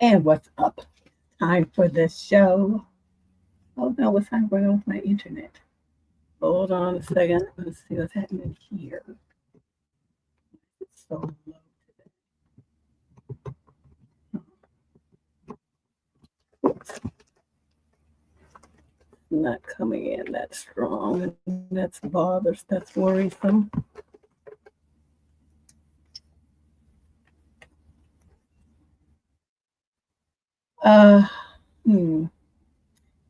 And what's up? Time for the show. Oh no, what's time going on with my internet? Hold on a second. Let's see what's happening here. It's so low today. Oops. Not coming in that strong. That's bothers. That's worrisome.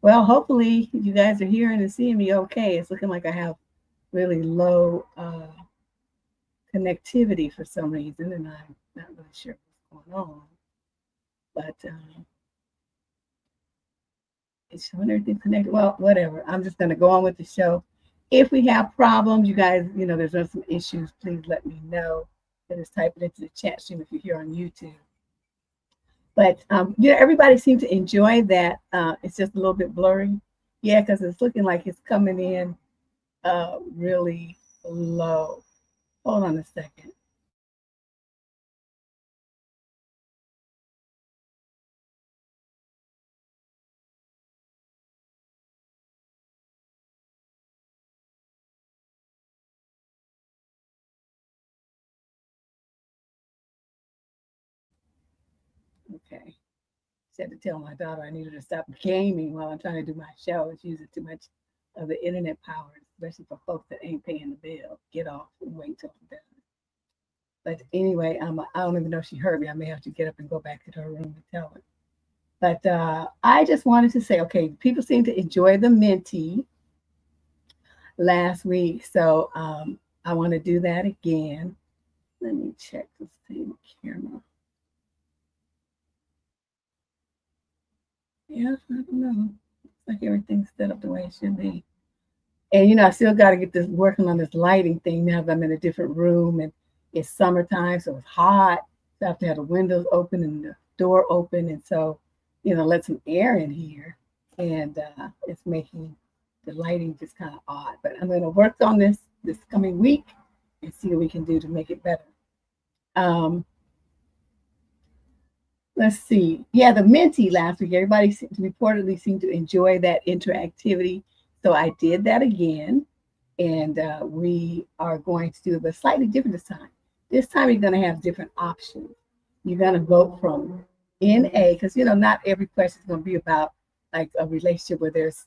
Well, hopefully you guys are hearing and seeing me okay. It's looking like I have really low connectivity for some reason, and I'm not really sure what's going on. But it's showing everything connected. Well, whatever. I'm just going to go on with the show. If we have problems, you guys, there's some issues, please let me know. Just type it into the chat stream if you're here on YouTube. But, everybody seems to enjoy that. It's just a little bit blurry. Yeah, because it's looking like it's coming in really low. Hold on a second. Okay. I had to tell my daughter I needed to stop gaming while I'm trying to do my show. It's using too much of the internet power, especially for folks that ain't paying the bill. Get off and wait till I'm done. But anyway, I don't even know if she heard me. I may have to get up and go back to her room and tell her. But I just wanted to say, okay, people seem to enjoy the Minty last week. So I want to do that again. Let me check the same camera. Yeah, I don't know. Looks like everything's set up the way it should be. And, I still got to get this working on this lighting thing now that I'm in a different room and it's summertime, so it's hot. So I have to have the windows open and the door open. And so, let some air in here. And it's making the lighting just kind of odd. But I'm going to work on this coming week and see what we can do to make it better. Let's see. Yeah, the Minty last week, everybody reportedly seemed to enjoy that interactivity. So I did that again. And we are going to do it, but slightly different this time. This time you're going to have different options. You're going to vote from NA, because, not every question is going to be about like a relationship where there's,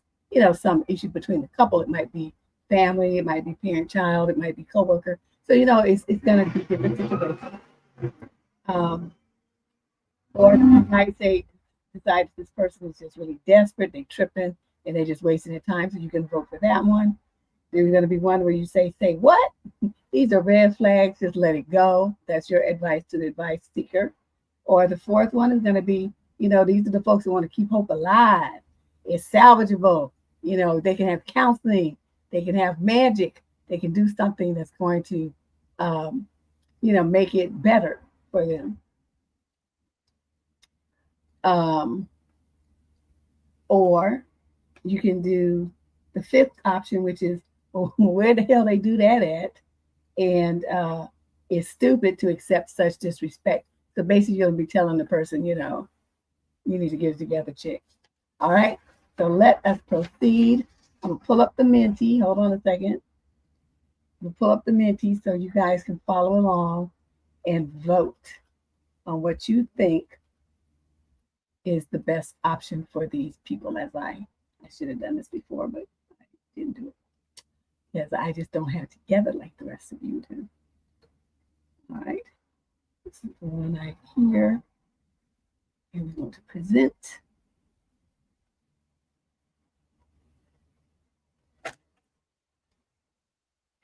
some issue between the couple. It might be family, it might be parent-child, it might be coworker. So, it's going to be different situations. Or you might decide this person is just really desperate, they tripping, and they're just wasting their time. So you can vote for that one. There's going to be one where you say what? These are red flags, just let it go. That's your advice to the advice seeker. Or the fourth one is going to be, these are the folks who want to keep hope alive. It's salvageable. They can have counseling. They can have magic. They can do something that's going to, make it better for them. Or you can do the fifth option, which is where the hell they do that at, and it's stupid to accept such disrespect. So basically, you'll be telling the person, you need to get it together, chick. All right. So let us proceed. I'm gonna pull up the Minty. Hold on a second. We'll pull up the Minty so you guys can follow along. and vote on what you think is the best option for these people. As I should have done this before, but I didn't do it because I just don't have it together like the rest of you do. All right, this is the one right here, and we're going to present.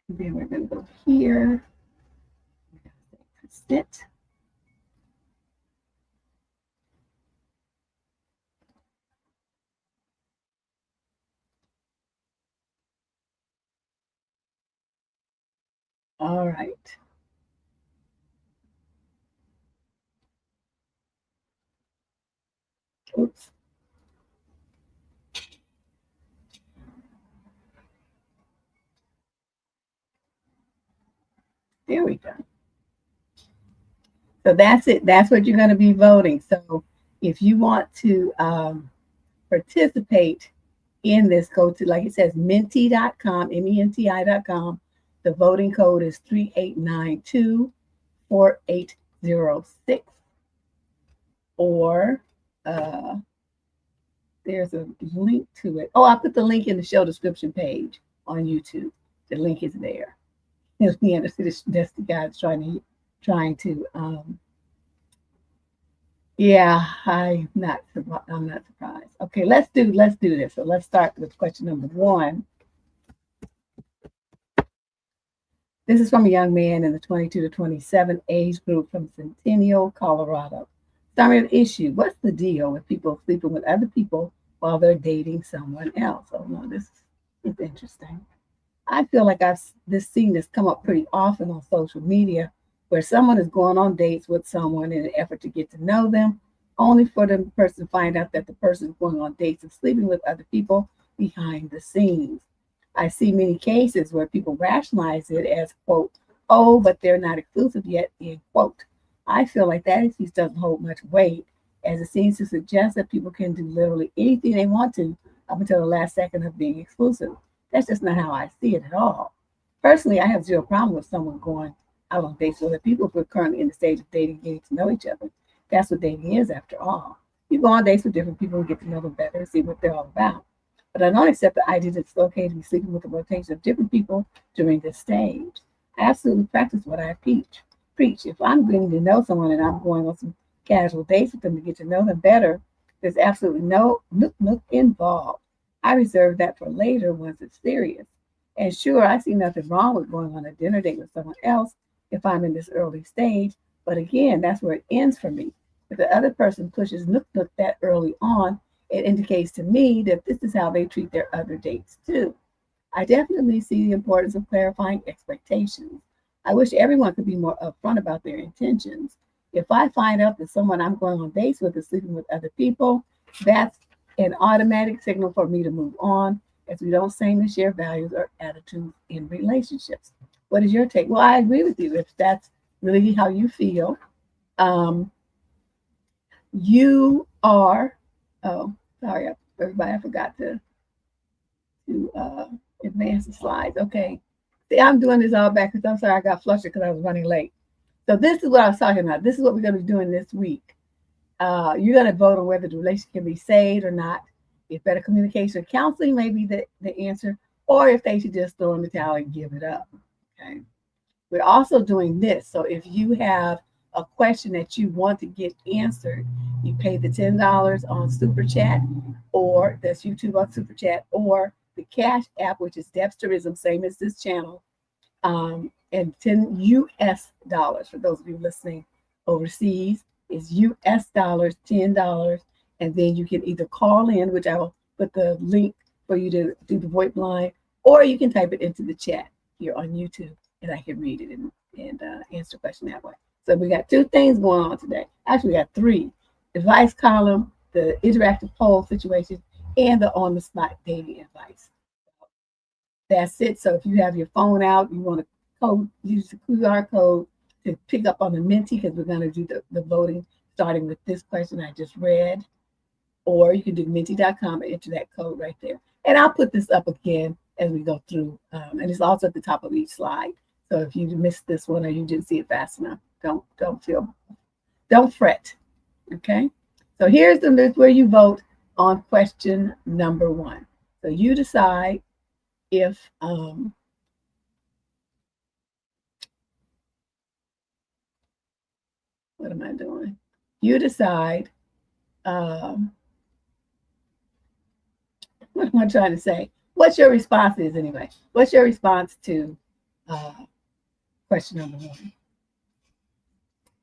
And then we're going to go here. Present. All right. Oops. There we go. So that's it. That's what you're going to be voting. So if you want to participate in this, go to, like it says, menti.com, menti.com. The voting code is 3892-4806. Or there's a link to it. Oh, I put the link in the show description page on YouTube. The link is there. That's the guy that's trying to yeah, I'm not surprised. Okay, let's do this. So let's start with question number 1. This is from a young man in the 22 to 27 age group from Centennial, Colorado. Summary of issue: what's the deal with people sleeping with other people while they're dating someone else? Oh no, this is interesting. I feel like this scene has come up pretty often on social media, where someone is going on dates with someone in an effort to get to know them, only for the person to find out that the person is going on dates and sleeping with other people behind the scenes. I see many cases where people rationalize it as, quote, oh, but they're not exclusive yet, end quote. I feel like that excuse doesn't hold much weight, as it seems to suggest that people can do literally anything they want to up until the last second of being exclusive. That's just not how I see it at all. Personally, I have zero problem with someone going out on dates with other people if we're currently in the stage of dating, getting to know each other. That's what dating is, after all. You go on dates with different people and get to know them better and see what they're all about. But I don't accept the idea that it's okay to be sleeping with a rotation of different people during this stage. I absolutely practice what I preach. If I'm getting to know someone and I'm going on some casual dates with them to get to know them better, there's absolutely no nook involved. I reserve that for later once it's serious. And sure, I see nothing wrong with going on a dinner date with someone else if I'm in this early stage. But again, that's where it ends for me. If the other person pushes nook that early on, it indicates to me that this is how they treat their other dates too. I definitely see the importance of clarifying expectations. I wish everyone could be more upfront about their intentions. If I find out that someone I'm going on dates with is sleeping with other people, that's an automatic signal for me to move on, as we don't seem to share values or attitudes in relationships. What is your take? Well, I agree with you. If that's really how you feel, you are, oh, sorry, everybody, I forgot to advance the slides. Okay. See, I'm doing this all backwards. I'm sorry, I got flustered because I was running late. So this is what I was talking about. This is what we're going to be doing this week. You're going to vote on whether the relationship can be saved or not. If better communication or counseling may be the answer, or if they should just throw in the towel and give it up. Okay. We're also doing this. So if you have a question that you want to get answered, you pay the $10 on Super Chat, or that's YouTube on Super Chat, or the Cash App, which is Debsterism, same as this channel, and $10 US for those of you listening overseas is US dollars, $10, and then you can either call in, which I will put the link for you to do the VoIP line, or you can type it into the chat here on YouTube, and I can read it and answer the question that way. So we got 2 things going on today. Actually, we got 3: advice column, the interactive poll situation, and the on-the-spot dating advice. That's it. So if you have your phone out, you want to use the QR code to pick up on the Menti, because we're going to do the voting starting with this question I just read. Or you can do menti.com and enter that code right there. And I'll put this up again as we go through. And it's also at the top of each slide. So if you missed this one or you didn't see it fast enough, don't fret. Okay. So here's the list where you vote on question number 1. So you decide if what am I doing? You decide what am I trying to say? What's your response is anyway? What's your response to question number 1?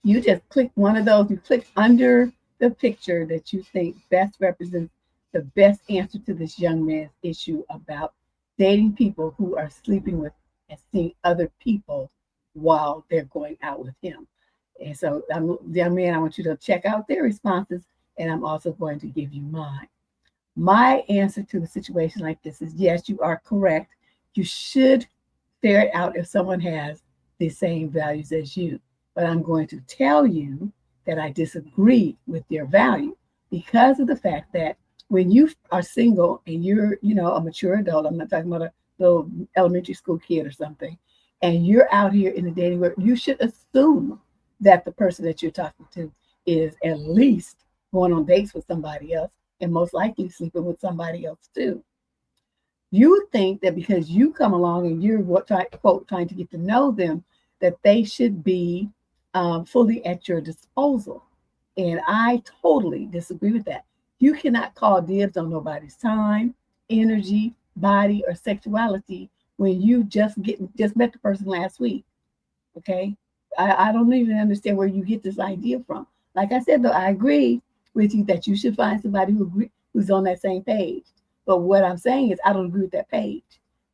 You just click one of those. You click under the picture that you think best represents the best answer to this young man's issue about dating people who are sleeping with and seeing other people while they're going out with him. And so, young man, I want you to check out their responses, and I'm also going to give you mine. My answer to a situation like this is yes, you are correct. You should ferret out if someone has the same values as you. But I'm going to tell you that I disagree with their value because of the fact that when you are single and you're, a mature adult, I'm not talking about a little elementary school kid or something, and you're out here in the dating world, you should assume that the person that you're talking to is at least going on dates with somebody else and most likely sleeping with somebody else too. You think that because you come along and you're quote trying to get to know them, that they should be fully at your disposal. And I totally disagree with that. You cannot call dibs on nobody's time, energy, body, or sexuality when you just met the person last week. Okay? I don't even understand where you get this idea from. Like I said, though, I agree with you that you should find somebody who's on that same page. But what I'm saying is I don't agree with that page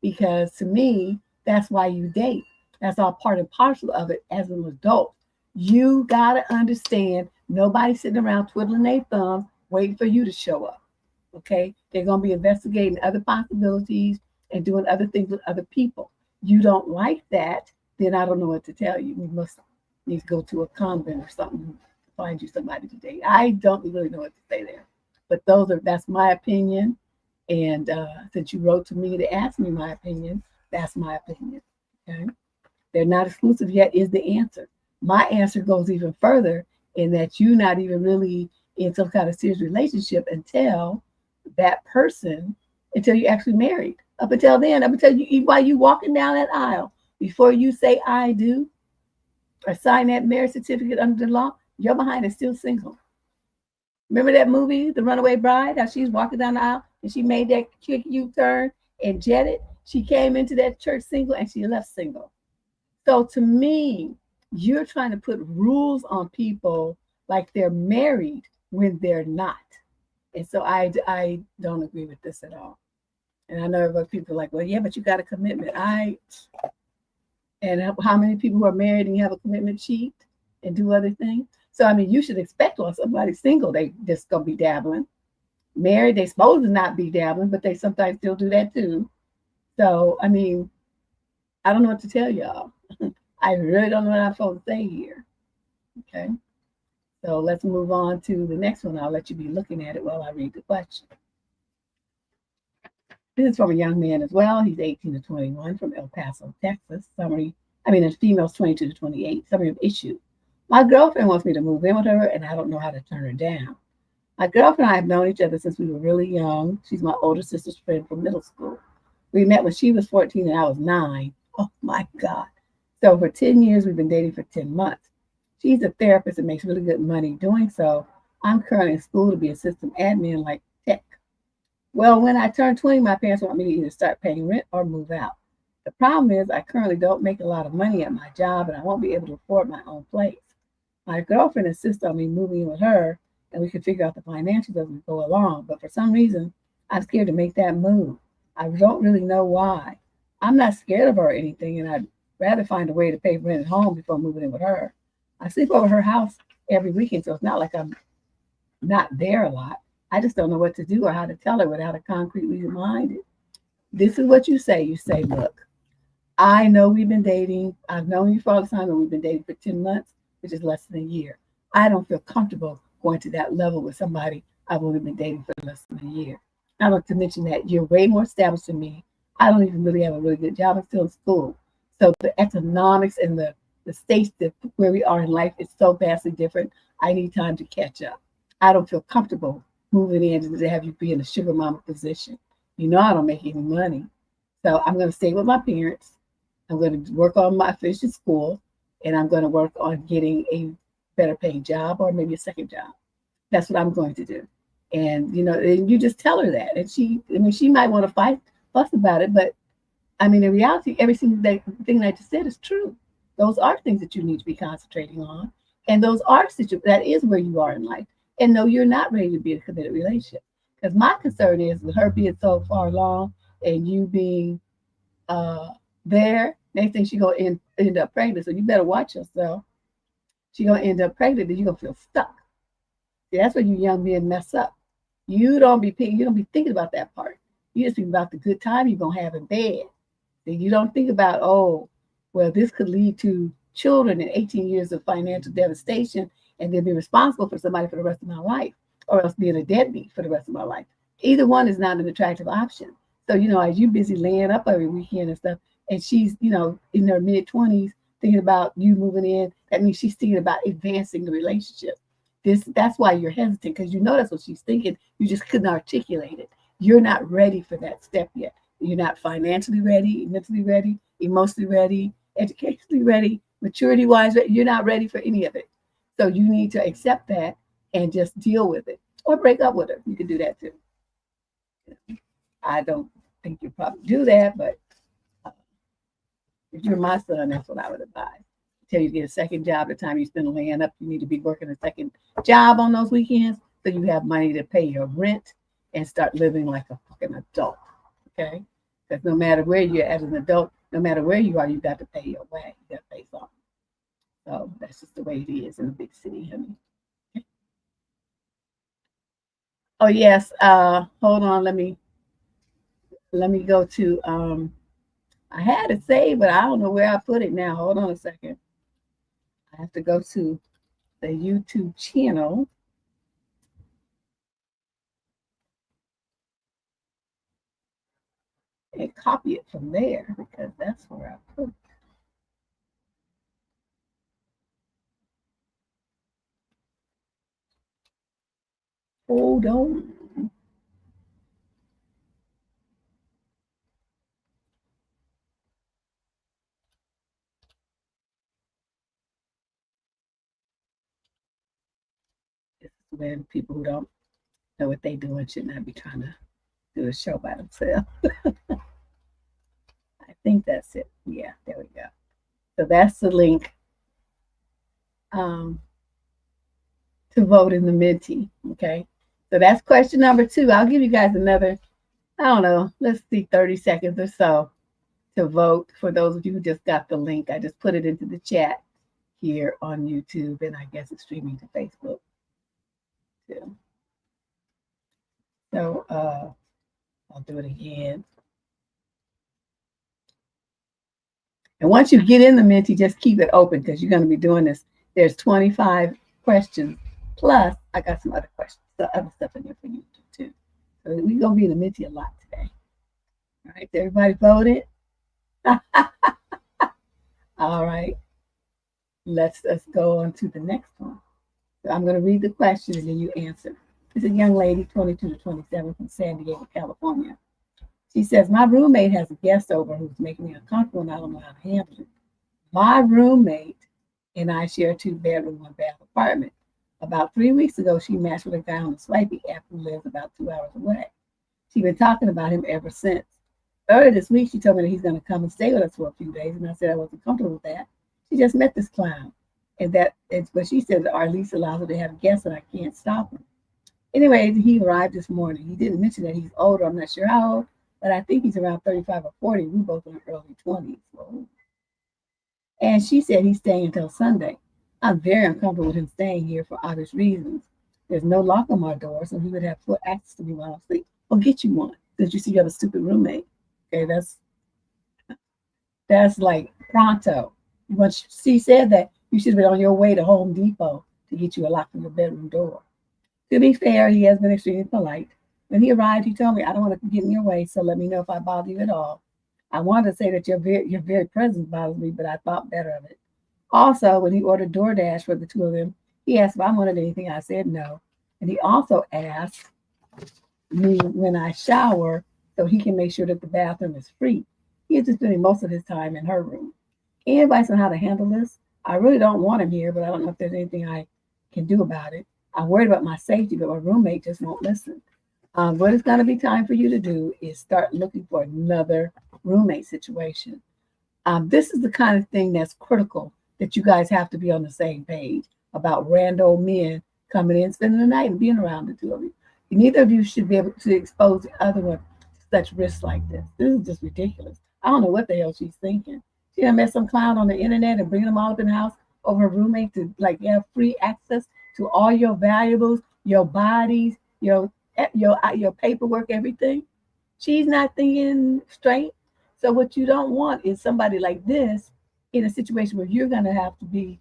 because to me, that's why you date. That's all part and parcel of it as an adult. You got to understand nobody's sitting around twiddling their thumbs waiting for you to show up. Okay? They're going to be investigating other possibilities and doing other things with other people. You don't like that, then I don't know what to tell you. You must need to go to a convent or something to find you somebody to date. I don't really know what to say there. But that's my opinion. And since you wrote to me to ask me my opinion, that's my opinion. Okay? They're not exclusive yet is the answer. My answer goes even further in that you're not even really in some kind of serious relationship until you're actually married. Up until then, while you walking down that aisle, before you say I do or sign that marriage certificate under the law, your behind is still single. Remember that movie, The Runaway Bride, how she's walking down the aisle and she made that quick U-turn and jetted? She came into that church single and she left single. So to me, you're trying to put rules on people like they're married when they're not. And so I don't agree with this at all. And I know people are like, well, yeah, but you got a commitment. And how many people who are married and you have a commitment cheat and do other things? So, I mean, you should expect when somebody's single, they just going to be dabbling. Married, they supposed to not be dabbling, but they sometimes still do that too. So, I mean, I don't know what to tell y'all. I really don't know what I'm supposed to say here. Okay. So let's move on to the next one. I'll let you be looking at it while I read the question. This is from a young man as well. He's 18 to 21 from El Paso, Texas. The female's 22 to 28. Summary of issue. My girlfriend wants me to move in with her, and I don't know how to turn her down. My girlfriend and I have known each other since we were really young. She's my older sister's friend from middle school. We met when she was 14 and I was 9. Oh, my God. So for 10 years, we've been dating for 10 months. She's a therapist and makes really good money doing so. I'm currently in school to be a system admin like tech. Well, when I turn 20, my parents want me to either start paying rent or move out. The problem is I currently don't make a lot of money at my job and I won't be able to afford my own place. My girlfriend insists on me moving in with her and we can figure out the financials as we go along. But for some reason, I'm scared to make that move. I don't really know why. I'm not scared of her or anything, and I'd rather find a way to pay rent at home before moving in with her. I sleep over her house every weekend, so it's not like I'm not there a lot. I just don't know what to do or how to tell her without a concrete reason behind it. This is what you say. You say, look, I know we've been dating. I've known you for all the time, and we've been dating for 10 months, which is less than a year. I don't feel comfortable going to that level with somebody I've only been dating for less than a year. Not to mention that you're way more established than me. I don't even really have a really good job. I'm still in school. So the economics and the the states that where we are in life is so vastly different. I need time to catch up. I don't feel comfortable moving in to have you be in a sugar mama position. You know I don't make any money. So I'm going to stay with my parents. I'm going to work on my finishing school, and I'm going to work on getting a better paying job or maybe a second job. That's what I'm going to do. And and you just tell her that. And she might want to fuss about it, but I mean, in reality, every single thing that I just said is true. Those are things that you need to be concentrating on. And those are that is where you are in life. And no, you're not ready to be in a committed relationship. Because my concern is with her being so far along and you being there, next thing she's going to end up pregnant. So you better watch yourself. She's going to end up pregnant and you're going to feel stuck. See, that's where you young men mess up. You don't be thinking about that part. You just think about the good time you're going to have in bed. And you don't think about, oh, well, this could lead to children and 18 years of financial devastation and then be responsible for somebody for the rest of my life, or else being a deadbeat for the rest of my life. Either one is not an attractive option. So, as you busy laying up every weekend and stuff, and she's, in her mid-20s thinking about you moving in, that means she's thinking about advancing the relationship. That's why you're hesitant, because that's what she's thinking. You just couldn't articulate it. You're not ready for that step yet. You're not financially ready, mentally ready, emotionally ready, educationally ready, maturity-wise ready. You're not ready for any of it. So you need to accept that and just deal with it, or break up with her. You can do that too. I don't think you probably do that, but if you're my son, that's what I would advise. Until you get a second job, the time you spend laying up, you need to be working a second job on those weekends so you have money to pay your rent and start living like a fucking adult. Okay? Because no matter where you're as an adult, no matter where you are, you got to pay your way. You got to pay something. So that's just the way it is in a big city, honey. Okay. Oh yes. Hold on. Let me go to I had it saved, but I don't know where I put it now. Hold on a second. I have to go to the YouTube channel. And copy it from there, because that's where I put it. Hold on. This is when people who don't know what they're doing should not be trying to do a show by themselves. I think that's it. Yeah, there we go. So that's the link to vote in the Minty. Okay. So that's question number 2. I'll give you guys another, I don't know, let's see, 30 seconds or so to vote. For those of you who just got the link, I just put it into the chat here on YouTube, and I guess it's streaming to Facebook too. So I'll do it again. And once you get in the Minty, just keep it open, because you're going to be doing this. There's 25 questions. Plus, I got some other questions, other stuff in there for you too. So we're going to be in the Minty a lot today. All right, everybody voted? All right. Let's go on to the next one. So I'm going to read the question and then you answer. It's a young lady, 22 to 27, from San Diego, California. She says, my roommate has a guest over who's making me uncomfortable and I don't know how to handle it. My roommate and I share a 2-bedroom, 1-bath apartment. About 3 weeks ago, she matched with a guy on the swiping app who lives about 2 hours away. She's been talking about him ever since. Earlier this week, she told me that he's going to come and stay with us for a few days, and I said I wasn't comfortable with that. She just met this clown, but she said our lease allows her to have guests, and I can't stop him. Anyway, he arrived this morning. He didn't mention that he's older. I'm not sure how old, but I think he's around 35 or 40. We both in our early 20s. So. And she said he's staying until Sunday. I'm very uncomfortable with him staying here for obvious reasons. There's no lock on my door, so he would have full access to me while I'm asleep. Well, get you one, because you see you have a stupid roommate. Okay, that's like pronto. Once she said that, you should have been on your way to Home Depot to get you a lock on your bedroom door. To be fair, he has been extremely polite. When he arrived, he told me, I don't want to get in your way, so let me know if I bother you at all. I wanted to say that your very presence bothers me, but I thought better of it. Also, when he ordered DoorDash for the two of them, he asked if I wanted anything. I said no. And he also asked me when I shower so he can make sure that the bathroom is free. He's just spending most of his time in her room. Any advice on how to handle this? I really don't want him here, but I don't know if there's anything I can do about it. I'm worried about my safety, but my roommate just won't listen. What it's going to be time for you to do is start looking for another roommate situation. This is the kind of thing that's critical that you guys have to be on the same page about rando men coming in, spending the night, and being around the two of you. Neither of you should be able to expose the other one to such risks like this. This is just ridiculous. I don't know what the hell she's thinking. She done met some clown on the internet and bringing them all up in the house over her roommate to like have free access to all your valuables, your bodies, your paperwork, everything. She's not thinking straight. So what you don't want is somebody like this in a situation where you're going to have to be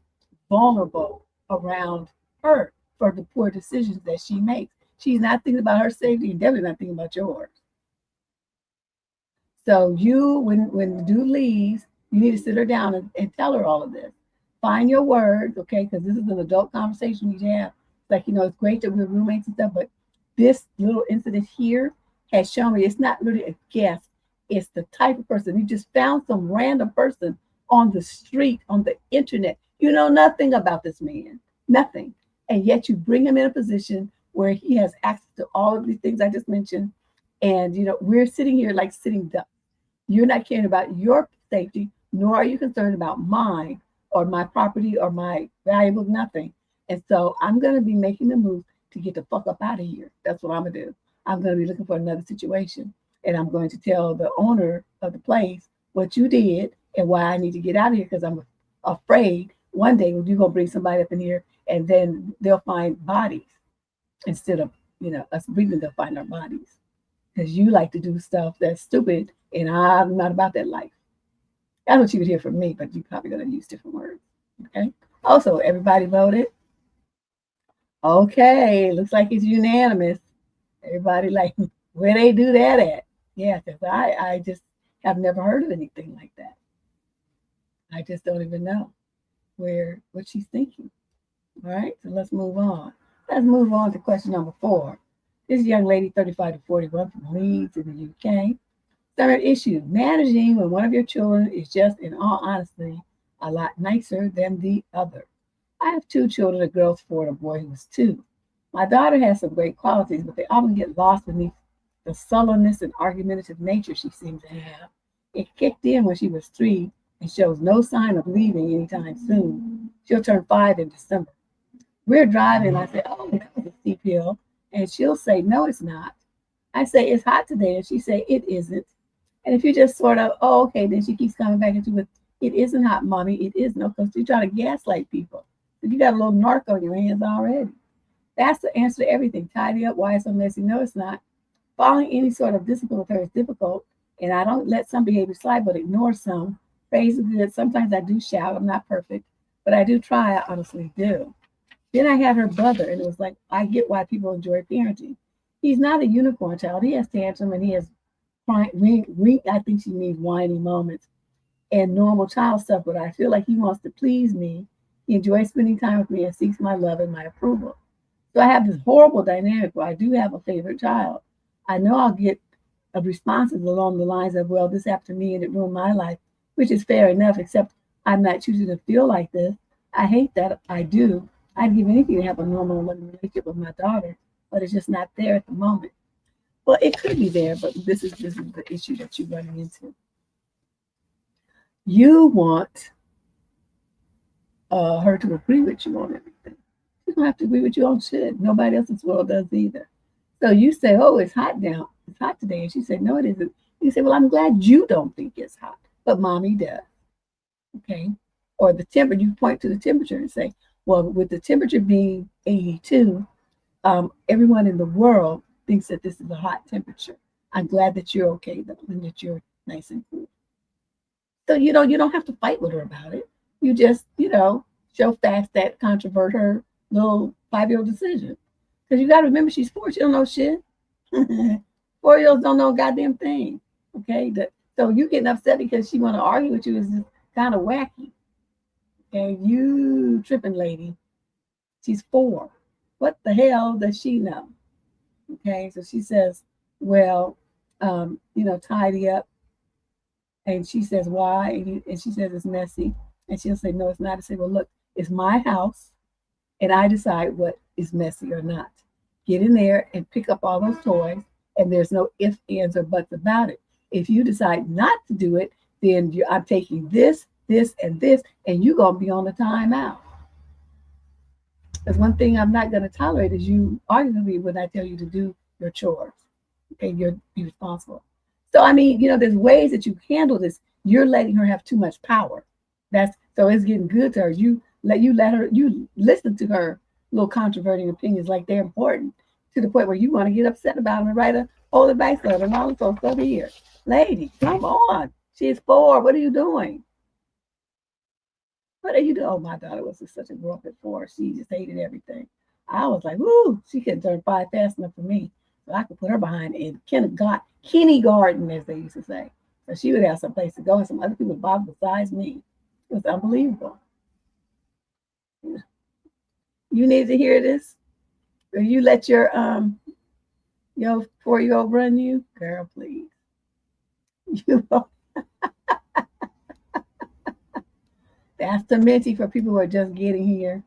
vulnerable around her for the poor decisions that she makes. She's not thinking about her safety and definitely not thinking about yours. So you, when the dude leaves, you need to sit her down and tell her all of this. Find your words, okay? Because this is an adult conversation you have. Like, it's great that we're roommates and stuff, but this little incident here has shown me it's not really a guess. It's the type of person. You just found some random person on the street, on the internet. You know nothing about this man, nothing. And yet you bring him in a position where he has access to all of these things I just mentioned. And, we're sitting here like sitting ducks. You're not caring about your safety, nor are you concerned about mine or my property or my valuables, nothing. And so I'm going to be making the move to get the fuck up out of here. That's what I'm going to do. I'm going to be looking for another situation. And I'm going to tell the owner of the place what you did and why I need to get out of here because I'm afraid one day you're going to bring somebody up in here and then they'll find bodies instead of, us breathing, they'll find our bodies. Because you like to do stuff that's stupid and I'm not about that life. That's what you would hear from me, but you're probably going to use different words. Okay. Also, everybody voted. Okay. Looks like it's unanimous. Everybody like, where they do that at? Yeah, because I just have never heard of anything like that. I just don't even know what she's thinking. All right, so let's move on. Let's move on to question number 4. This young lady, 35 to 41 from Leeds in the UK. Third issue, managing when one of your children is just, in all honesty, a lot nicer than the other. I have 2 children, a girl's 4 and a boy who's 2. My daughter has some great qualities, but they often get lost beneath the sullenness and argumentative nature she seems to have. It kicked in when she was 3 and shows no sign of leaving anytime soon. She'll turn 5 in December. We're driving, I say, oh, that was a steep hill. And she'll say, no, it's not. I say, it's hot today. And she say, it isn't. And if you just sort of, oh, okay, then she keeps coming back into it. It isn't hot, mommy. It is. No, because you try to gaslight people. So you got a little narc on your hands already. That's the answer to everything. Tidy up. Why it's so messy? No, it's not. Following any sort of discipline with her is difficult. And I don't let some behavior slide, but ignore some. Praise is good. Sometimes I do shout. I'm not perfect. But I do try. I honestly do. Then I had her brother, and it was like, I get why people enjoy parenting. He's not a unicorn child. He has tantrum, and he has crying. I think she means whiny moments and normal child stuff, but I feel like he wants to please me. He enjoys spending time with me and seeks my love and my approval. So I have this horrible dynamic where I do have a favorite child. I know I'll get responses along the lines of, well, this happened to me and it ruined my life, which is fair enough, except I'm not choosing to feel like this. I hate that I do. I'd give anything to have a normal loving relationship with my daughter, but it's just not there at the moment. Well, it could be there, but this is the issue that you're running into. You want her to agree with you on everything. She don't have to agree with you on shit. Nobody else in this world does either. So you say, oh, it's hot now. It's hot today. And she said, no, it isn't. You say, well, I'm glad you don't think it's hot, but mommy does. Okay. Or the temperature, you point to the temperature and say, well, with the temperature being 82, everyone in the world thinks that this is a hot temperature. I'm glad that you're okay, and that you're nice and cool. So, you don't have to fight with her about it. You just, show facts that controvert her little 5-year-old decision. Because you got to remember, she's 4. She don't know shit. 4-year-olds don't know a goddamn thing. Okay? So you getting upset because she want to argue with you is just kind of wacky. Okay, you tripping lady. She's 4. What the hell does she know? Okay, so she says, well, tidy up. And she says, why? And she says, it's messy. And she'll say, no, it's not. I say, well, look, it's my house, and I decide what is messy or not. Get in there and pick up all those toys, and there's no ifs, ands, or buts about it. If you decide not to do it, then I'm taking this, and this, and you're going to be on the timeout. Because one thing I'm not going to tolerate is you arguing with me when I tell you to do your chores. Okay, you're be responsible. So, I mean, there's ways that you handle this. You're letting her have too much power. So it's getting good to her. You listen to her little controverting opinions like they're important, to the point where you want to get upset about them and write a whole advice letter and all this stuff over here. Lady, come on. She's 4. What are you doing? What are you doing? Oh, my daughter was just such a girl at 4. She just hated everything. I was like, woo, she couldn't turn 5 fast enough for me. So I could put her behind in kindergarten, as they used to say. So she would have some place to go, and some other people would bother besides me. It was unbelievable. You need to hear this? Or you let your 4-year-old run you? Girl, please. That's the mentee for people who are just getting here.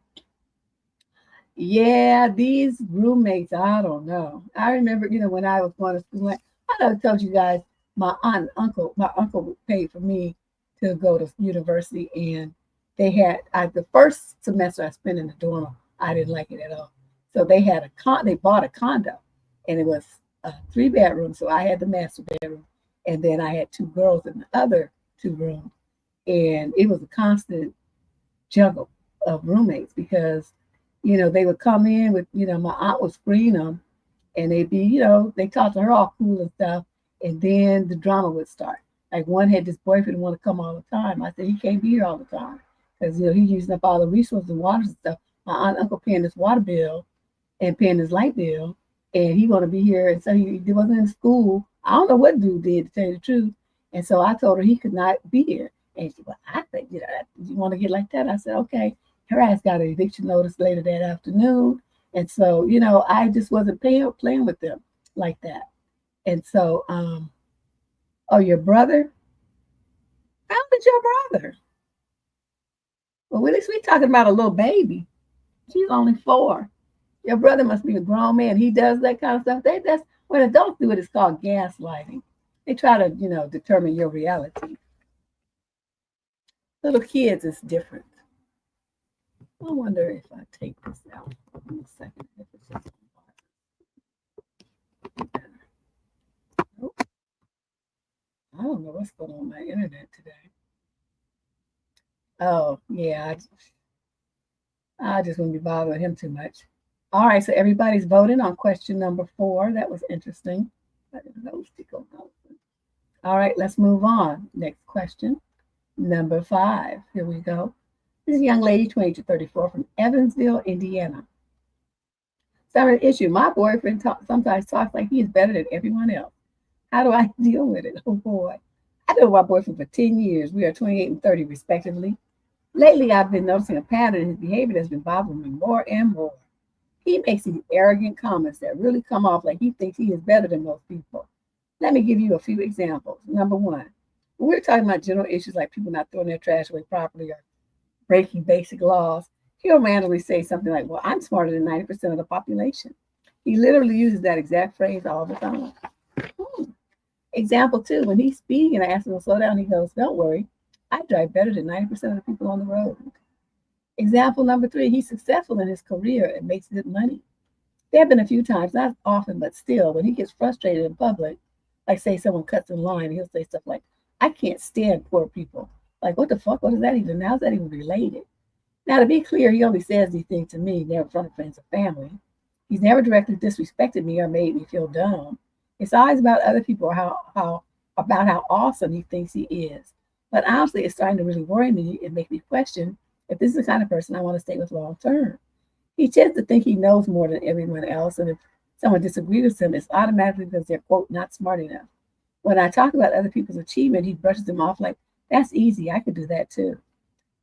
Yeah, these roommates, I don't know. I remember, when I was going to school, I told you guys, my uncle paid for me to go to university, and they had, the first semester I spent in the dorm, I didn't like it at all. So they bought a condo, and it was a 3-bedroom. So I had the master bedroom, and then I had 2 girls in the other 2 rooms. And it was a constant juggle of roommates because, they would come in with, my aunt would screen them, and they'd be, they talked to her all cool and stuff. And then the drama would start. Like one had this boyfriend who wanted to come all the time. I said, he can't be here all the time because, he's using up all the resources and waters and stuff. My aunt and uncle paying this water bill and paying his light bill, and he want to be here. And so he wasn't in school. I don't know what dude did, to tell you the truth. And so I told her he could not be here. And she said, well, I think, you want to get like that? I said, okay. Her ass got an eviction notice later that afternoon. And so, I just wasn't playing with them like that. And so, your brother? How old is your brother? Well, at least we're talking about a little baby. She's only 4. Your brother must be a grown man. He does that kind of stuff. That's when adults do it. It's called gaslighting. They try to, determine your reality. Little kids is different. I wonder if I take this out in a second. If it's just nope. I don't know what's going on with my internet today. Oh, yeah. I just wouldn't be bothered with him too much. All right, so everybody's voting on question number 4. That was interesting. All right, let's move on. Next question, number 5. Here we go. This is a young lady, 20 to 34, from Evansville, Indiana. Started an issue. My boyfriend sometimes talks like he is better than everyone else. How do I deal with it? Oh, boy. I've been with my boyfriend for 10 years. We are 28 and 30, respectively. Lately, I've been noticing a pattern in his behavior that's been bothering me more and more. He makes these arrogant comments that really come off like he thinks he is better than most people. Let me give you a few examples. Number 1, when we're talking about general issues like people not throwing their trash away properly or breaking basic laws, he'll randomly say something like, well, I'm smarter than 90% of the population. He literally uses that exact phrase all the time. Example 2, when he's speeding and I ask him to slow down, he goes, don't worry, I drive better than 90% of the people on the road. Example number 3, he's successful in his career and makes good money. There have been a few times, not often, but still, when he gets frustrated in public, like say someone cuts in line, he'll say stuff like, I can't stand poor people. Like, what the fuck? What is that even? How's that even related? Now, to be clear, he only says these things to me, never in front of friends or family. He's never directly disrespected me or made me feel dumb. It's always about other people, about how awesome he thinks he is. But honestly, it's starting to really worry me and make me question if this is the kind of person I want to stay with long term. He tends to think he knows more than everyone else, and if someone disagrees with him, it's automatically because they're, quote, not smart enough. When I talk about other people's achievement, he brushes them off like, that's easy, I could do that too.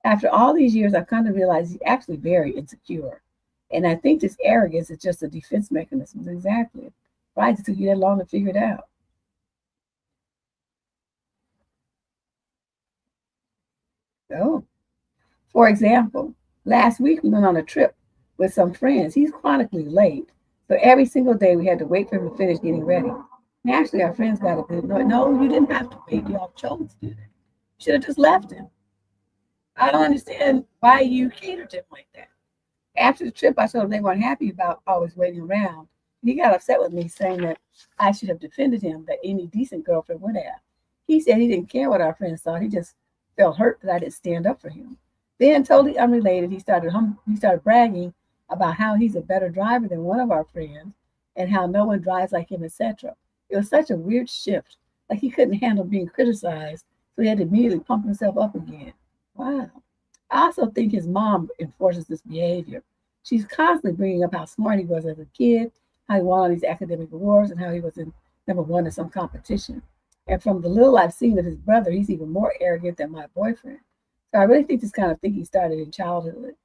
After all these years, I've kind of realized he's actually very insecure. And I think this arrogance is just a defense mechanism. Exactly. Why it took you that long to figure it out? Oh, for example, last week we went on a trip with some friends. He's chronically late. So every single day we had to wait for him to finish getting ready. Naturally, our friends got a bit annoyed. No, you didn't have to wait. Y'all chose to do that. You should have just left him. I don't understand why you catered to him like that. After the trip, I told him they weren't happy about always waiting around. He got upset with me, saying that I should have defended him, that any decent girlfriend would have. He said he didn't care what our friends thought. He just felt hurt that I didn't stand up for him. Then, totally unrelated, he started bragging about how he's a better driver than one of our friends and how no one drives like him, etc. It was such a weird shift. Like he couldn't handle being criticized, so he had to immediately pump himself up again. Wow. I also think his mom enforces this behavior. She's constantly bringing up how smart he was as a kid, how he won all these academic awards, and how he was in number one in some competition. And from the little I've seen of his brother, he's even more arrogant than my boyfriend. So I really think this kind of thinking started in childhood.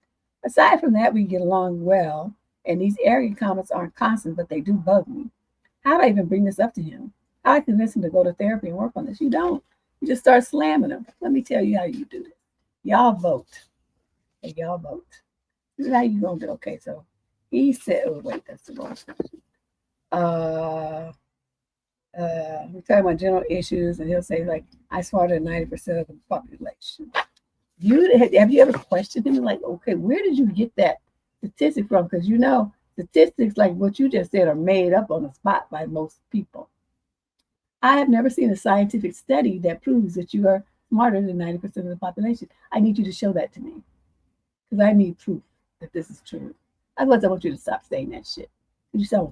Aside from that, we get along well, and these arrogant comments aren't constant, but they do bug me. How do I even bring this up to him? How do I convince him to go to therapy and work on this? You don't. You just start slamming him. Let me tell you how you do this. Y'all vote. Hey, y'all vote. This is how you gonna do. Okay, so he said, oh wait, that's the wrong question. We're talking about general issues, and he'll say like, I smarter than 90% of the population. Have you ever questioned him like, okay, where did you get that statistic from? Because you know statistics like what you just said are made up on the spot by most people. I have never seen a scientific study that proves that you are smarter than 90% of the population. I need you to show that to me because I need proof that this is true. Otherwise, I want you to stop saying that shit. You sound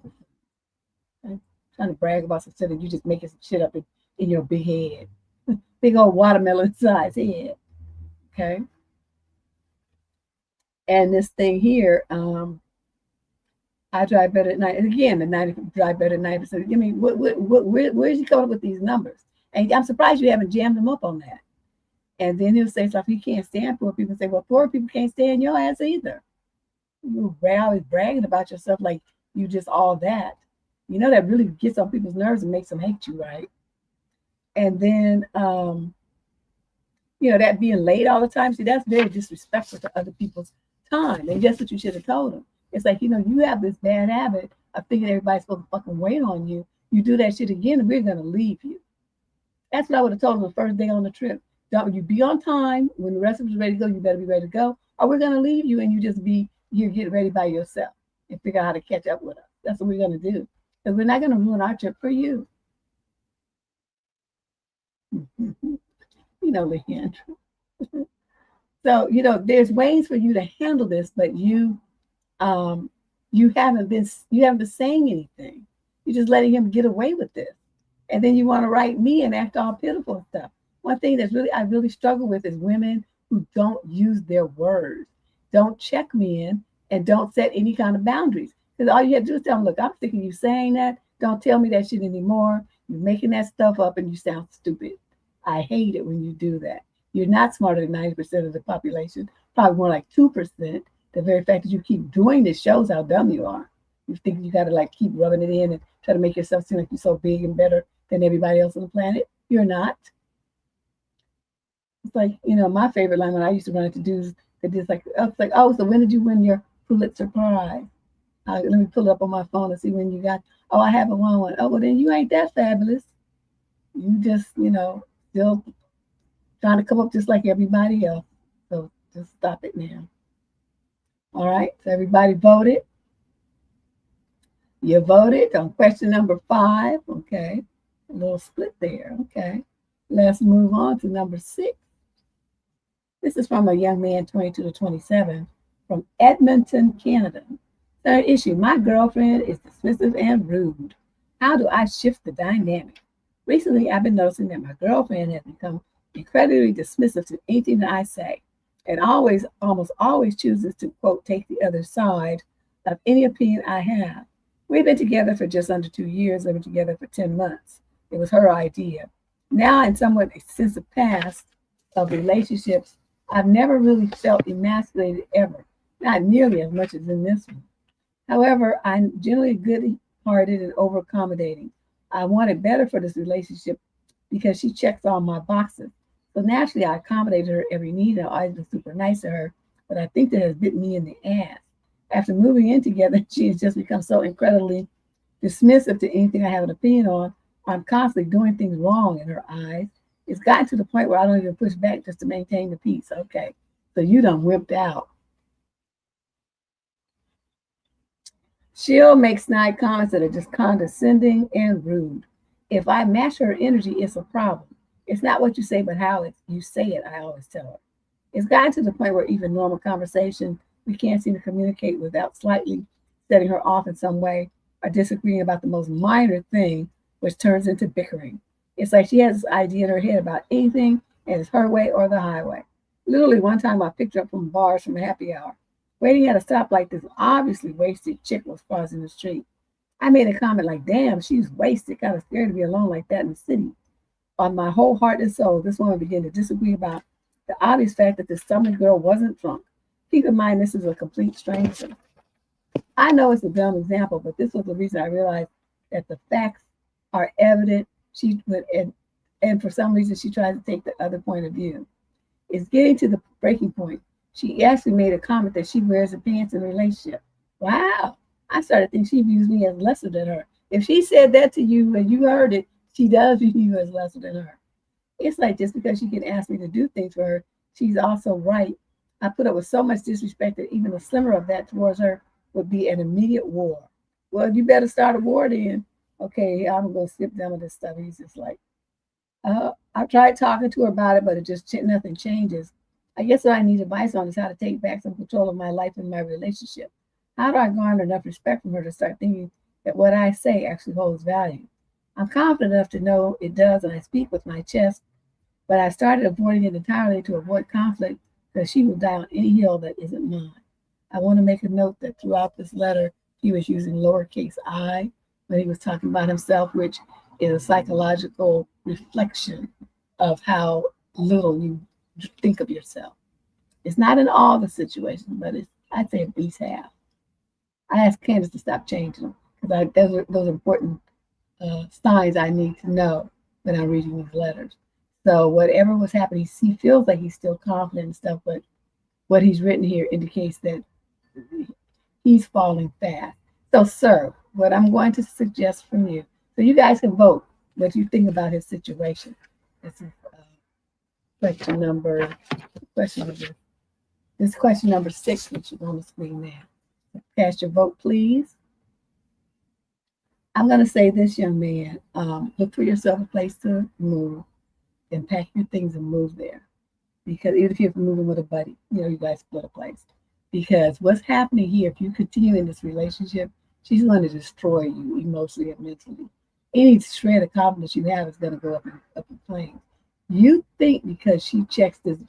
like trying to brag about some shit and you just making some shit up in your big head, big old watermelon size head. Okay. And this thing here, I drive better at night. And again, the 90 drive better at 90%. I mean, where's he coming up with these numbers? And I'm surprised you haven't jammed him up on that. And then he'll say stuff he can't stand poor people. Say, well, poor people can't stand your ass either. You're always bragging about yourself like you just all that. You know that really gets on people's nerves and makes them hate you, right? And then, that being late all the time, see, that's very disrespectful to other people's time. And that's what you should have told them. It's like, you have this bad habit of thinking everybody's supposed to fucking wait on you. You do that shit again, and we're going to leave you. That's what I would have told them the first day on the trip. Don't you be on time. When the rest of us are ready to go, you better be ready to go. Or we're going to leave you, and you just be here, get ready by yourself and figure out how to catch up with us. That's what we're going to do. Because we're not going to ruin our trip for you. Leandra. So, there's ways for you to handle this, but you haven't been saying anything. You're just letting him get away with this. And then you want to write me and act all pitiful and stuff. One thing I really struggle with is women who don't use their words, don't check me in, and don't set any kind of boundaries. Because all you have to do is tell them, look, I'm sick of you saying that. Don't tell me that shit anymore. You're making that stuff up and you sound stupid. I hate it when you do that. You're not smarter than 90% of the population, probably more like 2%. The very fact that you keep doing this shows how dumb you are. You think you got to keep rubbing it in and try to make yourself seem like you're so big and better than everybody else on the planet. You're not. It's like, my favorite line when I used to run into dudes that just oh, so when did you win your Pulitzer Prize? Let me pull it up on my phone and see when you got, oh, I haven't won one. Oh, well, then you ain't that fabulous. You just, still trying to come up just like everybody else. So just stop it now. All right, so everybody voted. You voted on question number 5. Okay, a little split there. Okay, let's move on to number 6. This is from a young man, 22 to 27, from Edmonton, Canada. Third issue, my girlfriend is dismissive and rude. How do I shift the dynamic? Recently, I've been noticing that my girlfriend has become incredibly dismissive to anything that I say, and almost always chooses to, quote, take the other side of any opinion I have. We've been together for just under 2 years, living together for 10 months. It was her idea. Now, in somewhat extensive past of relationships, I've never really felt emasculated ever, not nearly as much as in this one. However, I'm generally good-hearted and over-accommodating. I wanted better for this relationship because she checks all my boxes. So naturally, I accommodated her every need and I always been super nice to her, but I think that has bitten me in the ass. After moving in together, she has just become so incredibly dismissive to anything I have an opinion on. I'm constantly doing things wrong in her eyes. It's gotten to the point where I don't even push back just to maintain the peace. Okay, so you done whipped out. She'll make snide comments that are just condescending and rude. If I match her energy, it's a problem. It's not what you say, but how you say it, I always tell her. It's gotten to the point where even normal conversation, we can't seem to communicate without slightly setting her off in some way or disagreeing about the most minor thing, which turns into bickering. It's like she has this idea in her head about anything, and it's her way or the highway. Literally, one time I picked her up from bars from a happy hour. Waiting at a stoplight, this obviously wasted chick was crossing the street. I made a comment like, damn, she's wasted, kind of scared to be alone like that in the city. On my whole heart and soul, this woman began to disagree about the obvious fact that this stomach girl wasn't drunk. Keep in mind, this is a complete stranger. I know it's a dumb example, but this was the reason I realized that the facts are evident. She would, and for some reason, she tried to take the other point of view. It's getting to the breaking point. She actually made a comment that she wears the pants in a relationship. Wow. I started thinking she views me as lesser than her. If she said that to you and you heard it, she does view you as lesser than her. It's like just because she can ask me to do things for her, she's also right. I put up with so much disrespect that even a slimmer of that towards her would be an immediate war. Well, you better start a war then. Okay, I'm going to skip down with this stuff. He's just like, I tried talking to her about it, but it just nothing changes. I guess what I need advice on is how to take back some control of my life and my relationship. How do I garner enough respect from her to start thinking that what I say actually holds value? I'm confident enough to know it does, and I speak with my chest, but I started avoiding it entirely to avoid conflict because she will die on any hill that isn't mine. I want to make a note that throughout this letter, he was using lowercase I when he was talking about himself, which is a psychological reflection of how little you think of yourself. It's not in all the situations, but I'd say at least half. I asked Candace to stop changing them because those are important signs I need to know when I'm reading these letters. So whatever was happening, he feels like he's still confident and stuff, but what he's written here indicates that he's falling fast. So, sir, what I'm going to suggest from you, so you guys can vote what you think about his situation. This is question number. This is question number 6, which is on the screen now. Cast your vote, please. I'm going to say this, young man, look for yourself a place to move and pack your things and move there. Because even if you're moving with a buddy, you guys split a place. Because what's happening here, if you continue in this relationship, she's going to destroy you emotionally and mentally. Any shred of confidence you have is going to go up in flames. You think because she checks this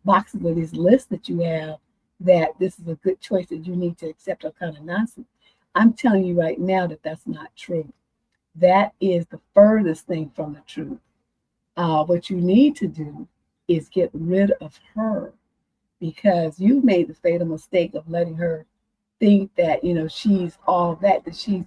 boxes of this list that you have that this is a good choice that you need to accept all kind of nonsense. I'm telling you right now that that's not true. That is the furthest thing from the truth. What you need to do is get rid of her because you made the fatal mistake of letting her think that she's all that she's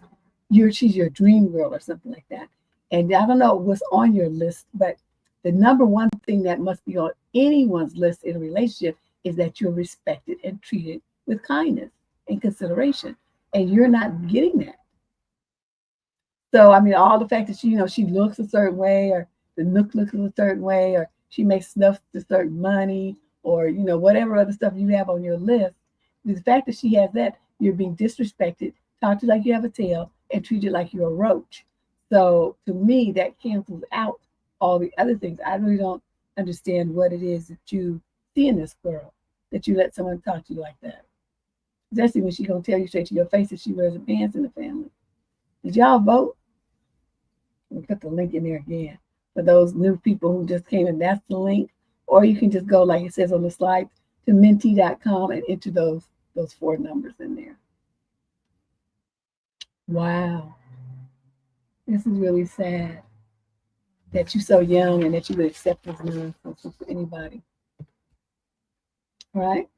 your dream girl or something like that. And I don't know what's on your list, but the number one thing that must be on anyone's list in a relationship is that you're respected and treated with kindness and consideration, and you're not getting that. So I mean, all the fact that she looks a certain way, or the look looks a certain way, or she makes stuff to certain money, or whatever other stuff you have on your list. The fact that she has that, you're being disrespected, talked to like you have a tail, and treated like you're a roach. So to me, that cancels out all the other things. I really don't understand what it is that you see in this girl that you let someone talk to you like that. Especially when she's gonna tell you straight to your face that she wears the pants in the family. Did y'all vote? We'll put the link in there again for those new people who just came in. That's the link. Or you can just go, like it says on the slide, to menti.com and enter those 4 numbers in there. Wow. This is really sad that you're so young and that you would accept this nonsense for anybody. All right.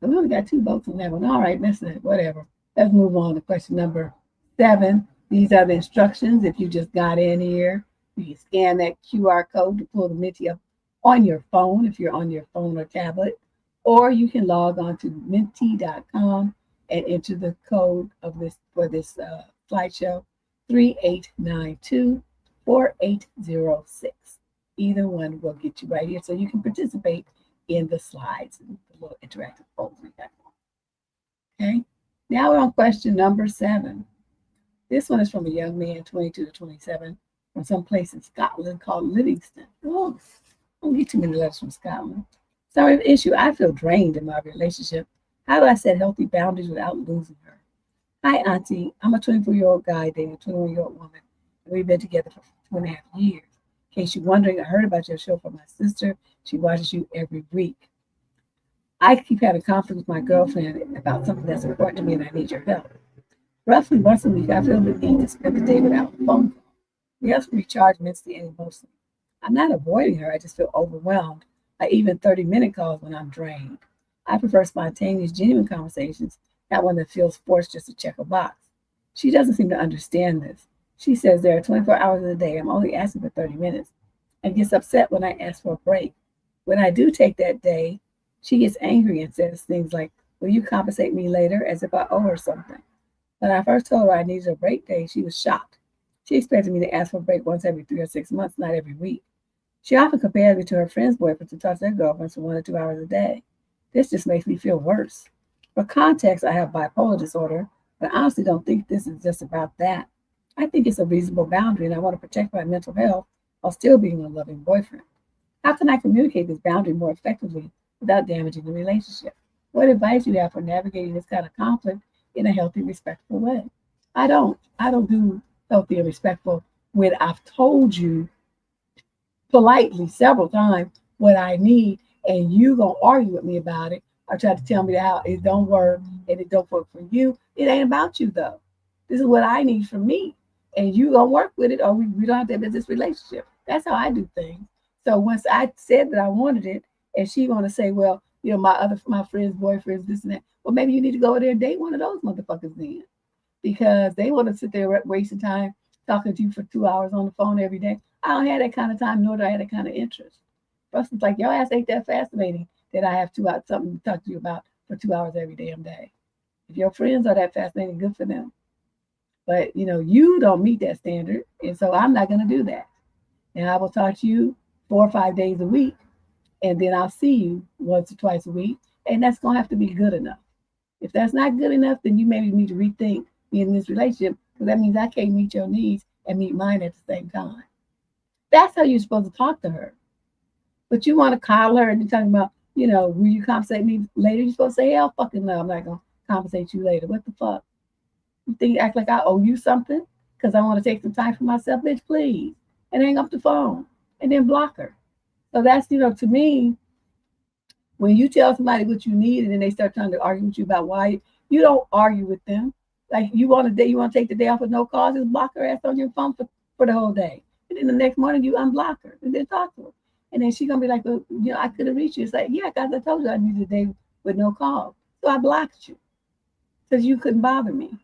So we only got 2 votes on that one. All right, that's it. Whatever. Let's move on to question number 7. These are the instructions. If you just got in here, you can scan that QR code to pull the Menti up on your phone if you're on your phone or tablet, or you can log on to menti.com and enter the code of this for this slideshow 3892-4806. Either one will get you right here so you can participate in the slides and the little interactive polls we got. Okay, now we're on question number 7. This one is from a young man, 22 to 27, from some place in Scotland called Livingston. Oh, I don't get too many letters from Scotland. Sorry, the issue. I feel drained in my relationship. How do I set healthy boundaries without losing her? Hi, Auntie. I'm a 24-year-old guy dating a 21-year-old woman, and we've been together for 2.5 years. In case you're wondering, I heard about your show from my sister. She watches you every week. I keep having conflict with my girlfriend about something that's important to me, and I need your help. Roughly once a week, I feel the need to spend the day without a phone call. It helps me recharge mentally and emotionally. I'm not avoiding her. I just feel overwhelmed by even 30-minute calls when I'm drained. I prefer spontaneous, genuine conversations, not one that feels forced just to check a box. She doesn't seem to understand this. She says there are 24 hours in a day. I'm only asking for 30 minutes and gets upset when I ask for a break. When I do take that day, she gets angry and says things like, will you compensate me later, as if I owe her something. When I first told her I needed a break day, she was shocked. She expected me to ask for a break once every 3 or 6 months, not every week. She often compared me to her friends' boyfriends who talk to their girlfriends for 1 or 2 hours a day. This just makes me feel worse. For context, I have bipolar disorder, but I honestly don't think this is just about that. I think it's a reasonable boundary, and I want to protect my mental health while still being a loving boyfriend. How can I communicate this boundary more effectively without damaging the relationship? What advice do you have for navigating this kind of conflict in a healthy, respectful way? I don't do healthy and respectful when I've told you politely several times what I need, and you gonna argue with me about it or try to tell me how it don't work and it don't work for you. It ain't about you though. This is what I need from me, and you gonna work with it, or we don't have to have this relationship. That's how I do things. So once I said that I wanted it, and she gonna say, well, my friends' boyfriends, this and that. Well, maybe you need to go over there and date one of those motherfuckers then, because they want to sit there wasting time talking to you for 2 hours on the phone every day. I don't have that kind of time, nor do I have that kind of interest. Plus, it's like your ass ain't that fascinating that I have 2 hours something to talk to you about for 2 hours every damn day. If your friends are that fascinating, good for them. But you don't meet that standard, and so I'm not going to do that. And I will talk to you 4 or 5 days a week, and then I'll see you once or twice a week, and that's going to have to be good enough. If that's not good enough, then you maybe need to rethink being in this relationship, because that means I can't meet your needs and meet mine at the same time. That's how you're supposed to talk to her. But you want to coddle her and you're talking about, will you compensate me later? You're supposed to say, hell fucking no, I'm not going to compensate you later. What the fuck? You think act like I owe you something because I want to take some time for myself? Bitch, please. And hang up the phone and then block her. So that's, to me, when you tell somebody what you need and then they start trying to argue with you about why, you don't argue with them. Like you want to take the day off with no cause, just block her ass on your phone for the whole day. And then the next morning you unblock her and then talk to her. And then she's going to be like, well, I could have reached you. It's like, yeah, guys, I told you I needed a day with no cause. So I blocked you because you couldn't bother me.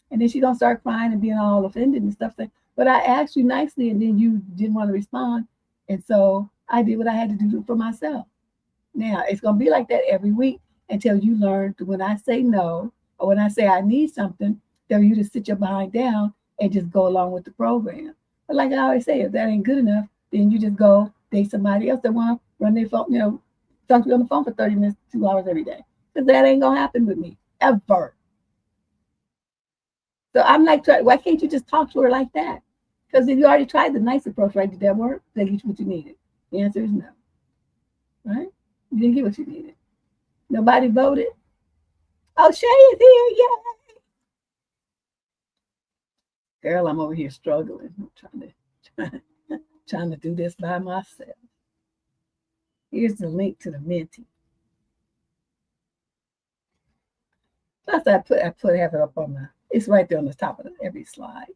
And then she's going to start crying and being all offended and stuff. But I asked you nicely and then you didn't want to respond. And so I did what I had to do for myself. Now, it's going to be like that every week until you learn to, when I say no, or when I say I need something, tell you to sit your behind down and just go along with the program. But like I always say, if that ain't good enough, then you just go date somebody else that want to run their phone, talk to you on the phone for 30 minutes, 2 hours every day. Because that ain't going to happen with me, ever. So I'm like, why can't you just talk to her like that? Because if you already tried the nice approach, right, did that work? Did they get you what you needed? The answer is no. Right? You didn't get what you needed. Nobody voted. Oh, Shay is here. Yay. Girl, I'm over here struggling. I'm trying to do this by myself. Here's the link to the Menti. Plus, I have it up on it's right there on the top of every slide.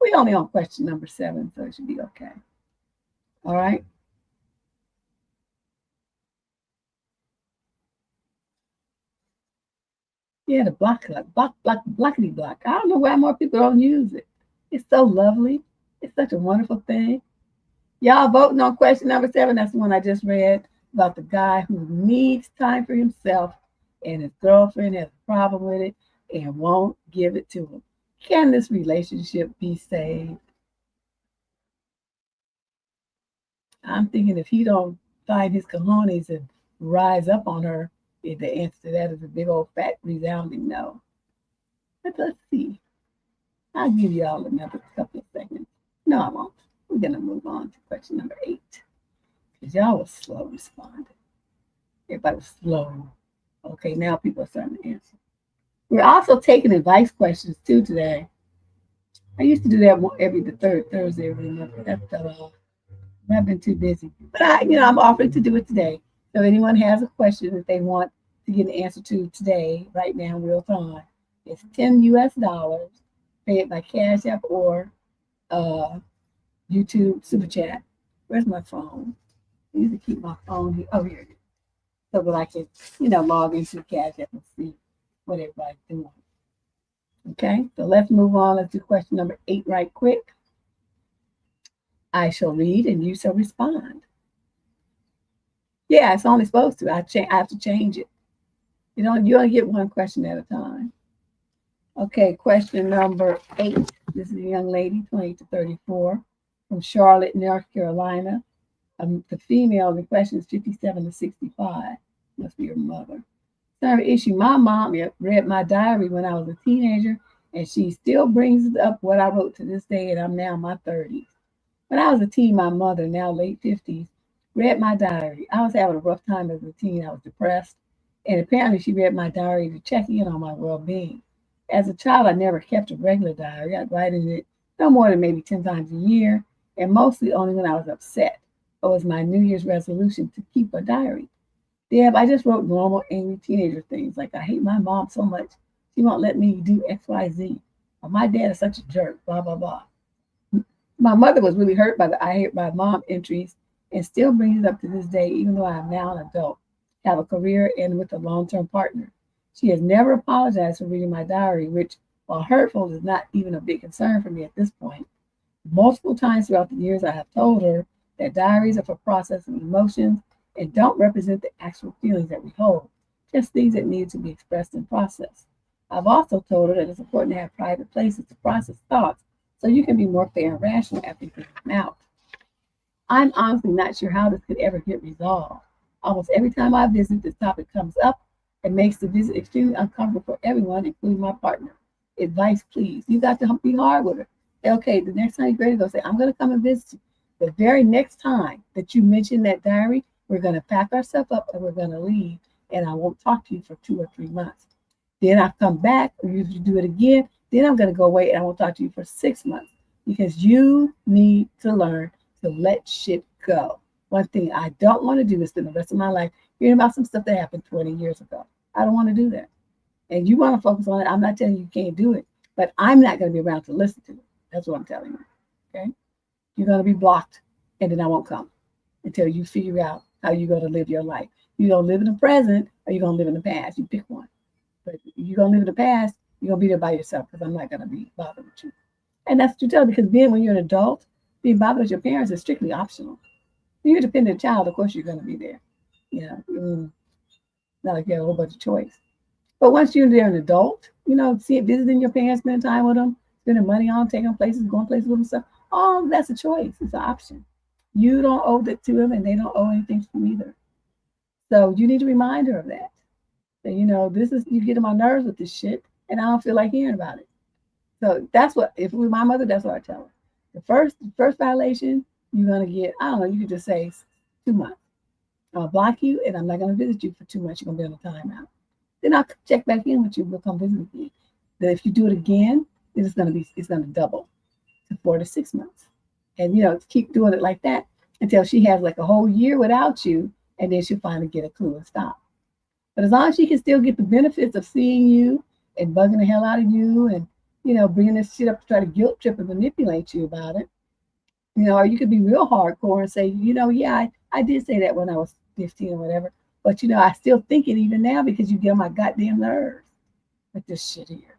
We only on question number 7, so it should be okay. All right. Yeah, the blockity block. I don't know why more people don't use it. It's so lovely. It's such a wonderful thing. Y'all voting on question number 7. That's the one I just read about the guy who needs time for himself and his girlfriend has a problem with it and won't give it to him. Can this relationship be saved? I'm thinking if he don't find his cojones and rise up on her, the answer to that is a big old fat resounding no. But let's see. I'll give you all another couple of seconds. No, I won't. We're going to move on to question number 8. Because y'all was slow responding. Everybody was slow. Okay, now people are starting to answer. We're also taking advice questions too today. I used to do that the third Thursday every month. That fell off. I've been too busy. But I'm offering to do it today. So if anyone has a question that they want to get an answer to today, right now, real time, it's $10 US. Pay it by Cashapp or YouTube Super Chat. Where's my phone? I usually keep my phone here. Oh, here it is. So that I can, log into Cashapp and see what everybody's doing. Okay, so let's move on. Let's do question number 8 right quick. I shall read and you shall respond. Yeah, it's only supposed to. I have to change it. You only get one question at a time. Okay, question number 8. This is a young lady, 28 to 34, from Charlotte, North Carolina. The female, the question is 57 to 65. Must be her mother. Sorry, issue. My mom read my diary when I was a teenager, and she still brings up what I wrote to this day, and I'm now in my 30s. When I was a teen, my mother, now late 50s, read my diary. I was having a rough time as a teen. I was depressed, and apparently she read my diary to check in on my well-being. As a child, I never kept a regular diary. I'd write in it no more than maybe 10 times a year, and mostly only when I was upset. It was my New Year's resolution to keep a diary. Deb, I just wrote normal, angry teenager things like I hate my mom so much, she won't let me do X, Y, Z. Or my dad is such a jerk, blah, blah, blah. My mother was really hurt by the I hate my mom entries and still brings it up to this day, even though I am now an adult, have a career, and with a long-term partner. She has never apologized for reading my diary, which, while hurtful, is not even a big concern for me at this point. Multiple times throughout the years, I have told her that diaries are for processing emotions and don't represent the actual feelings that we hold, just things that need to be expressed and processed. I've also told her that it's important to have private places to process thoughts so you can be more fair and rational after you get them out. I'm honestly not sure how this could ever get resolved. Almost every time I visit, this topic comes up and makes the visit extremely uncomfortable for everyone, including my partner. Advice, please. You got to be hard with her. Say, okay, the next time you're ready to go, say, I'm going to come and visit you. The very next time that you mention that diary, we're going to pack ourselves up and we're going to leave, and I won't talk to you for 2 or 3 months. Then I come back, or you do it again, then I'm going to go away and I won't talk to you for 6 months, because you need to learn to let shit go. One thing I don't want to do is spend the rest of my life hearing about some stuff that happened 20 years ago. I don't want to do that. And you want to focus on it. I'm not telling you you can't do it, but I'm not going to be around to listen to it. That's what I'm telling you. Okay? You're going to be blocked, and then I won't come until you figure out how you're going to live your life. You're going to live in the present, or you're going to live in the past. You pick one. But if you're going to live in the past, you're going to be there by yourself, because I'm not going to be bothered with you. And that's what you tell me, because then when you're an adult, being bothered with your parents is strictly optional. When you're a dependent child, of course you're going to be there. Not like you have a whole bunch of choice. But once you're an adult, visiting your parents, spending time with them, spending money on, taking places, going places with them, stuff, all that's a choice. It's an option. You don't owe that to them, and they don't owe anything to you either. So you need to remind her of that. That, this is, you get on my nerves with this shit, and I don't feel like hearing about it. So that's what, if it was my mother, that's what I tell her. The first violation, you're going to get, I don't know, you could just say 2 months. I'll block you, and I'm not going to visit you for 2 months. You're going to be on a timeout. Then I'll check back in with you. We'll come visit with you. Then if you do it again, then it's going to double to 4 to 6 months. And, keep doing it like that until she has like a whole year without you, and then she'll finally get a clue and stop. But as long as she can still get the benefits of seeing you and bugging the hell out of you and, bringing this shit up to try to guilt trip and manipulate you about it, or you could be real hardcore and say, yeah, I did say that when I was 15 or whatever, but, I still think it even now because you get on my goddamn nerves. with this shit here,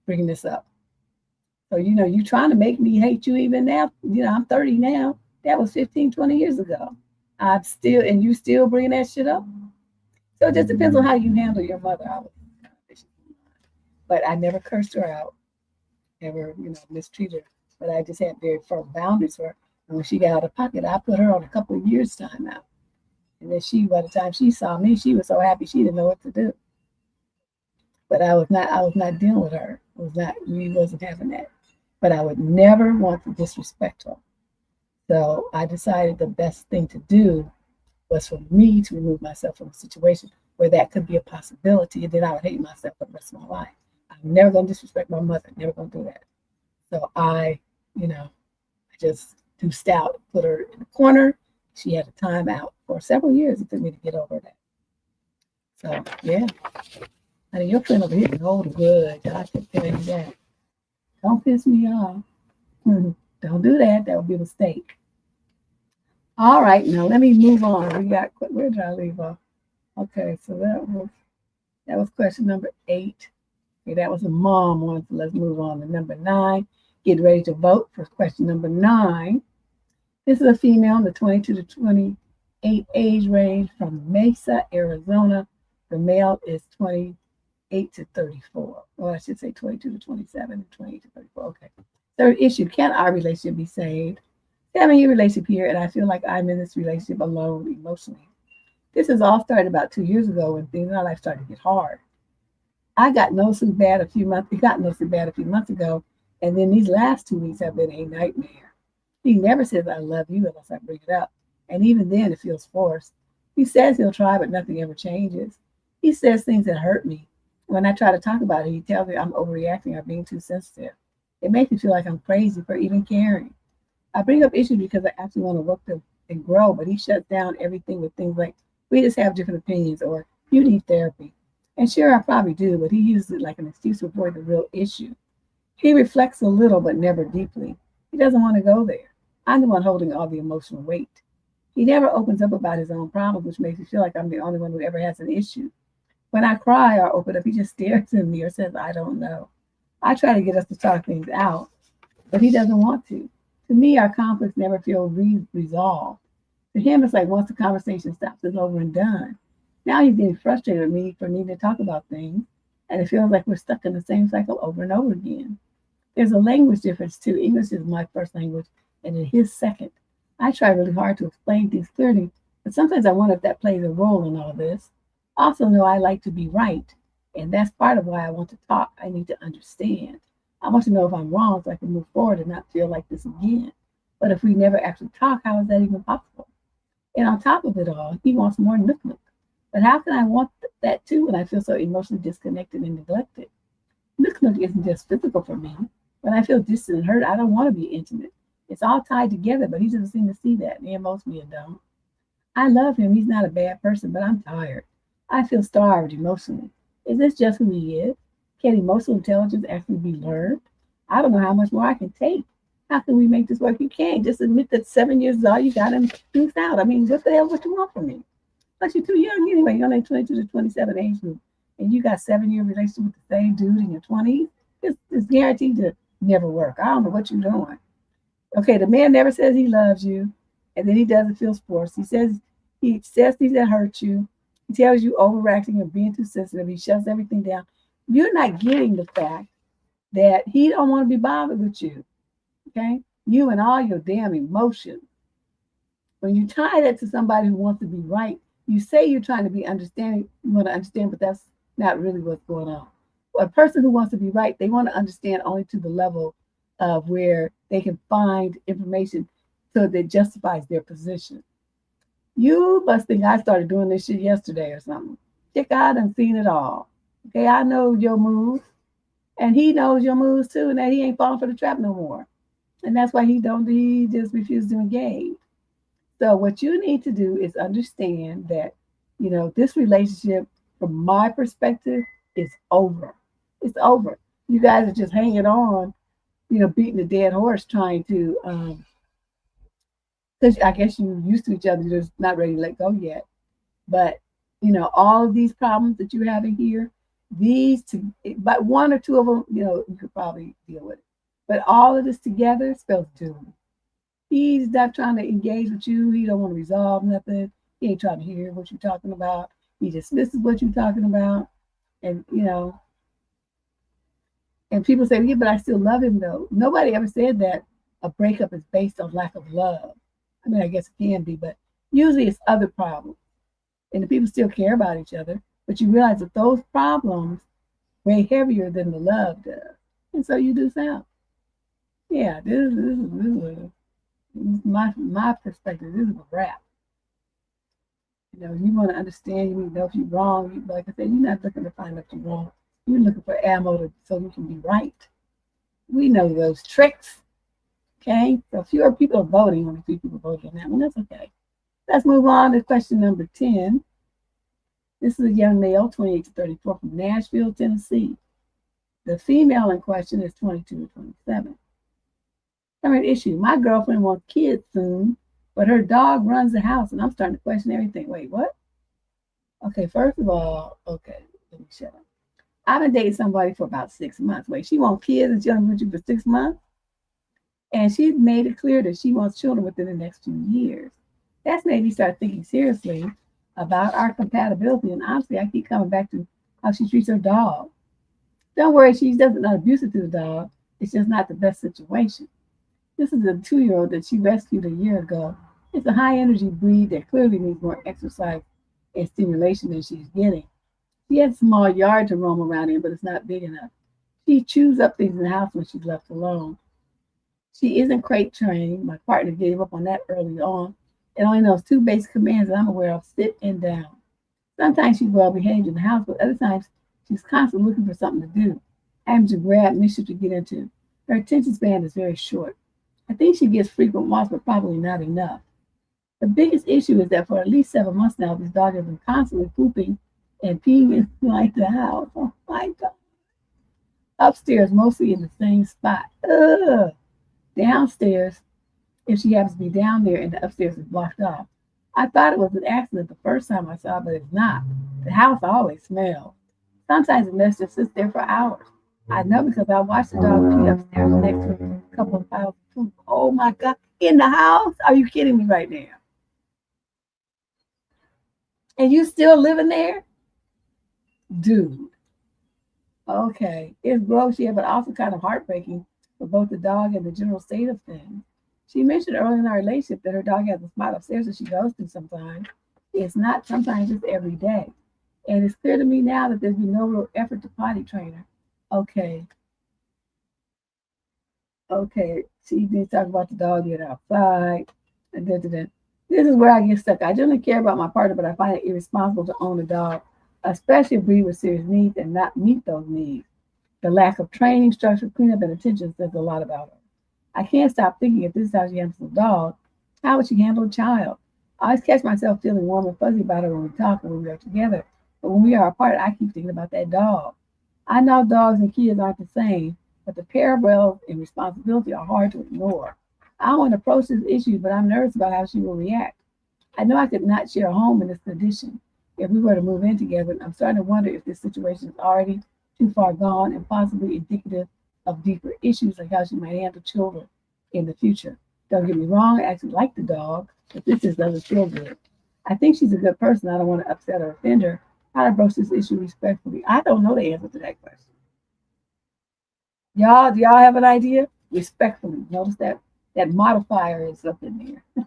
bringing this up. So, you trying to make me hate you even now. I'm 30 now. That was 15, 20 years ago. And you still bringing that shit up. So it just depends on how you handle your mother. But I never cursed her out, never, mistreated her. But I just had very firm boundaries for her. And when she got out of pocket, I put her on a couple of years' time out. And then by the time she saw me, she was so happy she didn't know what to do. But I was not dealing with her. We wasn't having that. But I would never want to disrespect her. So I decided the best thing to do was for me to remove myself from a situation where that could be a possibility, and then I would hate myself for the rest of my life. I'm never going to disrespect my mother, never going to do that. So I just do stout, put her in the corner. She had a timeout for several years. It took me to get over that. So, yeah. I mean, your friend over here can hold good. I can tell you that. Don't piss me off. Don't do that. That would be a mistake. All right, now let me move on. Where did I leave off? Okay, so that was question number 8. Okay, that was a mom one. So let's move on to number 9. Get ready to vote for question number 9. This is a female in the 22 to 28 age range from Mesa, Arizona. The male is 28 to 34. Well, I should say 22 to 27 and 28 to 34. Okay. Third issue, can our relationship be saved? 7-year relationship here, and I feel like I'm in this relationship alone emotionally. This has all started about 2 years ago when things in our life started to get hard. It got noticeably bad a few months ago, and then these last 2 weeks have been a nightmare. He never says I love you unless I bring it up, and even then it feels forced. He says he'll try, but nothing ever changes. He says things that hurt me. When I try to talk about it, he tells me I'm overreacting or being too sensitive. It makes me feel like I'm crazy for even caring. I bring up issues because I actually want to work and grow, but he shuts down everything with things like, we just have different opinions, or you need therapy. And sure, I probably do, but he uses it like an excuse to avoid the real issue. He reflects a little, but never deeply. He doesn't want to go there. I'm the one holding all the emotional weight. He never opens up about his own problems, which makes me feel like I'm the only one who ever has an issue. When I cry or open up, he just stares at me or says, I don't know. I try to get us to talk things out, but he doesn't want to. To me, our conflicts never feel resolved. To him, it's like once the conversation stops, it's over and done. Now he's getting frustrated with me for needing to talk about things, and it feels like we're stuck in the same cycle over and over again. There's a language difference too. English is my first language, and in his second. I try really hard to explain things clearly, but sometimes I wonder if that plays a role in all this. I also know I like to be right, and that's part of why I want to talk. I need to understand. I want to know if I'm wrong so I can move forward and not feel like this again. But if we never actually talk, how is that even possible? And on top of it all, he wants more nook. But how can I want that too when I feel so emotionally disconnected and neglected? Nook isn't just physical for me. When I feel distant and hurt, I don't want to be intimate. It's all tied together, but he doesn't seem to see that. And most men don't. I love him. He's not a bad person, but I'm tired. I feel starved emotionally. Is this just who he is? Can emotional intelligence actually be learned? I don't know how much more I can take. How can we make this work? You can't. Just admit that 7 years is all you got and things out. I mean, what the hell would you want from me? Plus, you're too young anyway. You're only 22 to 27 age group. And you got 7-year relationship with the same dude in your 20s. It's guaranteed to never work. I don't know what you're doing. Okay, the man never says he loves you. And then he doesn't feel forced. He says things that hurt you. He tells you overreacting and being too sensitive. He shuts everything down. You're not getting the fact that he don't want to be bothered with you. Okay? You and all your damn emotions. When you tie that to somebody who wants to be right, you say you're trying to be understanding, you want to understand, but that's not really what's going on. A person who wants to be right, they want to understand only to the level of where they can find information so that justifies their position. You must think I started doing this shit yesterday or something. Check out and seen it all. Okay, I know your moves, and he knows your moves too, and that he ain't falling for the trap no more. And that's why he just refuses to engage. So what you need to do is understand that, this relationship, from my perspective, is over. It's over. You guys are just hanging on, beating a dead horse, trying to, because I guess you're used to each other, you're just not ready to let go yet. But, all of these problems that you're having here, These two, but one or two of them, you could probably deal with it. But all of this together spells doom. He's not trying to engage with you. He don't want to resolve nothing. He ain't trying to hear what you're talking about. He dismisses what you're talking about. And, and people say, yeah, but I still love him though. Nobody ever said that a breakup is based on lack of love. I mean, I guess it can be, but usually it's other problems. And the people still care about each other, but you realize that those problems weigh heavier than the love does. And so you do sound. Yeah, this is my perspective. This is a wrap. You want to understand, you know if you're wrong. Like I said, you're not looking to find out you're wrong. You're looking for ammo so you can be right. We know those tricks. Okay? So fewer people are voting, only few people voting on that one. That's okay. Let's move on to question number 10. This is a young male, 28 to 34, from Nashville, Tennessee. The female in question is 22 to 27. Current issue. My girlfriend wants kids soon, but her dog runs the house, and I'm starting to question everything. Wait, what? Okay, first of all, okay, let me shut up. I've been dating somebody for about 6 months. Wait, she wants kids and she's been with you for 6 months? And she's made it clear that she wants children within the next 2 years. That's made me start thinking seriously about our compatibility. And honestly, I keep coming back to how she treats her dog. Don't worry, she doesn't not abusive to the dog. It's just not the best situation. This is a 2-year-old that she rescued a year ago. It's a high energy breed that clearly needs more exercise and stimulation than she's getting. She has a small yard to roam around in, but it's not big enough. She chews up things in the house when she's left alone. She isn't crate trained. My partner gave up on that early on and only knows 2 basic commands that I'm aware of: sit and down. Sometimes she's well behaved in the house, but other times she's constantly looking for something to do, having to grab mischief to get into. Her attention span is very short. I think she gets frequent walks, but probably not enough. The biggest issue is that for at least 7 months now, this dog has been constantly pooping and peeing inside the house. Oh my God. Upstairs, mostly in the same spot. Ugh. Downstairs, if she happens to be down there and the upstairs is blocked off. I thought it was an accident the first time I saw it, but it's not. The house always smells. Sometimes the mess just sits there for hours. I know because I watched the dog pee upstairs next to a couple of piles of poop. Oh my God. In the house? Are you kidding me right now? And you still living there? Dude. Okay. It's gross, yeah, but also kind of heartbreaking for both the dog and the general state of things. She mentioned early in our relationship that her dog has a spot upstairs that she goes to sometimes. It's not sometimes, it's every day. And it's clear to me now that there's been no real effort to potty train her. Okay. She did talk about the dog being outside. And This is where I get stuck. I generally care about my partner, but I find it irresponsible to own a dog, especially a breed with serious needs, and not meet those needs. The lack of training, structure, cleanup, and attention says a lot about her. I can't stop thinking if this is how she handles a dog, how would she handle a child? I always catch myself feeling warm and fuzzy about her when we talk and when we are together. But when we are apart, I keep thinking about that dog. I know dogs and kids aren't the same, but the parallels and responsibility are hard to ignore. I want to approach this issue, but I'm nervous about how she will react. I know I could not share a home in this condition if we were to move in together. I'm starting to wonder if this situation is already too far gone and possibly indicative of deeper issues like how she might handle children in the future. Don't get me wrong, I actually like the dog, but this just doesn't feel good. I think she's a good person. I don't want to upset or offend her. How to broach this issue respectfully? I don't know the answer to that question. Do y'all have an idea? Respectfully. Notice that modifier is up in there.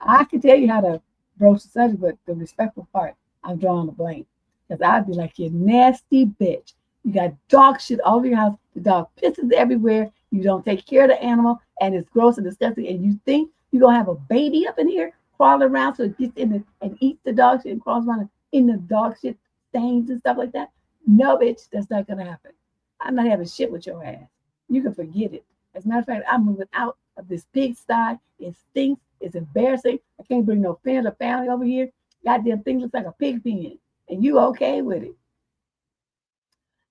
I can tell you how to broach the subject, but the respectful part, I'm drawing a blank. Because I'd be like, you nasty bitch. You got dog shit all over your house. The dog pisses everywhere. You don't take care of the animal, and it's gross and disgusting. And you think you're going to have a baby up in here crawling around so it gets in and eats the dog shit and crawls around in the dog shit stains and stuff like that? No, bitch, that's not going to happen. I'm not having shit with your ass. You can forget it. As a matter of fact, I'm moving out of this pigsty. It stinks. It's embarrassing. I can't bring no friends or family over here. Goddamn thing looks like a pig pen. And you okay with it.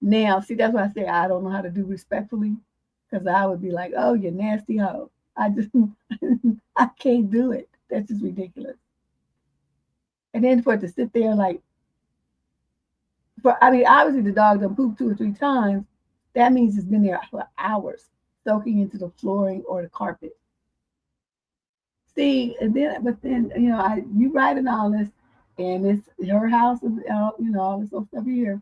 Now, see, that's why I say I don't know how to do respectfully. Because I would be like, oh, you nasty hoe. I can't do it. That's just ridiculous. And then for it to sit there like I mean, obviously the dog done pooped 2 or 3 times. That means it's been there for hours, soaking into the flooring or the carpet. See, and then, but then, you writing all this, and it's her house is, all this old stuff here.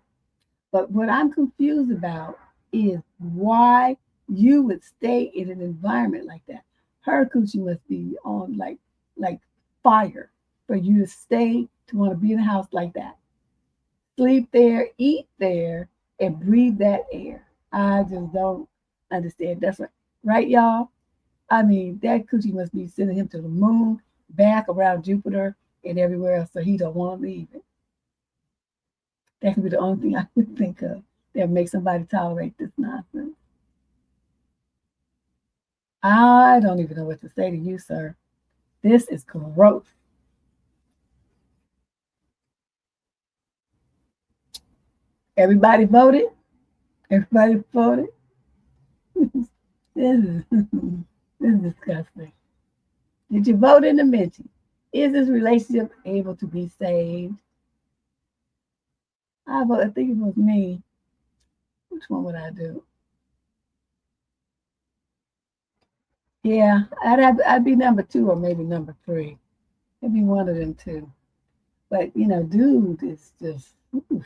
But what I'm confused about is why you would stay in an environment like that. Her coochie must be on like fire for you to stay to want to be in a house like that. Sleep there, eat there, and breathe that air. I just don't understand. That's right, y'all. I mean, that coochie must be sending him to the moon, back around Jupiter, and everywhere else, so he don't want to leave it. That could be the only thing I could think of that would make somebody tolerate this nonsense. I don't even know what to say to you, sir. This is gross. Everybody voted. Everybody voted. This is this is disgusting. Did you vote in the mention? Is this relationship able to be saved? I think it was me. Which one would I do? Yeah, I'd be number 2 or maybe number 3. Maybe one of them two. But dude is just. Oof.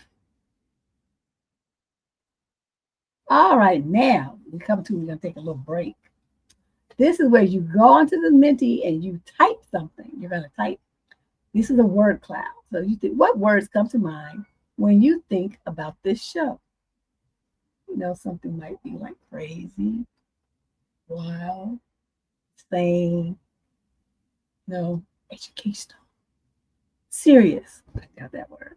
All right, now we're gonna take a little break. This is where you go onto the Menti and you type something. You're gonna type. This is a word cloud. So you think, what words come to mind when you think about this show? Something might be like crazy, wild, sane, educational, serious. I got that word.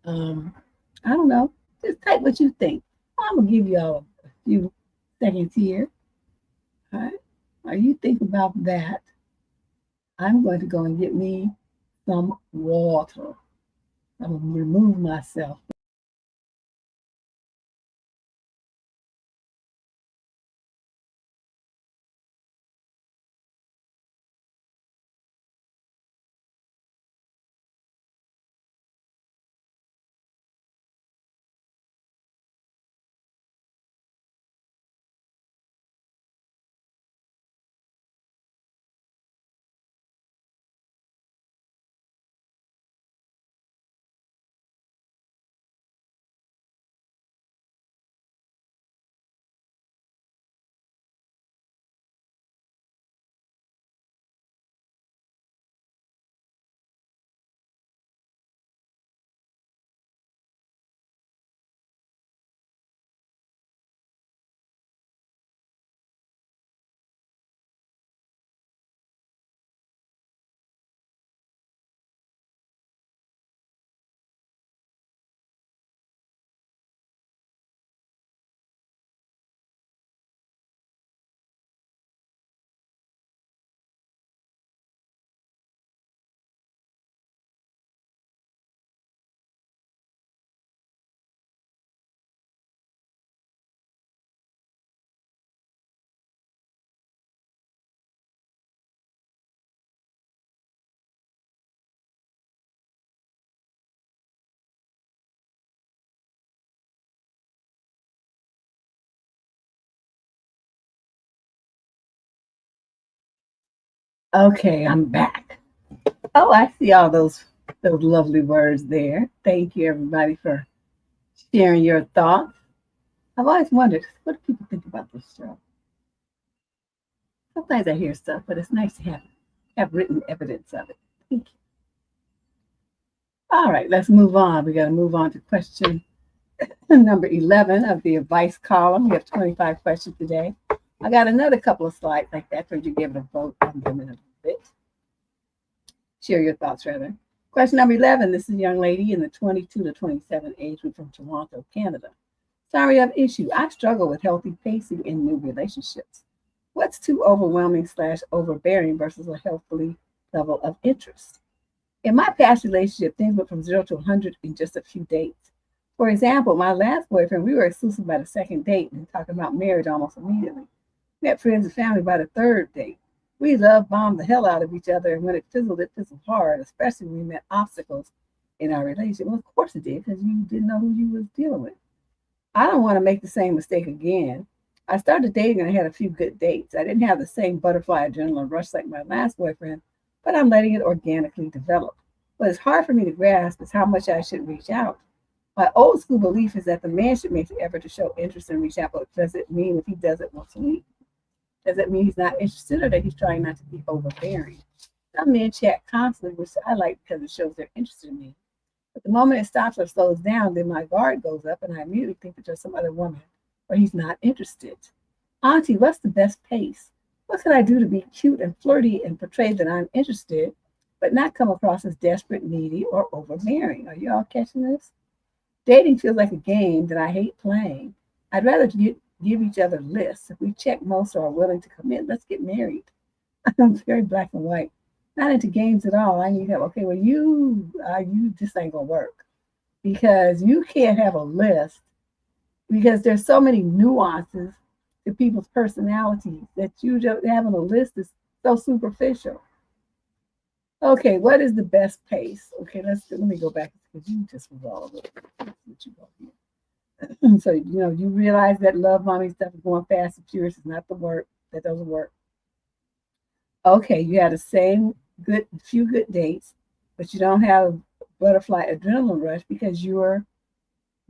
I don't know. Just type what you think. I'm gonna give y'all a few seconds here. All right. While you think about that, I'm going to go and get me some water. I'm gonna remove myself. Okay, I'm back. Oh, I see all those lovely words there. Thank you, everybody, for sharing your thoughts. I've always wondered, what do people think about this show? Sometimes I hear stuff, but it's nice to have written evidence of it. Thank you. All right, let's move on. We got to move on to question number 11 of the advice column. We have 25 questions today. I got another couple of slides like that for you to give it a vote on them in a bit. Share your thoughts, rather. Question number 11. This is a young lady in the 22 to 27 age group from Toronto, Canada. Sorry, of issue. I struggle with healthy pacing in new relationships. What's too overwhelming / overbearing versus a healthy level of interest? In my past relationship, things went from 0 to 100 in just a few dates. For example, my last boyfriend, we were exclusive by the second date and talking about marriage almost immediately. Met friends and family by the third date. We love bombed the hell out of each other, and when it fizzled hard, especially when we met obstacles in our relationship? Well, of course it did, because you didn't know who you was dealing with. I don't want to make the same mistake again. I started dating and I had a few good dates. I didn't have the same butterfly adrenaline rush like my last boyfriend, but I'm letting it organically develop. What is hard for me to grasp is how much I should reach out. My old school belief is that the man should make the effort to show interest and reach out, but does it mean if he does it once a week? Does it mean he's not interested or that he's trying not to be overbearing? Some men chat constantly, which I like because it shows they're interested in me. But the moment it stops or slows down, then my guard goes up and I immediately think that there's some other woman or he's not interested. Auntie, what's the best pace? What can I do to be cute and flirty and portray that I'm interested, but not come across as desperate, needy, or overbearing? Are you all catching this? Dating feels like a game that I hate playing. I'd rather give each other lists. If we check most or are willing to commit, let's get married. I'm very black and white. Not into games at all. I need help. Okay, well, you just ain't gonna work because you can't have a list because there's so many nuances to people's personalities that you just having a list is so superficial. Okay, what is the best pace? Okay, let me go back because you just was all over. What you go here. So you realize that love bombing stuff is going fast and furious is not the work. That doesn't work. Okay, you had the same few good dates, but you don't have butterfly adrenaline rush because you're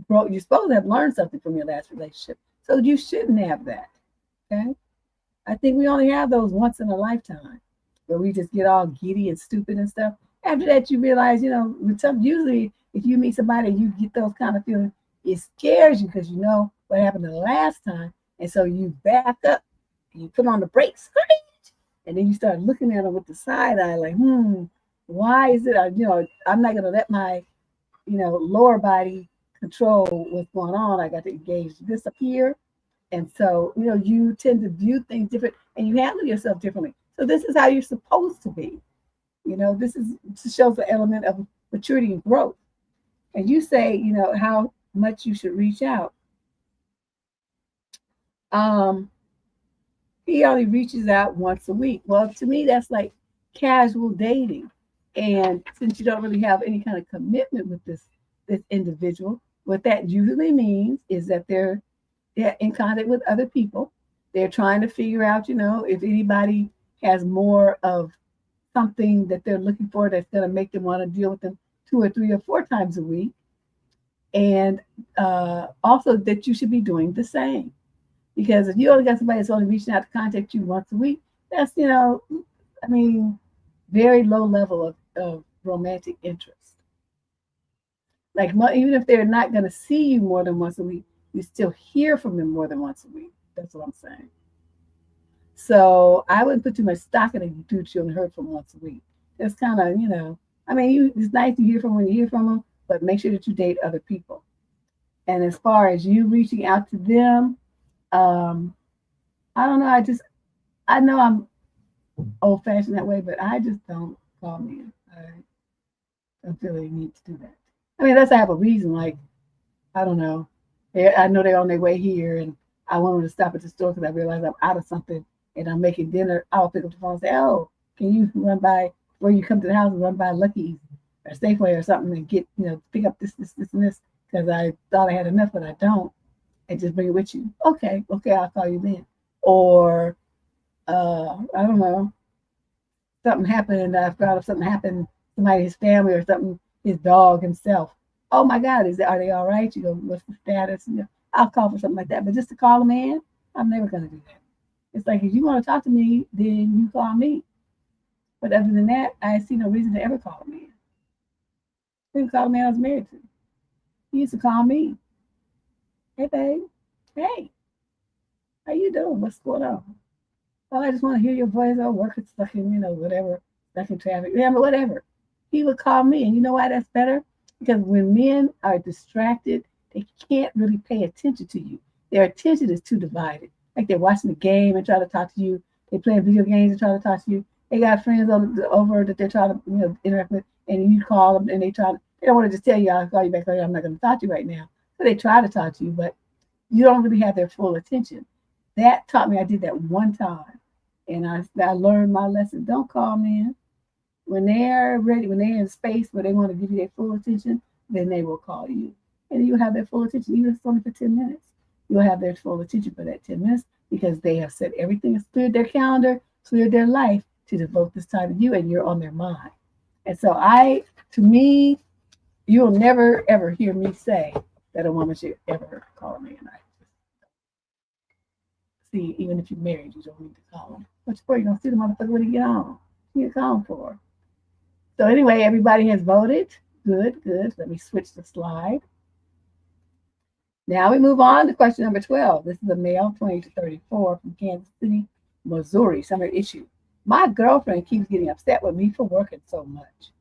supposed to have learned something from your last relationship. So you shouldn't have that. Okay. I think we only have those once in a lifetime where we just get all giddy and stupid and stuff. After that, you realize, usually if you meet somebody and you get those kind of feelings, it scares you because you know what happened the last time. And so you back up and you put on the brakes. And then you start looking at them with the side eye, like, why is it? I'm not going to let my, lower body control what's going on. I got to engage this up here. And so, you tend to view things different and you handle yourself differently. So this is how you're supposed to be. This shows the element of maturity and growth. And you say, how much you should reach out. He only reaches out once a week. Well, to me, that's like casual dating. And since you don't really have any kind of commitment with this individual, what that usually means is that they're in contact with other people. They're trying to figure out, if anybody has more of something that they're looking for that's going to make them want to deal with them 2 or 3 or 4 times a week. And also that you should be doing the same. Because if you only got somebody that's only reaching out to contact you once a week, that's, very low level of romantic interest. Like, even if they're not going to see you more than once a week, you still hear from them more than once a week. That's what I'm saying. So I wouldn't put too much stock in a dude you only heard from once a week. That's kind of, it's nice to hear from when you hear from them, but make sure that you date other people. And as far as you reaching out to them, I don't know. I know I'm old fashioned that way, but I just don't call men. I don't feel they need to do that. Unless I have a reason, like, I don't know. I know they're on their way here and I want them to stop at the store because I realize I'm out of something and I'm making dinner. I'll pick up the phone and say, oh, can you run by, before you come to the house and run by Lucky's or Safeway or something and get, pick up this, and this, because I thought I had enough, but I don't. And just bring it with you. Okay, I'll call you then. Or, I don't know, something happened and I found out something happened, somebody, his family or something, his dog himself. Oh my God, are they all right? You go, what's the status? I'll call for something like that. But just to call a man, I'm never going to do that. It's like, if you want to talk to me, then you call me. But other than that, I see no reason to ever call a man. I didn't call a man I was married to. He used to call me. Hey, babe. Hey. How you doing? What's going on? Oh, I just want to hear your voice. Oh, work is stuck in, whatever. Stuck in traffic. Yeah, but whatever. He would call me. And you know why that's better? Because when men are distracted, they can't really pay attention to you. Their attention is too divided. Like they're watching the game and try to talk to you. They play video games and try to talk to you. They got friends over that they're trying to interact with, and you call them and they don't want to just tell you, I'll call you back later. I'm not going to talk to you right now. So they try to talk to you, but you don't really have their full attention. That taught me, I did that one time, and I learned my lesson. Don't call men. When they're ready, when they're in space where they want to give you their full attention, then they will call you. And you'll have their full attention, even if it's only for 10 minutes. You'll have their full attention for that 10 minutes because they have set everything, has cleared their calendar, cleared their life to devote this time to you, and you're on their mind. And so to me, you'll never, ever hear me say that a woman should ever call me at night. See, even if you're married, you don't need to call them. What's for? You're going to see the motherfucker when you get home. You call him for. So anyway, everybody has voted. Good, good. Let me switch the slide. Now we move on to question number 12. This is a male, 20 to 34, from Kansas City, Missouri. Summer issue. My girlfriend keeps getting upset with me for working so much.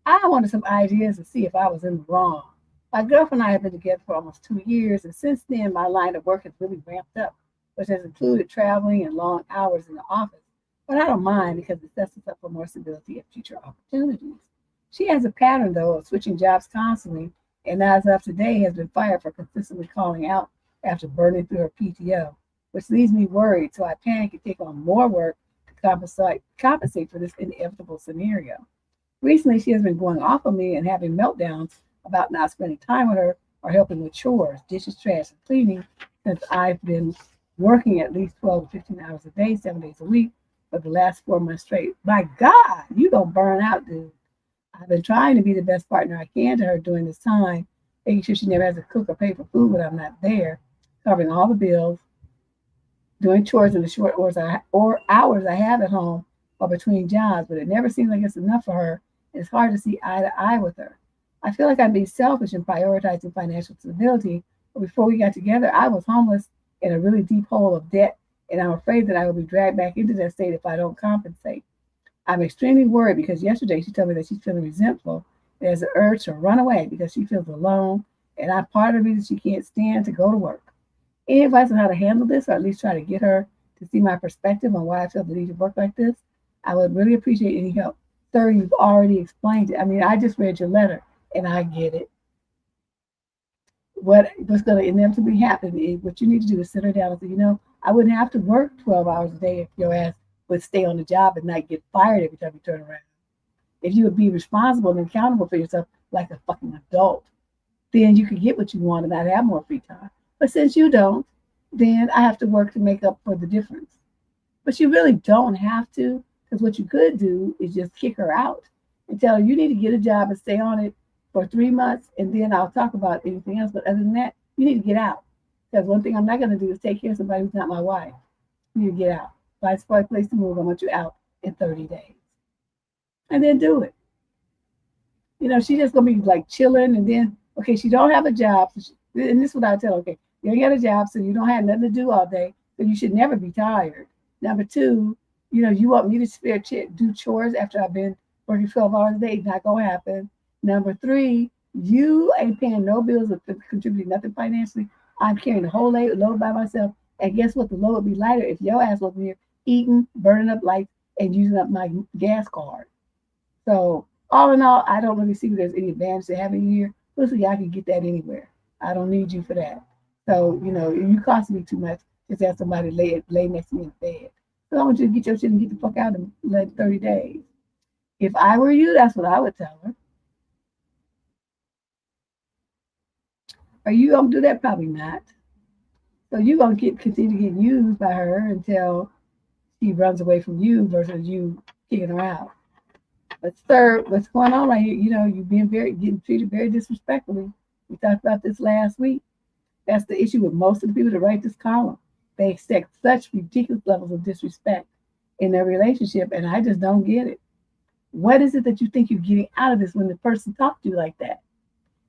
I wanted some ideas to see if I was in the wrong. My girlfriend and I have been together for almost 2 years, and since then, my line of work has really ramped up, which has included traveling and long hours in the office. But I don't mind because it sets us up for more stability and future opportunities. She has a pattern, though, of switching jobs constantly, and as of today has been fired for consistently calling out after burning through her PTO, which leaves me worried, so I panic and take on more work to compensate for this inevitable scenario. Recently, she has been going off on me and having meltdowns about not spending time with her or helping with chores, dishes, trash, and cleaning since I've been working at least 12 to 15 hours a day, 7 days a week for the last 4 months straight. My God, you gonna burn out, dude. I've been trying to be the best partner I can to her during this time, making sure she never has to cook or pay for food when I'm not there, covering all the bills, doing chores in the short hours I have at home or between jobs, but it never seems like it's enough for her. It's hard to see eye to eye with her. I feel like I'm being selfish in prioritizing financial stability, but before we got together, I was homeless in a really deep hole of debt, and I'm afraid that I will be dragged back into that state if I don't compensate. I'm extremely worried because yesterday she told me that she's feeling resentful. There's an urge to run away because she feels alone, and I'm part of the reason she can't stand to go to work. Any advice on how to handle this, or at least try to get her to see my perspective on why I feel the need to work like this? I would really appreciate any help. Sir, you've already explained it. I mean, I just read your letter, and I get it. What's going to inevitably happen is what you need to do is sit her down and say, I wouldn't have to work 12 hours a day if your ass would stay on the job and not get fired every time you turn around. If you would be responsible and accountable for yourself like a fucking adult, then you could get what you want and not have more free time. But since you don't, then I have to work to make up for the difference. But you really don't have to, because what you could do is just kick her out and tell her you need to get a job and stay on it for 3 months, and then I'll talk about anything else. But other than that, you need to get out. Because one thing I'm not going to do is take care of somebody who's not my wife. You need to get out. If I find a place to move, I want you out in 30 days. And then do it. She's just going to be like chilling, and then, okay, she don't have a job. And this is what I tell her, okay, you ain't got a job, so you don't have nothing to do all day, but you should never be tired. Number 2, you want me to do chores after I've been working 12 hours a day. Not going to happen. Number 3, you ain't paying no bills or contributing nothing financially. I'm carrying the whole load by myself. And guess what? The load would be lighter if your ass wasn't here eating, burning up lights, and using up my gas card. So all in all, I don't really see there's any advantage to having you here. Listen, I can get that anywhere. I don't need you for that. So, you cost me too much. Just have somebody lay next to me in bed. So I want you to get your shit and get the fuck out in like 30 days. If I were you, that's what I would tell her. Are you going to do that? Probably not. So you're going to continue to get used by her until she runs away from you versus you kicking her out. But sir, what's going on right here? You've been getting treated very disrespectfully. We talked about this last week. That's the issue with most of the people that write this column. They expect such ridiculous levels of disrespect in their relationship, and I just don't get it. What is it that you think you're getting out of this when the person talks to you like that?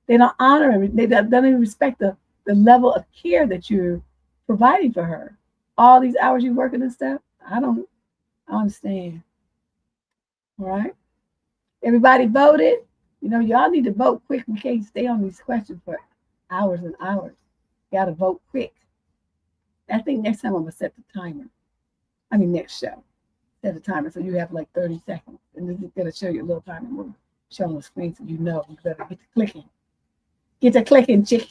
They don't honor him. They don't even respect the level of care that you're providing for her. All these hours you're working and stuff, I don't understand. All right? Everybody voted. Y'all need to vote quick. We can't stay on these questions for hours and hours. You got to vote quick. I think next time I'm going to set the timer. Next show. Set a timer so you have like 30 seconds. And this is going to show you a little timer will show on the screen so you better get to clicking. Get to clicking, chick.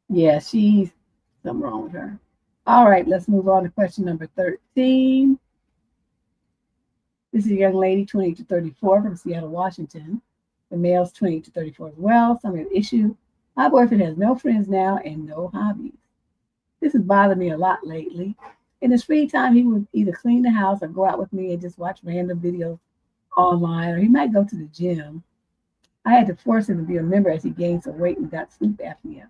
Yeah, she's something wrong with her. All right, let's move on to question number 13. This is a young lady, 28 to 34, from Seattle, Washington. The male's 28 to 34 as well. Some have issue. My boyfriend has no friends now and no hobbies. This has bothered me a lot lately. In his free time, he would either clean the house or go out with me and just watch random videos online, or he might go to the gym. I had to force him to be a member as he gained some weight and got sleep apnea.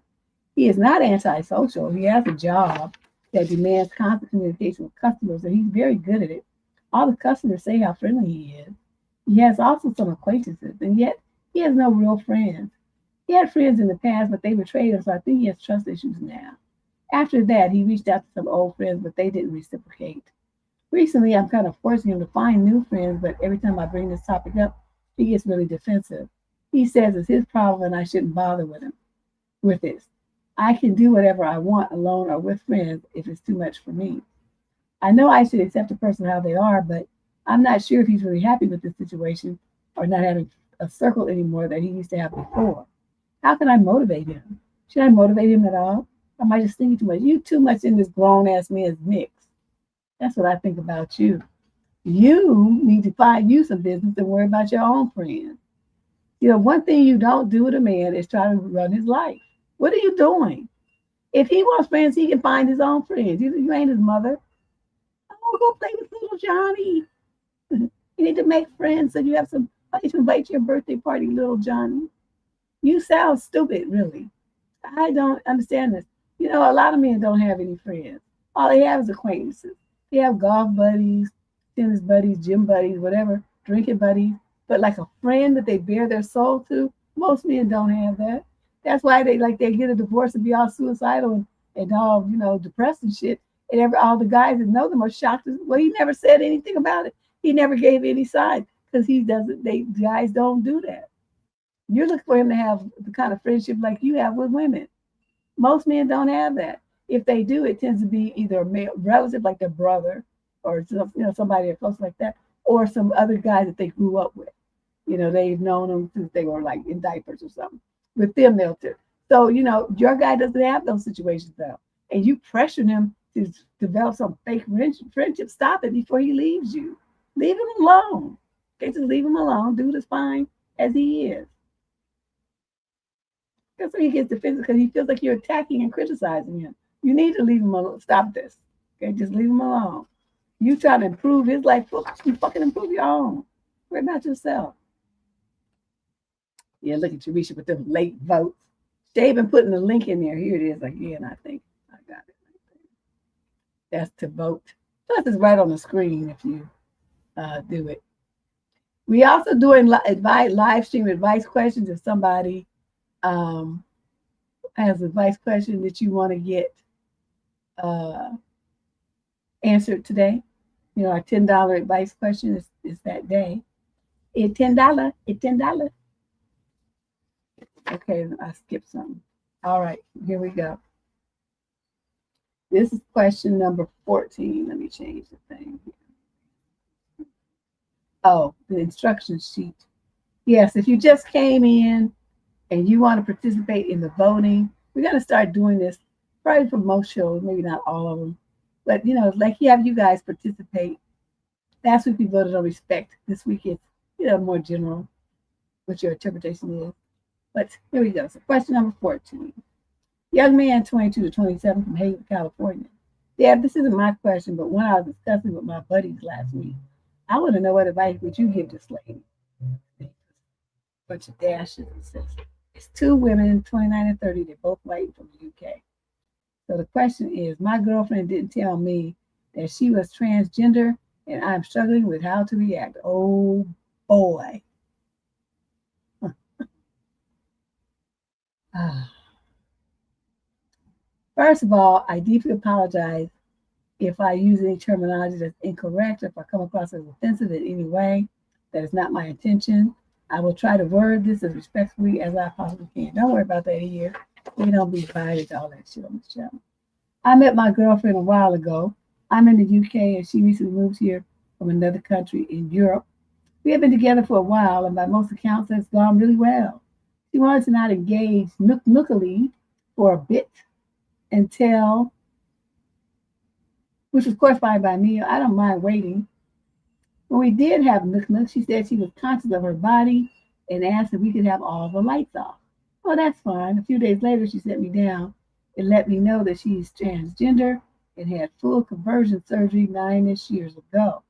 He is not antisocial. He has a job that demands constant communication with customers, and he's very good at it. All the customers say how friendly he is. He has also some acquaintances, and yet he has no real friends. He had friends in the past, but they betrayed him, so I think he has trust issues now. After that, he reached out to some old friends, but they didn't reciprocate. Recently, I'm kind of forcing him to find new friends, but every time I bring this topic up, he gets really defensive. He says it's his problem and I shouldn't bother with him with this. I can do whatever I want alone or with friends if it's too much for me. I know I should accept a person how they are, but I'm not sure if he's really happy with this situation or not having a circle anymore that he used to have before. How can I motivate him? Should I motivate him at all? Am I just thinking too much? You too much in this grown-ass man's mix. That's what I think about you. You need to find you some business and worry about your own friends. You know, one thing you don't do with a man is try to run his life. What are you doing? If he wants friends, he can find his own friends. You ain't his mother. I want to go play with little Johnny. You need to make friends so you have some place to invite to your birthday party, little Johnny. You sound stupid, really. I don't understand this. You know, a lot of men don't have any friends. All they have is acquaintances. They have golf buddies, tennis buddies, gym buddies, whatever, drinking buddies. But like a friend that they bare their soul to, most men don't have that. That's why they get a divorce and be all suicidal and all, you know, depressed and shit. And all the guys that know them are shocked. Well, he never said anything about it. He never gave any sign because guys don't do that. You're looking for him to have the kind of friendship like you have with women. Most men don't have that. If they do, it tends to be either a male relative like their brother or somebody close like that, or some other guy that they grew up with. You know, they've known them since they were like in diapers or something. With them, they'll too. So, you know, your guy doesn't have those situations though. And you pressure him to develop some fake friendship. Stop it before he leaves you. Leave him alone. Okay, just leave him alone. Dude is fine as he is. That's when he gets defensive because he feels like you're attacking and criticizing him. You need to leave him alone. Stop this. Okay, just leave him alone. You try to improve his life, you fucking improve your own. Worry about yourself. Yeah, look at Teresa with them late votes. They've been putting the link in there. Here it is again, I think. I got it right there. That's to vote. Plus, it's right on the screen if you do it. We also doing live stream advice questions. If somebody has an advice question that you want to get answered today, you know, our $10 advice question is that day. It's $10. It's $10. Okay, I skipped something. All right, here we go. This is question number 14. Let me change the thing here. Oh, the instruction sheet. Yes, if you just came in and you want to participate in the voting, we're going to start doing this probably for most shows, maybe not all of them. But, you know, like have you guys participate. Last week we voted on respect. This week it's, you know, more general, what your interpretation is. But here we go. So question number 14. Young man, 22 to 27 from Hayward, California. Yeah, this isn't my question, but one I was discussing with my buddies last week. I want to know what advice would you give this lady? Bunch of dashes and says, it's two women, 29 and 30. They're both white from the UK. So the question is, my girlfriend didn't tell me that she was transgender, and I'm struggling with how to react. Oh, boy. First of all, I deeply apologize if I use any terminology that's incorrect, or if I come across as offensive in any way. That is not my intention. I will try to word this as respectfully as I possibly can. Don't worry about that here. We don't be invited to all that shit on this channel. I met my girlfriend a while ago. I'm in the UK and she recently moved here from another country in Europe. We have been together for a while, and by most accounts, it's gone really well. She wanted to not engage nookily for a bit until, which was of course fine by me. I don't mind waiting. When we did have Nook Nook, she said she was conscious of her body and asked if we could have all the lights off. Well, that's fine. A few days later, she sat me down and let me know that she's transgender and had full conversion surgery 9-ish years ago.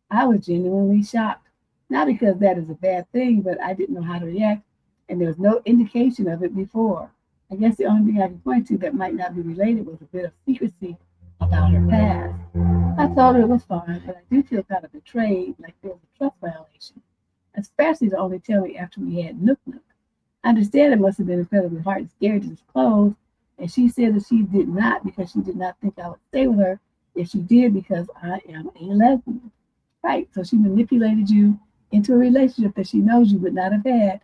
I was genuinely shocked. Not because that is a bad thing, but I didn't know how to react, and there was no indication of it before. I guess the only thing I could point to that might not be related was a bit of secrecy about her past. I told her it was fine, but I do feel kind of betrayed, like there was a trust violation, especially to only tell me after we had Nook Nook. I understand it must have been incredibly hard and scary to disclose, and she said that she did not because she did not think I would stay with her if she did because I am a lesbian. Right, so she manipulated you into a relationship that she knows you would not have had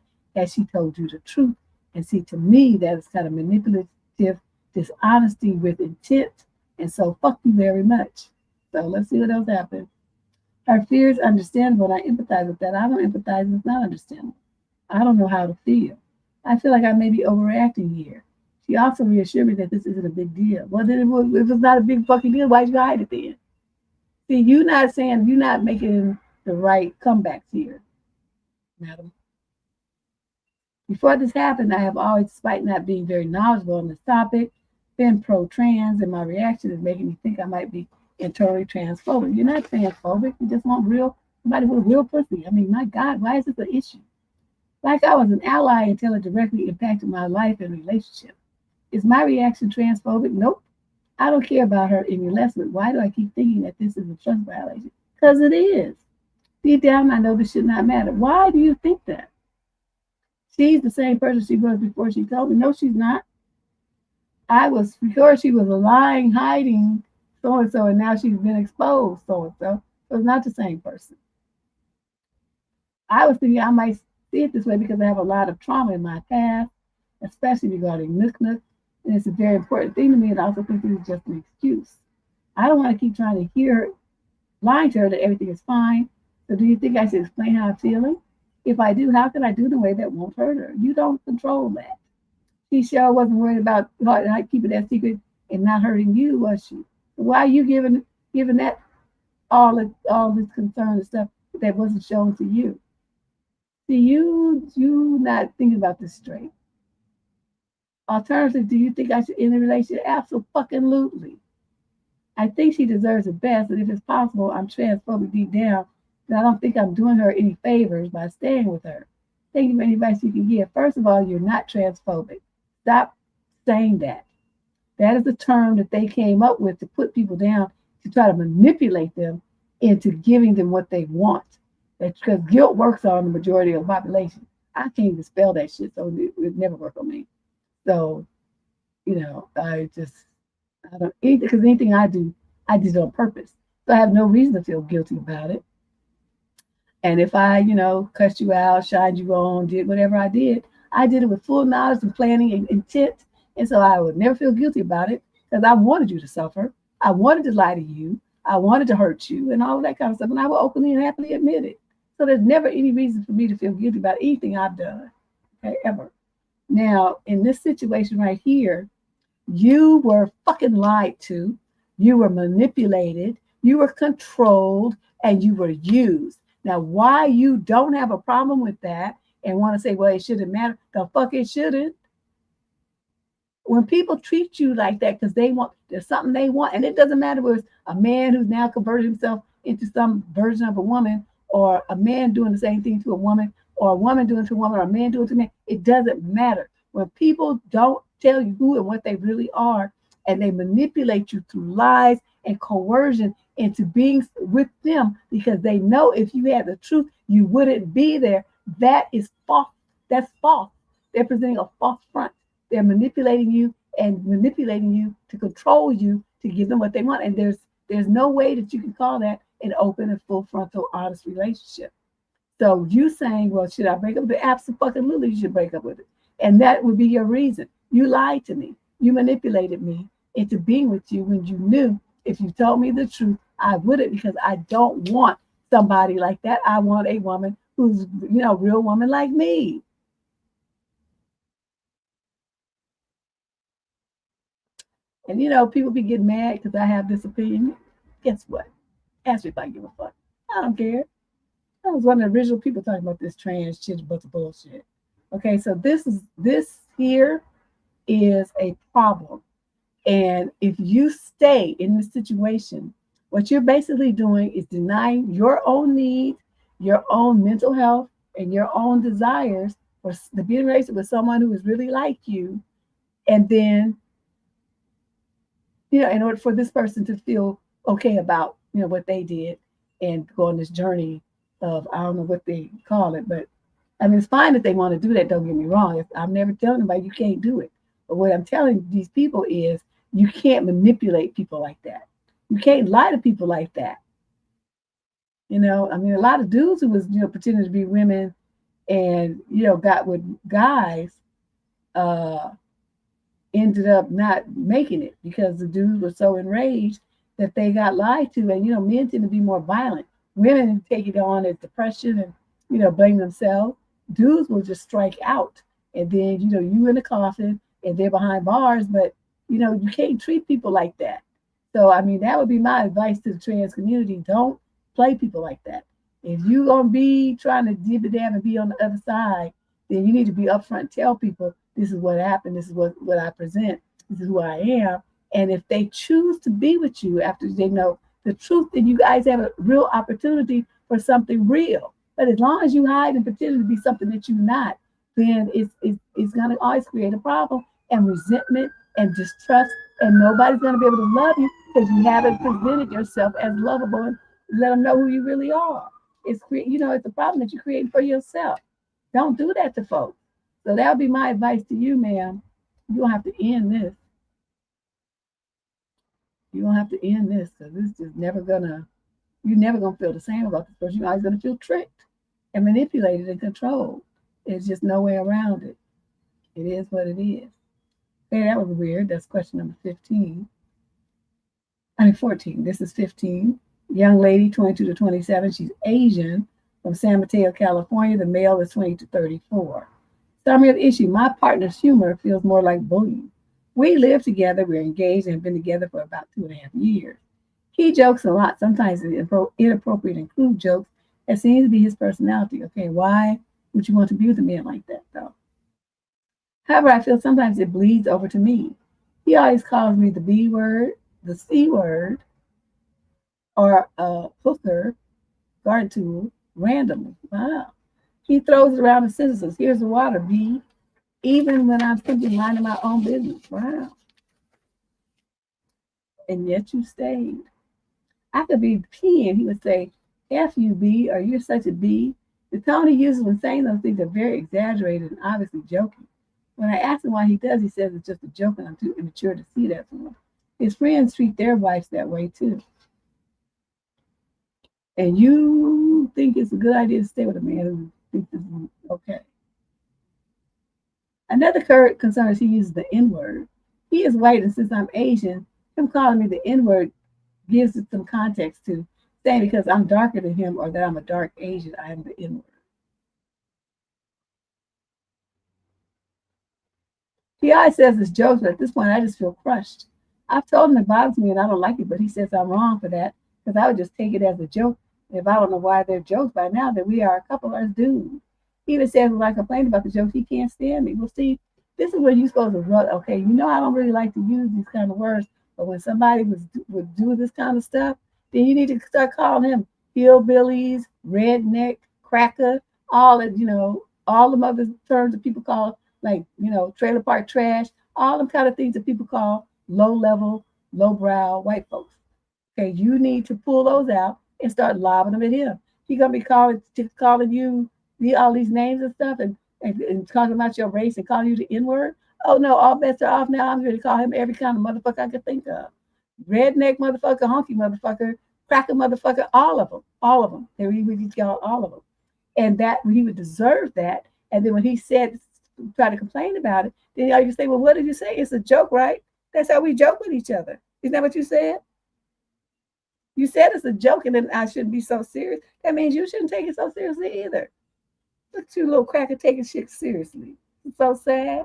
she told you the truth. And see, to me, that is kind of manipulative dishonesty with intent. And so, fuck you very much. So let's see what else happened. Her fear is understandable, and I empathize with that. I don't empathize, it's not understandable. I don't know how to feel. I feel like I may be overreacting here. She also reassured me that this isn't a big deal. Well, then if it's not a big fucking deal, why'd you hide it then? See, you're not making the right comebacks here, madam. Before this happened, I have always, despite not being very knowledgeable on this topic, been pro-trans, and my reaction is making me think I might be internally transphobic. You're not transphobic. You just want somebody with real pussy. I mean, my God, why is this an issue? Like I was an ally until it directly impacted my life and relationship. Is my reaction transphobic? Nope. I don't care about her any less, but why do I keep thinking that this is a trust violation? Because it is. Deep down, I know this should not matter. Why do you think that? She's the same person she was before she told me. No, she's not. I was, before she was lying, hiding so and so, and now she's been exposed so and so. So it's not the same person. I was thinking I might see it this way because I have a lot of trauma in my past, especially regarding Nook Nook. And it's a very important thing to me. And I also think this is just an excuse. I don't want to keep trying to hear her, lying to her that everything is fine. So do you think I should explain how I'm feeling? If I do, how can I do it in a way that won't hurt her? You don't control that. She sure wasn't worried about keeping that secret and not hurting you, was she? Why are you giving that all this concern and stuff that wasn't shown to you? See, you not thinking about this straight. Alternatively, do you think I should end the relationship? Absolutely. I think she deserves the best, and if it's possible, I'm transphobic deep down, and I don't think I'm doing her any favors by staying with her. Thank you for any advice you can give. First of all, you're not transphobic. Stop saying that. That is the term that they came up with to put people down, to try to manipulate them into giving them what they want. That's because guilt works on the majority of the population. I can't even spell that shit, so it never worked on me. So, I don't, because anything I do it on purpose. So I have no reason to feel guilty about it. And if I, cussed you out, shined you on, did whatever I did it with full knowledge and planning and intent. And so I would never feel guilty about it because I wanted you to suffer. I wanted to lie to you. I wanted to hurt you and all of that kind of stuff. And I will openly and happily admit it. So there's never any reason for me to feel guilty about anything I've done, okay, ever. Now, in this situation right here, you were fucking lied to, you were manipulated, you were controlled, and you were used. Now, why you don't have a problem with that and want to say, well, it shouldn't matter, the fuck it shouldn't. When people treat you like that because there's something they want, and it doesn't matter whether it's a man who's now converted himself into some version of a woman, or a man doing the same thing to a woman, or a woman doing it to a woman, or a man doing it to a man, it doesn't matter. When people don't tell you who and what they really are, and they manipulate you through lies and coercion into being with them because they know if you had the truth, you wouldn't be there. That is false. That's false. They're presenting a false front. They're manipulating you to control you, to give them what they want. And there's no way that you can call that an open and full frontal honest relationship. So you saying, well, should I break up with it? Absolutely, you should break up with it. And that would be your reason. You lied to me. You manipulated me into being with you when you knew if you told me the truth, I wouldn't, because I don't want somebody like that. I want a woman who's, real woman like me. And people be getting mad because I have this opinion. Guess what? Ask me if I give a fuck. I don't care. I was one of the original people talking about this trans shit, but the bullshit. Okay, so this here is a problem. And if you stay in this situation, what you're basically doing is denying your own needs, your own mental health, and your own desires for to be in a relationship with someone who is really like you. And then, in order for this person to feel okay about, what they did and go on this journey of, I don't know what they call it, but I mean, it's fine if they want to do that. Don't get me wrong. I'm never telling anybody you can't do it. But what I'm telling these people is you can't manipulate people like that. You can't lie to people like that. I mean, a lot of dudes who was, pretending to be women and, got with guys, ended up not making it because the dudes were so enraged that they got lied to. And, men tend to be more violent. Women take it on as depression and, blame themselves. Dudes will just strike out. And then, you in the coffin and they're behind bars, but, you can't treat people like that. So, I mean, that would be my advice to the trans community. Don't play people like that. If you're going to be trying to dib a dab and be on the other side, then you need to be upfront and tell people, this is what happened. This is what I present. This is who I am. And if they choose to be with you after they know the truth, then you guys have a real opportunity for something real. But as long as you hide and pretend to be something that you're not, then it's going to always create a problem and resentment and distrust. And nobody's going to be able to love you because you haven't presented yourself as lovable and let them know who you really are. It's a problem that you're creating for yourself. Don't do that to folks. So that would be my advice to you, ma'am. You're going to have to end this. You're going to have to end this because this is never going to, you're never going to feel the same about this person. You're always going to feel tricked and manipulated and controlled. There's just no way around it. It is what it is. Hey, that was weird. That's question number 15. 14. This is 15. Young lady, 22 to 27. She's Asian from San Mateo, California. The male is 20 to 34. Summary of the issue. My partner's humor feels more like bullying. We live together. We're engaged and have been together for about 2.5 years. He jokes a lot. Sometimes inappropriate and crude jokes. It seems to be his personality. Okay, why would you want to be with a man like that, though? However, I feel sometimes it bleeds over to me. He always calls me the B word, the C word, or a hooker, garden tool, randomly. Wow. He throws it around in sentences. Here's the water, B. Even when I'm simply minding my own business. Wow. And yet you stayed. I could be peeing. He would say, FUB, or you're such a B. The tone he uses when saying those things are very exaggerated and obviously joking. When I ask him why he does, he says it's just a joke and I'm too immature to see that from him. His friends treat their wives that way too. And you think it's a good idea to stay with a man who thinks this is okay. Another concern is he uses the N-word. He is white, and since I'm Asian, him calling me the N-word gives it some context to saying because I'm darker than him or that I'm a dark Asian, I am the N-word. He always says it's jokes, but at this point, I just feel crushed. I've told him it bothers me and I don't like it, but he says I'm wrong for that because I would just take it as a joke. If I don't know why they're jokes by now, that we are a couple of dudes. He even says when I complain about the jokes, he can't stand me. Well, see, this is where you're supposed to run. Okay, I don't really like to use these kind of words, but when somebody would do this kind of stuff, then you need to start calling him hillbillies, redneck, cracker, all the other terms that people call like, trailer park trash, all the kind of things that people call low level, low brow white folks. Okay, you need to pull those out and start lobbing them at him. He's gonna be calling you all these names and stuff and talking about your race and calling you the N-word. Oh no, all bets are off now. I'm going to call him every kind of motherfucker I could think of. Redneck motherfucker, honky motherfucker, cracker motherfucker, all of them. He would call all of them. And that he would deserve that. And then when he try to complain about it, then you say, well, what did you say? It's a joke, right? That's how we joke with each other. Isn't that what you said? You said it's a joke and then I shouldn't be so serious. That means you shouldn't take it so seriously either. Look at you little cracker taking shit seriously. It's so sad.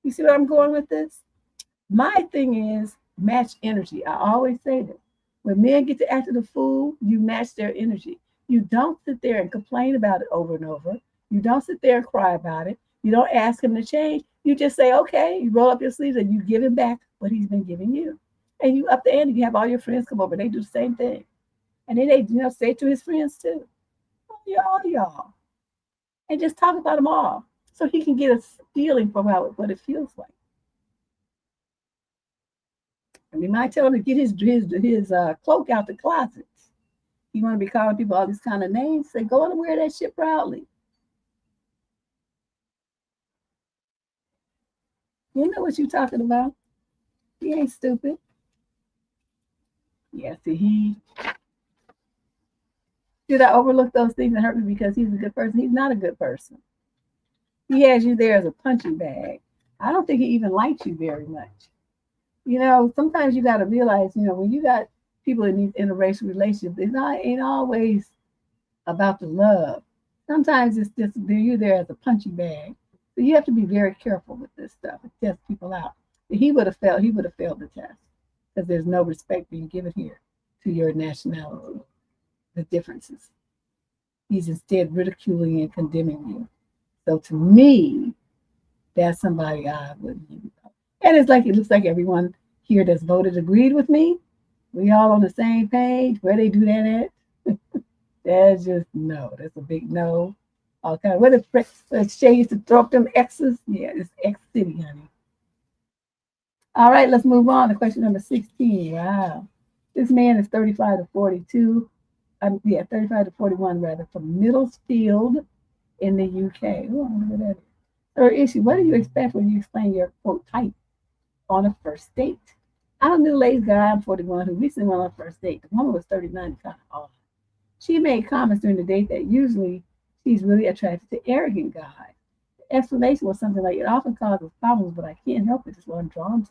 You see where I'm going with this? My thing is match energy. I always say this. When men get to act a fool, you match their energy. You don't sit there and complain about it over and over. You don't sit there and cry about it. You don't ask him to change. You just say, okay, you roll up your sleeves and you give him back what he's been giving you. And you up the ante, you have all your friends come over, they do the same thing. And then they, say it to his friends too. All y'all. And just talk about them all. So he can get a feeling for what it feels like. And we might tell him to get his cloak out the closet. You want to be calling people all these kind of names? Say, go on and wear that shit proudly. You know what you're talking about. He ain't stupid. Yeah, see, should I overlook those things and hurt me because he's a good person? He's not a good person. He has you there as a punching bag. I don't think he even likes you very much. Sometimes you got to realize, when you got people in these interracial relationships, ain't always about the love. Sometimes it's just you're there as a punching bag. So you have to be very careful with this stuff. It tests people out. He would have failed the test because there's no respect being given here to your nationality, the differences. He's instead ridiculing and condemning you. So to me, that's somebody I wouldn't even know. And it looks like everyone here that's voted agreed with me. We all on the same page. Where they do that at? That's just no. That's a big no. All kind of where the shades to throw up them X's. Yeah, it's X City, honey. All right, let's move on to question number 16. Wow. This man is 35 to 42. 35 to 41 rather, from Middlesfield in the UK. Oh, I wonder what that is. Third issue, what do you expect when you explain your quote type on a first date? I'm a middle-aged guy, I'm 41, who recently went on a first date. The woman was 39, kind of odd. She made comments during the date that usually she's really attracted to arrogant guys. The explanation was something like, it often causes problems, but I can't help it, it's what I'm drawn to.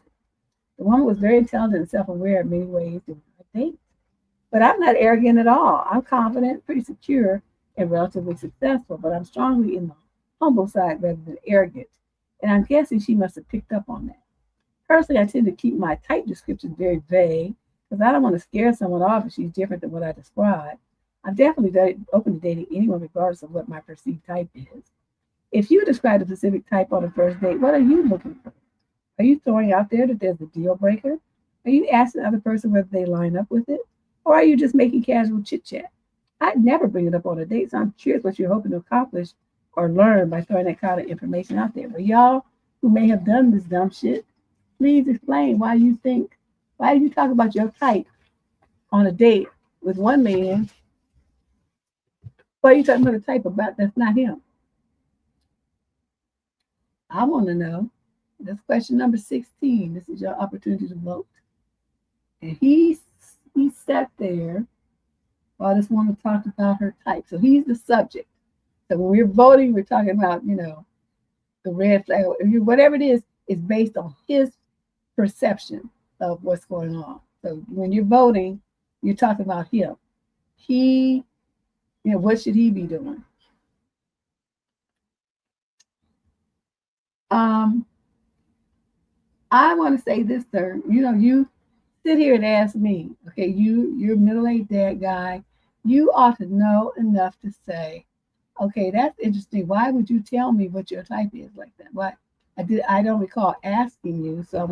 The woman was very intelligent and self-aware in many ways during our date. But I'm not arrogant at all. I'm confident, pretty secure, and relatively successful, but I'm strongly in the humble side rather than arrogant. And I'm guessing she must have picked up on that. Personally, I tend to keep my type descriptions very vague because I don't want to scare someone off if she's different than what I describe. I'm definitely open to dating anyone regardless of what my perceived type is. If you describe a specific type on a first date, what are you looking for? Are you throwing out there that there's a deal breaker? Are you asking the other person whether they line up with it? Or are you just making casual chit chat? I'd never bring it up on a date, so I'm curious what you're hoping to accomplish or learn by throwing that kind of information out there. But y'all who may have done this dumb shit, please explain why you talk about your type on a date with one man. Why are you talking about a type about that's not him? I want to know. That's question number 16. This is your opportunity to vote. And he sat there while this woman talked about her type. So he's the subject. So when we're voting, we're talking about, the red flag, whatever it is based on his perception of what's going on. So when you're voting, you're talking about him. He, what should he be doing? I want to say this, sir. You sit here and ask me, okay, you're a middle-aged dad guy. You ought to know enough to say, okay, that's interesting. Why would you tell me what your type is like that? Why? I don't recall asking you, so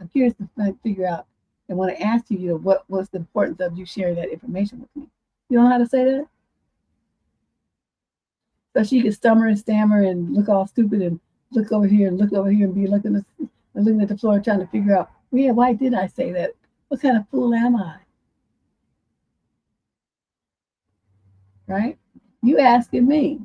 I'm curious to figure out and want to ask you, what's the importance of you sharing that information with me? You don't know how to say that? So she could stammer and look all stupid and look over here and look over here and be looking at the floor trying to figure out, yeah, why did I say that? What kind of fool am I? Right? You asking me.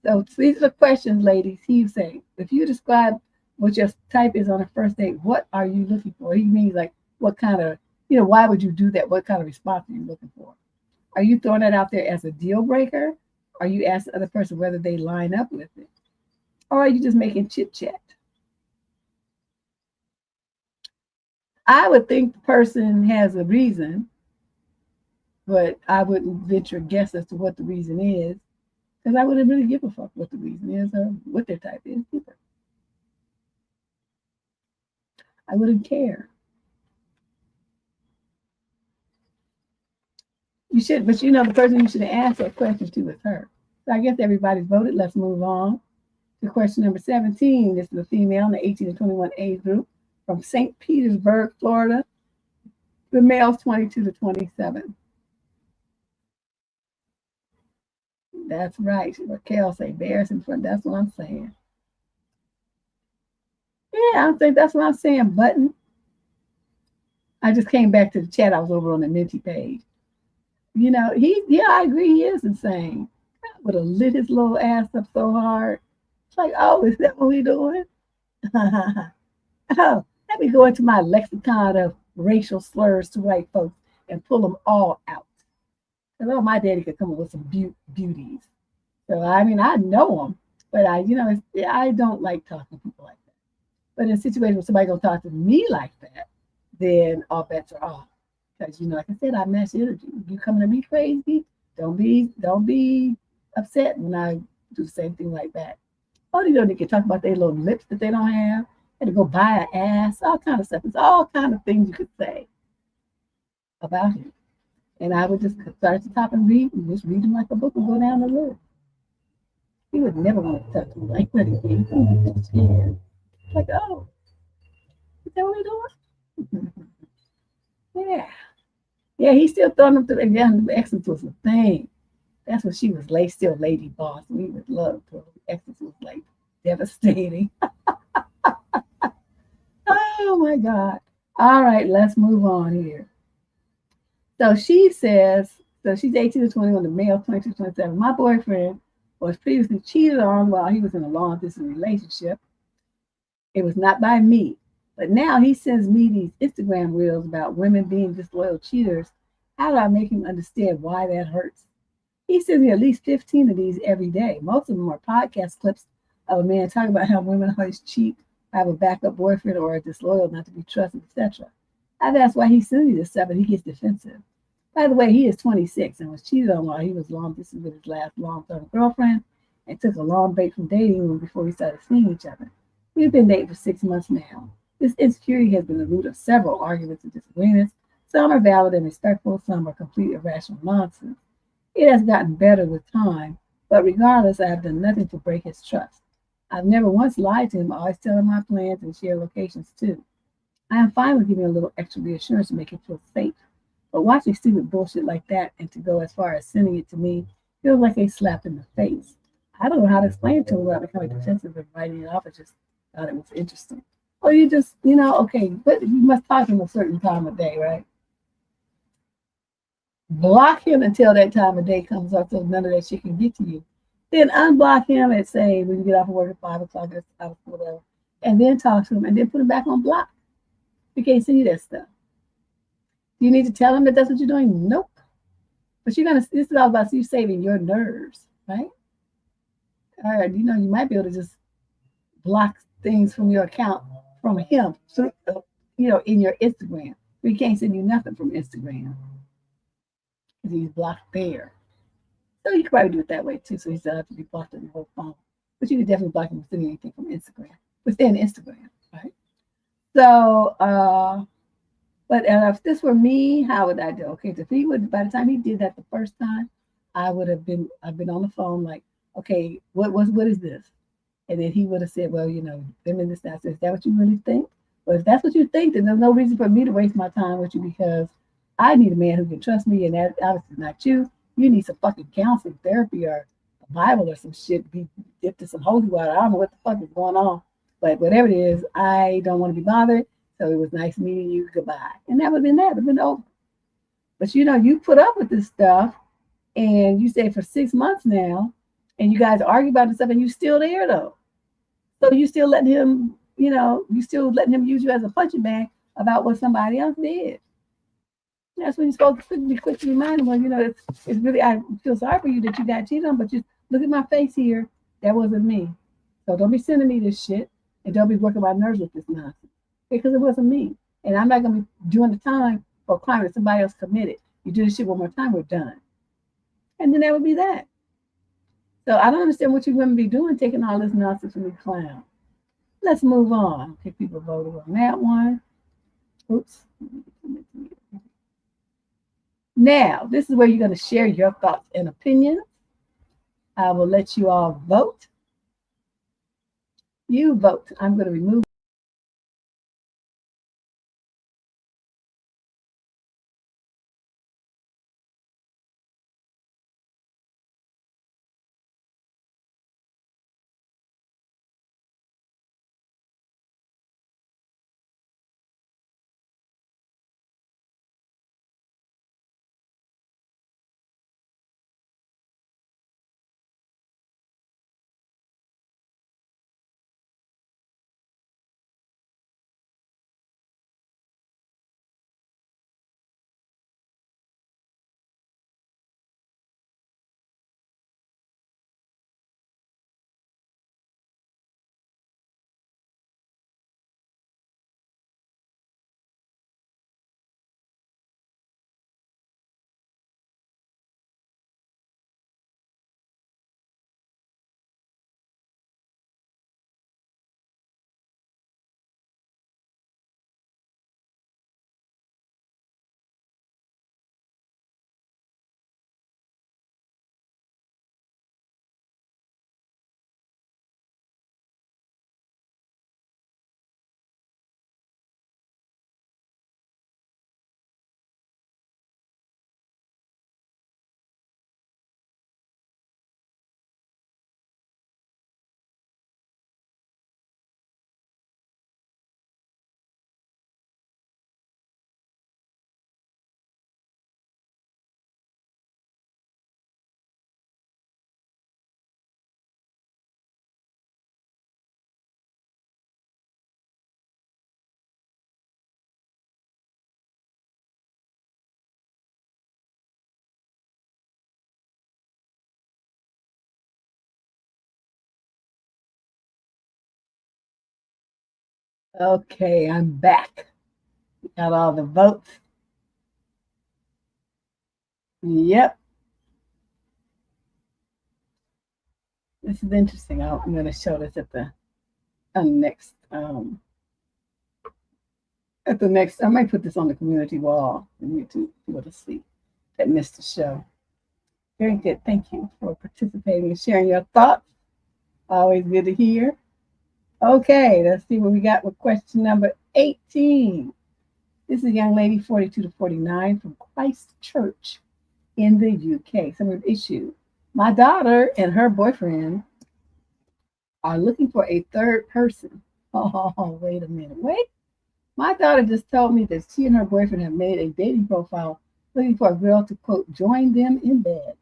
So these are the questions, ladies. He say, if you describe what your type is on a first date, what are you looking for? He means like what kind of, why would you do that? What kind of response are you looking for? Are you throwing that out there as a deal breaker? Are you asking the other person whether they line up with it? Or are you just making chit chat? I would think the person has a reason, but I wouldn't venture a guess as to what the reason is, because I wouldn't really give a fuck what the reason is or what their type is either. I wouldn't care. You should, but you know, the person you should have asked that question to is her. So I guess everybody's voted. Let's move on to question number 17. This is a female in the 18 to 21 age group from St. Petersburg, Florida. The male's 22 to 27. That's right. Raquel say bears in front. That's what I'm saying. Yeah, I think that's what I'm saying. Button. I just came back to the chat. I was over on the Minty page. You know, I agree. He is insane. I would have lit his little ass up so hard. It's like, oh, is that what we doing? Oh, let me go into my lexicon of racial slurs to white folks and pull them all out. Because oh, my daddy could come up with some beauties. So I mean, I know them, but I don't like talking to people like that. But in a situation where somebody gonna talk to me like that, then all bets are off. Because like I said, I match energy. You coming to me crazy? Don't be upset when I do the same thing like that. Oh, they can talk about their little lips that they don't have. Had to go buy an ass, all kind of stuff. It's all kind of things you could say about him. And I would just start at the top and just read him like a book and go down the list. He would never want to touch me like that again. He would be scared. Like, oh, is that what we're doing? Yeah. Yeah, he's still throwing them to the exes was a thing. That's what she was still lady boss. We would love to. Exes was like devastating. Oh my God. All right, let's move on here. So she says, she's 18 to 21, the male 22 to 27. My boyfriend was previously cheated on while he was in a long distance relationship. It was not by me, but now he sends me these Instagram reels about women being disloyal cheaters. How do I make him understand why that hurts? He sends me at least 15 of these every day. Most of them are podcast clips of a man talking about how women always cheat, have a backup boyfriend, or are disloyal, not to be trusted, etc. I've asked why he sends me this stuff, and he gets defensive. By the way, he is 26 and was cheated on while he was long distance with his last long-term girlfriend and took a long break from dating him before we started seeing each other. We've been dating for 6 months now. This insecurity has been the root of several arguments and disagreements. Some are valid and respectful, some are complete irrational nonsense. It has gotten better with time, but regardless, I have done nothing to break his trust. I've never once lied to him. I always tell him my plans and share locations too. I am fine with giving a little extra reassurance to make him feel safe. But watching stupid bullshit like that and to go as far as sending it to me feels like a slap in the face. I don't know how to explain it to him without becoming defensive and writing it off. I just thought it was interesting. Or you just, okay, but you must talk to him a certain time of day, right? Block him until that time of day comes up so none of that shit can get to you. Then unblock him and say, when you get off of work at 5 o'clock, whatever, and then talk to him and then put him back on block. We can't send you that stuff. Do you need to tell him that that's what you're doing? Nope. But this is all about you saving your nerves, right? All right, you might be able to just block things from your account from him, so, in your Instagram. We can't send you nothing from Instagram because he's blocked there. So you could probably do it that way too. So he doesn't have to be blocked on your whole phone. But you could definitely block him from sending anything from Instagram, within Instagram, right? So, but if this were me, how would I do? Okay, if he would, by the time he did that the first time, I've been on the phone like, okay, what is this? And then he would have said, well, them in this now. So is that what you really think? Well, if that's what you think, then there's no reason for me to waste my time with you because I need a man who can trust me, and that obviously is not you. You need some fucking counseling, therapy, or a Bible or some shit. Be dipped in some holy water. I don't know what the fuck is going on, but whatever it is, I don't want to be bothered. So it was nice meeting you. Goodbye. And that would have been that. It would have been over. But you put up with this stuff, and you stay for 6 months now, and you guys argue about this stuff, and you're still there though. So you still letting him, use you as a punching bag about what somebody else did. That's when you're supposed to be quick to remind them, well, it's really, I feel sorry for you that you got cheated on, but just look at my face here. That wasn't me. So don't be sending me this shit, and don't be working my nerves with this nonsense. Because it wasn't me. And I'm not going to be doing the time for a crime that somebody else committed. You do this shit one more time, we're done. And then that would be that. So I don't understand what you're going to be doing, taking all this nonsense from the clown. Let's move on. Okay, people voted on that one. Oops. Now, this is where you're going to share your thoughts and opinions. I will let you all vote. You vote. I'm going to remove. Okay, I'm back. Got all the votes. Yep. This is interesting. I'm going to show this at the next. At the next, I might put this on the community wall for you to be able to see that missed the show. Very good. Thank you for participating and sharing your thoughts. Always good to hear. Okay, let's see what we got with question number 18. This is a young lady, 42 to 49, from Christchurch in the UK. Some of the issue. My daughter and her boyfriend are looking for a third person. Oh, wait a minute. Wait. My daughter just told me that she and her boyfriend have made a dating profile looking for a girl to, quote, join them in bed.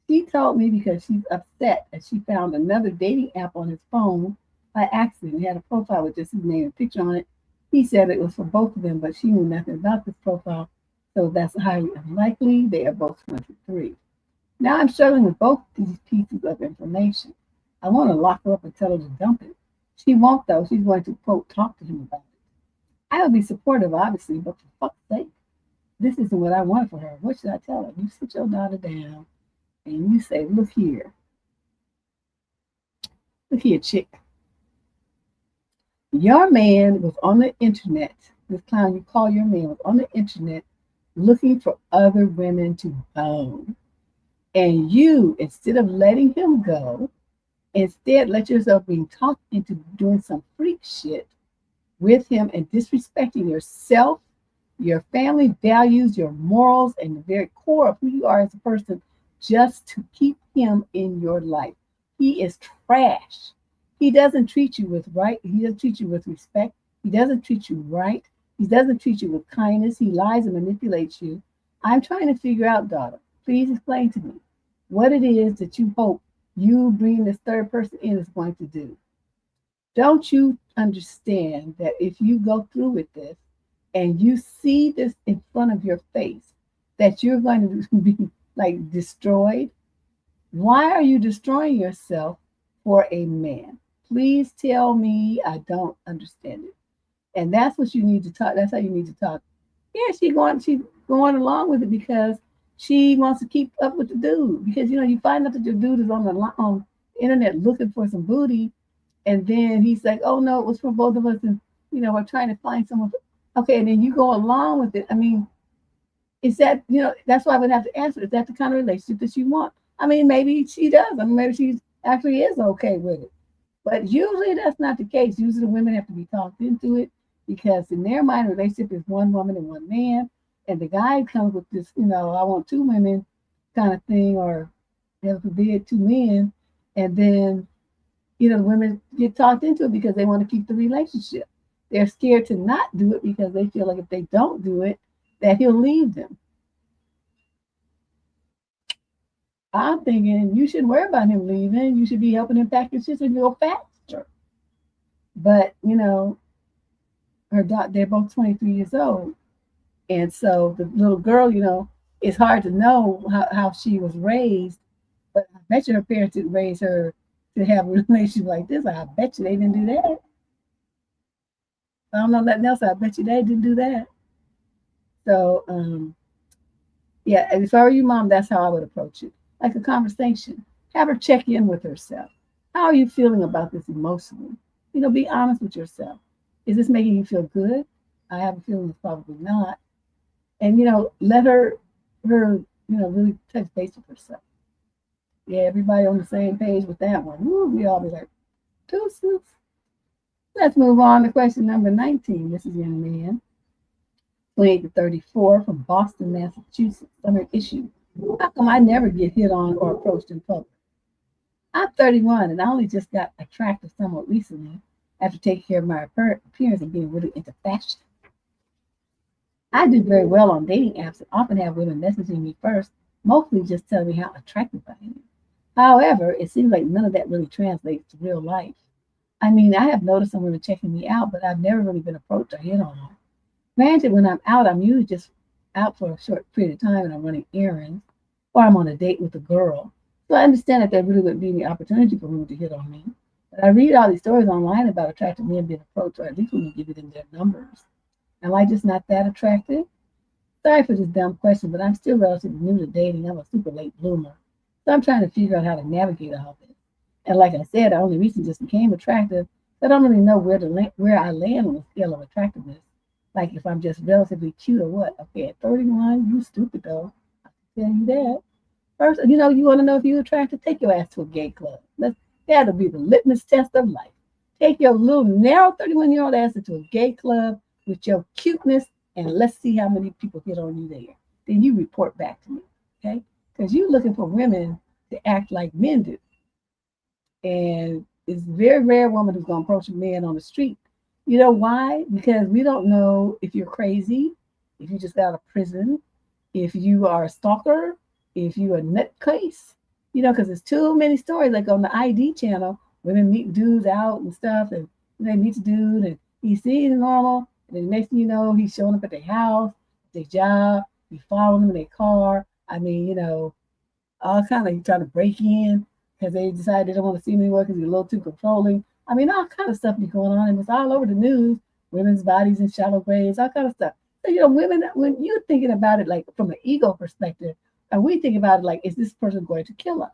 She told me because she's upset that she found another dating app on his phone by accident. He had a profile with just his name and picture on it. He said it was for both of them, but she knew nothing about this profile, so that's highly unlikely. They are both 23. Now I'm struggling with both these pieces of information. I want to lock her up and tell her to dump it. She won't, though. She's going to, quote, talk to him about it. I'll be supportive, obviously, but for fuck's sake, this isn't what I want for her. What should I tell her? You sit your daughter down and you say, look here, chick. Your man was on the internet. This clown you call your man was on the internet looking for other women to bone. And you, instead of letting him go, instead let yourself be talked into doing some freak shit with him and disrespecting yourself, your family values, your morals, and the very core of who you are as a person just to keep him in your life. He is trash. He doesn't treat you with right. He doesn't treat you with respect. He doesn't treat you right. He doesn't treat you with kindness. He lies and manipulates you. I'm trying to figure out, daughter, please explain to me what it is that you hope you bring this third person in is going to do. Don't you understand that if you go through with this and you see this in front of your face, that you're going to be like destroyed? Why are you destroying yourself for a man? Please tell me. I don't understand it. And that's what you need to talk. That's how you need to talk. Yeah, she's going along with it because she wants to keep up with the dude. Because you find out that your dude is on the internet looking for some booty, and then he's like, "Oh no, it was for both of us," and we're trying to find someone. Okay, and then you go along with it. I mean, Is that, that's why I would have to answer, is that the kind of relationship that you want? I mean, maybe she does. I mean, maybe she actually is okay with it. But usually that's not the case. Usually the women have to be talked into it because in their mind, a relationship is one woman and one man. And the guy comes with this, I want two women kind of thing, or heaven forbid, two men. And then, the women get talked into it because they want to keep the relationship. They're scared to not do it because they feel like if they don't do it, that he'll leave them. I'm thinking you shouldn't worry about him leaving. You should be helping him pack his shit and go faster. But, they're both 23 years old. And so the little girl, it's hard to know how she was raised, but I bet you her parents didn't raise her to have a relationship like this. I bet you they didn't do that. I don't know nothing else. I bet you they didn't do that. So, yeah, and if I were you, mom, that's how I would approach it. Like a conversation. Have her check in with herself. How are you feeling about this emotionally? Be honest with yourself. Is this making you feel good? I have a feeling it's probably not. And let her really touch base with herself. Yeah, everybody on the same page with that one. Woo, we all be like, deuces. Let's move on to question number 19. This is a young man, 28 to 34, from Boston, Massachusetts. Summer issue. How come I never get hit on or approached in public? I'm 31 and I only just got attractive somewhat recently after taking care of my appearance and being really into fashion. I do very well on dating apps and often have women messaging me first, mostly just telling me how attractive I am. However, it seems like none of that really translates to real life. I mean, I have noticed some women checking me out, but I've never really been approached or hit on. Granted, when I'm out, I'm usually just out for a short period of time and I'm running errands or I'm on a date with a girl. So I understand that there really wouldn't be any opportunity for women to hit on me. But I read all these stories online about attractive men being approached, or at least women giving them their numbers. Am I just not that attractive? Sorry for this dumb question, but I'm still relatively new to dating. I'm a super late bloomer. So I'm trying to figure out how to navigate all this. And like I said, I only recently just became attractive, so I don't really know where I land on the scale of attractiveness. Like if I'm just relatively cute or what. Okay, at 31, you stupid though. I can tell you that. First, you want to know if you're attractive? Take your ass to a gay club. That'll be the litmus test of life. Take your little narrow 31-year-old ass into a gay club with your cuteness, and let's see how many people get on you there. Then you report back to me, okay? Because you're looking for women to act like men do. And it's a very rare woman who's going to approach a man on the street. You know why? Because we don't know if you're crazy, if you just got out of prison, if you are a stalker, if you're a nutcase, because there's too many stories like on the ID channel, women meet dudes out and stuff, and they meet the dude and he sees normal, and then the next thing you know, he's showing up at their house, their job, he's following them in their car. I mean, all kind of trying to break in because they decide they don't want to see him anymore because he's a little too controlling. I mean, all kind of stuff be going on, and it's all over the news. Women's bodies in shallow graves, all kind of stuff. So, women, when you're thinking about it like from an ego perspective, and we think about it like, is this person going to kill us?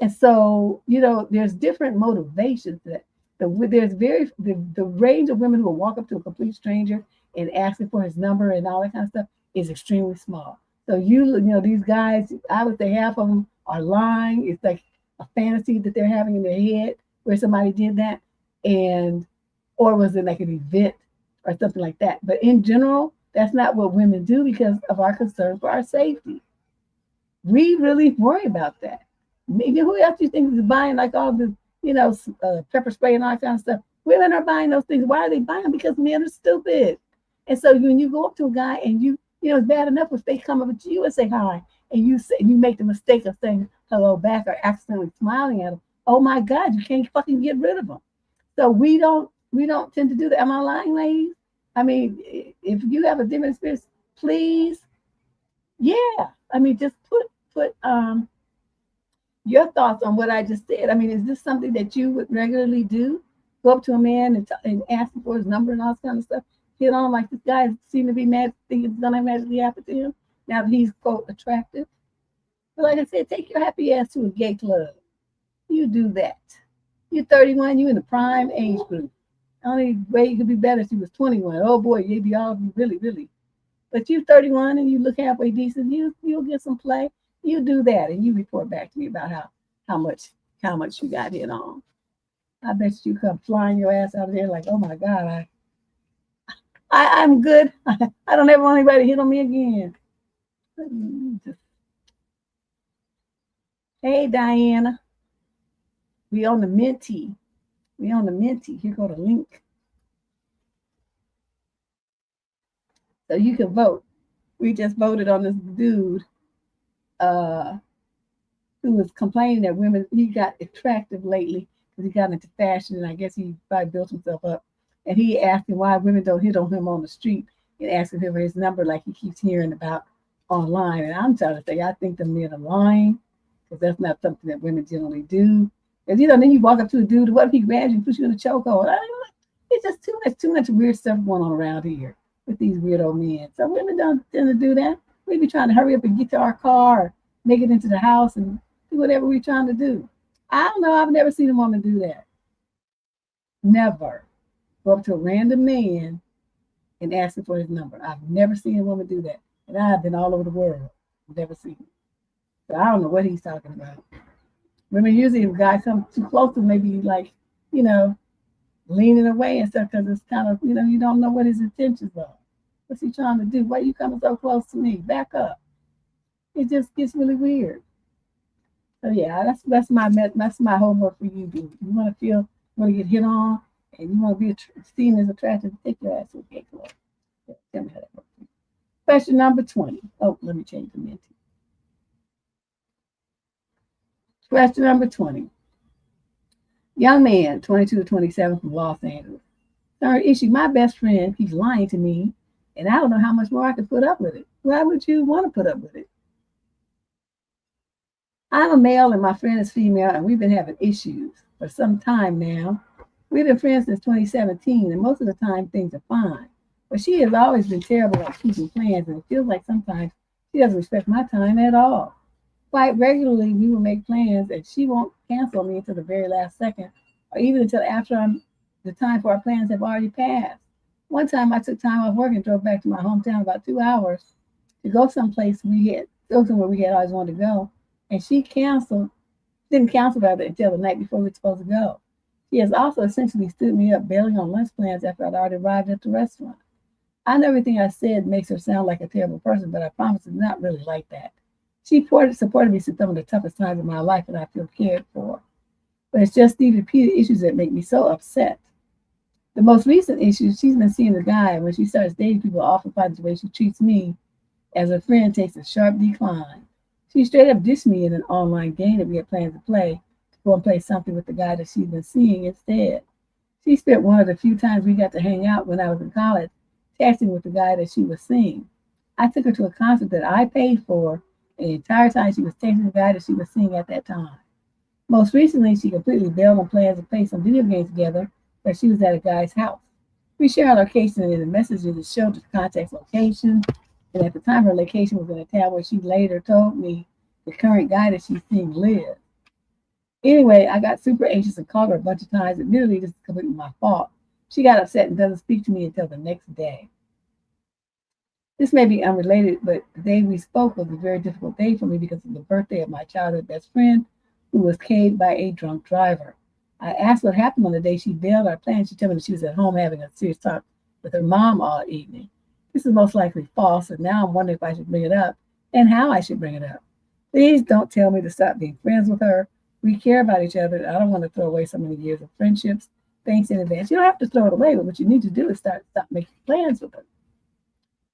And so, there's different motivations that there's the range of women who will walk up to a complete stranger and asking for his number and all that kind of stuff is extremely small. So these guys, I would say half of them are lying. It's like a fantasy that they're having in their head where somebody did that, or was it like an event or something like that? But in general, that's not what women do because of our concern for our safety. We really worry about that. Maybe who else do you think is buying like all the pepper spray and all that kind of stuff? Women are buying those things. Why are they buying? Because men are stupid. And so when you go up to a guy and it's bad enough if they come up to you and say hi, and you make the mistake of saying hello back or accidentally smiling at them. Oh my God, you can't fucking get rid of them. So we don't tend to do that. Am I lying, ladies? I mean, if you have a different experience, please, yeah. I mean, just put your thoughts on what I just said. I mean, is this something that you would regularly do? Go up to a man and ask him for his number and all this kind of stuff. Hit on like this guy seems to be mad, thinking it's gonna magically happen to him now that he's quote attractive. But like I said, take your happy ass to a gay club. You do that. You're 31. You in the prime age group. The only way you could be better if you was 21. Oh boy, you'd be all really, really But you 31 and you look halfway decent, you'll get some play. You do that and you report back to me about how much how much you got hit on. I bet you come flying your ass out of there like, oh my God, I'm good. I don't ever want anybody to hit on me again. Hey Diana, we on the Minty. We on the Minty. Here go the link. So you can vote. We just voted on this dude who was complaining that women, he got attractive lately because he got into fashion, and I guess he probably built himself up. And he asked him why women don't hit on him on the street and asking him for his number like he keeps hearing about online. And I'm trying to say, I think the men are lying because that's not something that women generally do. Because, then you walk up to a dude, what if he grabs you and puts you in a chokehold? It's just too much weird stuff going on around here with these weirdo men. So women don't tend to do that. We be trying to hurry up and get to our car, make it into the house, and do whatever we're trying to do. I don't know. I've never seen a woman do that. Never. Go up to a random man and ask him for his number. I've never seen a woman do that. And I've been all over the world. Never seen it. So I don't know what he's talking about. Women usually, if a guy comes too close to maybe like, leaning away and stuff because it's kind of, you don't know what his intentions are. What's he trying to do? Why are you coming so close to me? Back up. It just gets really weird. So yeah, that's my homework for you, dude. You want to get hit on, and you want to be seen as attractive, take your ass to a gay club. Yeah, tell me how that works. Question number 20. Oh, let me change the Minty. Question number 20. Young man, 22 to 27 from Los Angeles. Third issue, my best friend keeps lying to me, and I don't know how much more I can put up with it. Why would you want to put up with it? I'm a male and my friend is female, and we've been having issues for some time now. We've been friends since 2017, and most of the time things are fine. But she has always been terrible at keeping plans, and it feels like sometimes she doesn't respect my time at all. Quite regularly, we will make plans, and she won't cancel me until the very last second, or even until after the time for our plans have already passed. One time, I took time off work and drove back to my hometown about 2 hours to go someplace go somewhere we had always wanted to go, and she didn't cancel about it until the night before we were supposed to go. She has also essentially stood me up bailing on lunch plans after I'd already arrived at the restaurant. I know everything I said makes her sound like a terrible person, but I promise it's not really like that. She supported me through some of the toughest times of my life, and I feel cared for. But it's just these repeated issues that make me so upset. The most recent issue, she's been seeing a guy, and when she starts dating people, I often find the way she treats me as a friend takes a sharp decline. She straight up dissed me in an online game that we had planned to play, to go and play something with the guy that she'd been seeing instead. She spent one of the few times we got to hang out when I was in college, texting with the guy that she was seeing. I took her to a concert that I paid for, and the entire time she was texting the guy that she was seeing at that time. Most recently, she completely bailed on plans to play some video games together, but she was at a guy's house. We share our location, and in the messages it showed the contact's location, and at the time her location was in a town where she later told me the current guy that she's seeing lived. Anyway, I got super anxious and called her a bunch of times. Admittedly, this is completely my fault. She got upset and doesn't speak to me until the next day. This may be unrelated, but the day we spoke was a very difficult day for me because of the birthday of my childhood best friend, who was killed by a drunk driver. I asked what happened on the day she bailed our plans. She told me that she was at home having a serious talk with her mom all evening. This is most likely false, and now I'm wondering if I should bring it up and how I should bring it up. Please don't tell me to stop being friends with her. We care about each other. I don't want to throw away so many years of friendships. Thanks in advance. You don't have to throw it away, but what you need to do is stop making plans with her.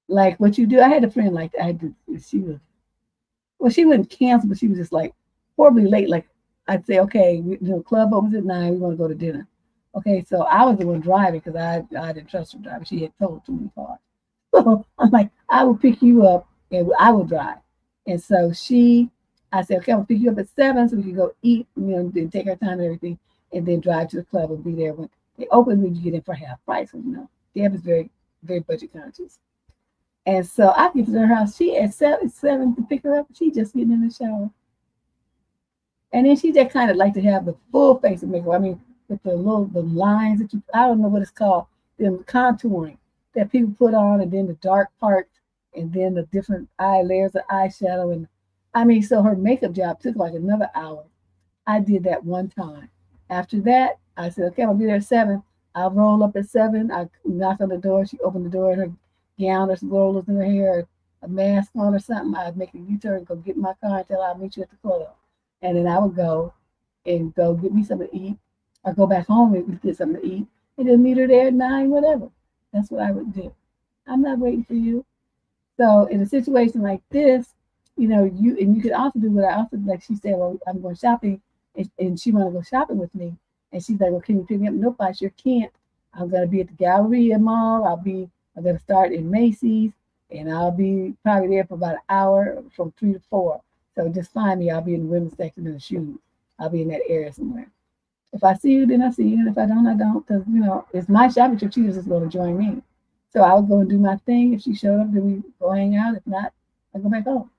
Like what you do. I had a friend like that. She wouldn't cancel, but she was just like horribly late. Like I'd say, okay, club opens at 9. We want to go to dinner. Okay, so I was the one driving because I didn't trust her driving. She had told too many cars. So I'm like, I will pick you up and I will drive. And so I said, okay, I'll pick you up at 7 so we can go eat, then take our time and everything, and then drive to the club and be there when they open. When you get in for half price, Deb is very, very budget conscious. And so I get to her house. She at 7 to pick her up. She just getting in the shower. And then she just kind of like to have the full face of makeup. I mean, with the lines I don't know what it's called, the contouring that people put on, and then the dark parts and then the different eye layers of eyeshadow. And I mean, so her makeup job took like another hour. I did that one time. After that, I said, okay, I'll be there at 7. I'll roll up at 7. I knock on the door. She opened the door in her gown or some rollers in her hair, a mask on or something. I'd make a U-turn and go get in my car and tell her I'll meet you at the club. And then I would go and go get me something to eat or go back home and get something to eat and then meet her there at 9, whatever. That's what I would do. I'm not waiting for you. So in a situation like this, you could also do what I also like. She said, "Well, I'm going shopping," and she wanted to go shopping with me. And she's like, "Well, can you pick me up?" Nope, I sure can't. I'm gonna be at the Galleria Mall. I'm gonna start in Macy's, and I'll be probably there for about an hour from 3 to 4. So just find me. I'll be in the women's section in the shoes. I'll be in that area somewhere. If I see you, then I see you, and if I don't, I don't. Because it's my shopping trip. She was just going to join me. So I would go and do my thing. If she showed up, then we go hang out. If not, I go back home.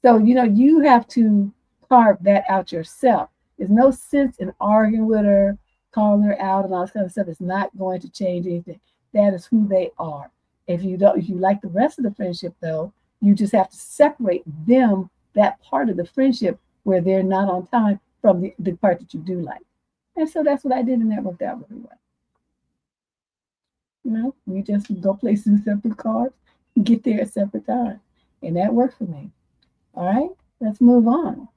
So, you have to carve that out yourself. There's no sense in arguing with her, calling her out, and all this kind of stuff. It's not going to change anything. That is who they are. If you like the rest of the friendship, though, you just have to separate them, that part of the friendship where they're not on time, from the part that you do like. And so that's what I did, and that worked out really well. We just go places in separate cars, and get there at separate times. And that worked for me. All right, let's move on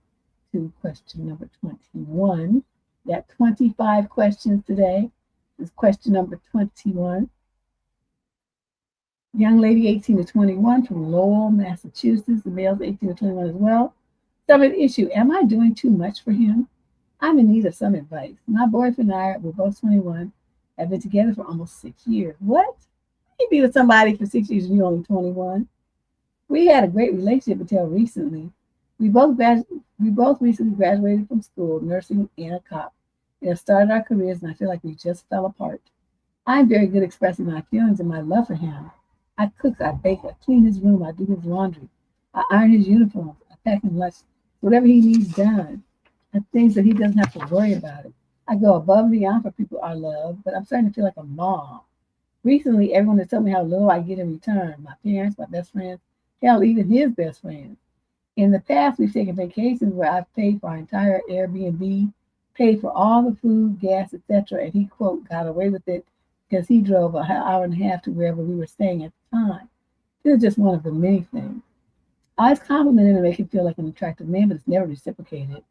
to question number 21. Got 25 questions today. This is question number 21. Young lady 18 to 21 from Lowell, Massachusetts. The male's 18 to 21 as well. Stubborn issue. Am I doing too much for him? I'm in need of some advice. My boyfriend and I, we're both 21, have been together for almost 6 years. What? You be with somebody for 6 years and you're only 21? We had a great relationship until recently. We both recently graduated from school, nursing and a cop. We have started our careers, and I feel like we just fell apart. I'm very good at expressing my feelings and my love for him. I cook, I bake, I clean his room, I do his laundry, I iron his uniforms, I pack him lunch, whatever he needs done, and things that he doesn't have to worry about it. I go above and beyond for people I love, but I'm starting to feel like a mom. Recently, everyone has told me how little I get in return. My parents, my best friends, hell, even his best friend. In the past, we've taken vacations where I've paid for our entire Airbnb, paid for all the food, gas, etc., and he, quote, got away with it because he drove an hour and a half to wherever we were staying at the time. This is just one of the many things. I always compliment him to make him feel like an attractive man, but it's never reciprocated.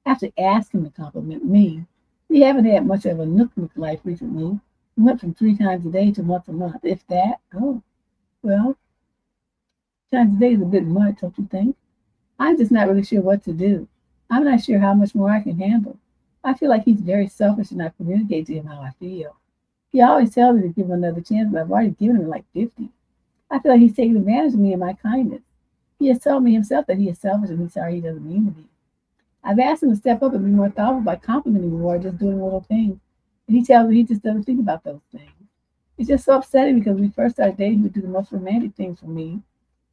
I have to ask him to compliment me. We haven't had much of a nook life recently. We went from 3 times a day to once a month, if that. Oh, well, times a day is a bit much, don't you think? I'm just not really sure what to do. I'm not sure how much more I can handle. I feel like he's very selfish and I communicate to him how I feel. He always tells me to give him another chance, but I've already given him like 50. I feel like he's taking advantage of me and my kindness. He has told me himself that he is selfish and he's sorry he doesn't mean to be. I've asked him to step up and be more thoughtful by complimenting me more, just doing little things. And he tells me he just doesn't think about those things. It's just so upsetting because when we first started dating, he would do the most romantic things for me.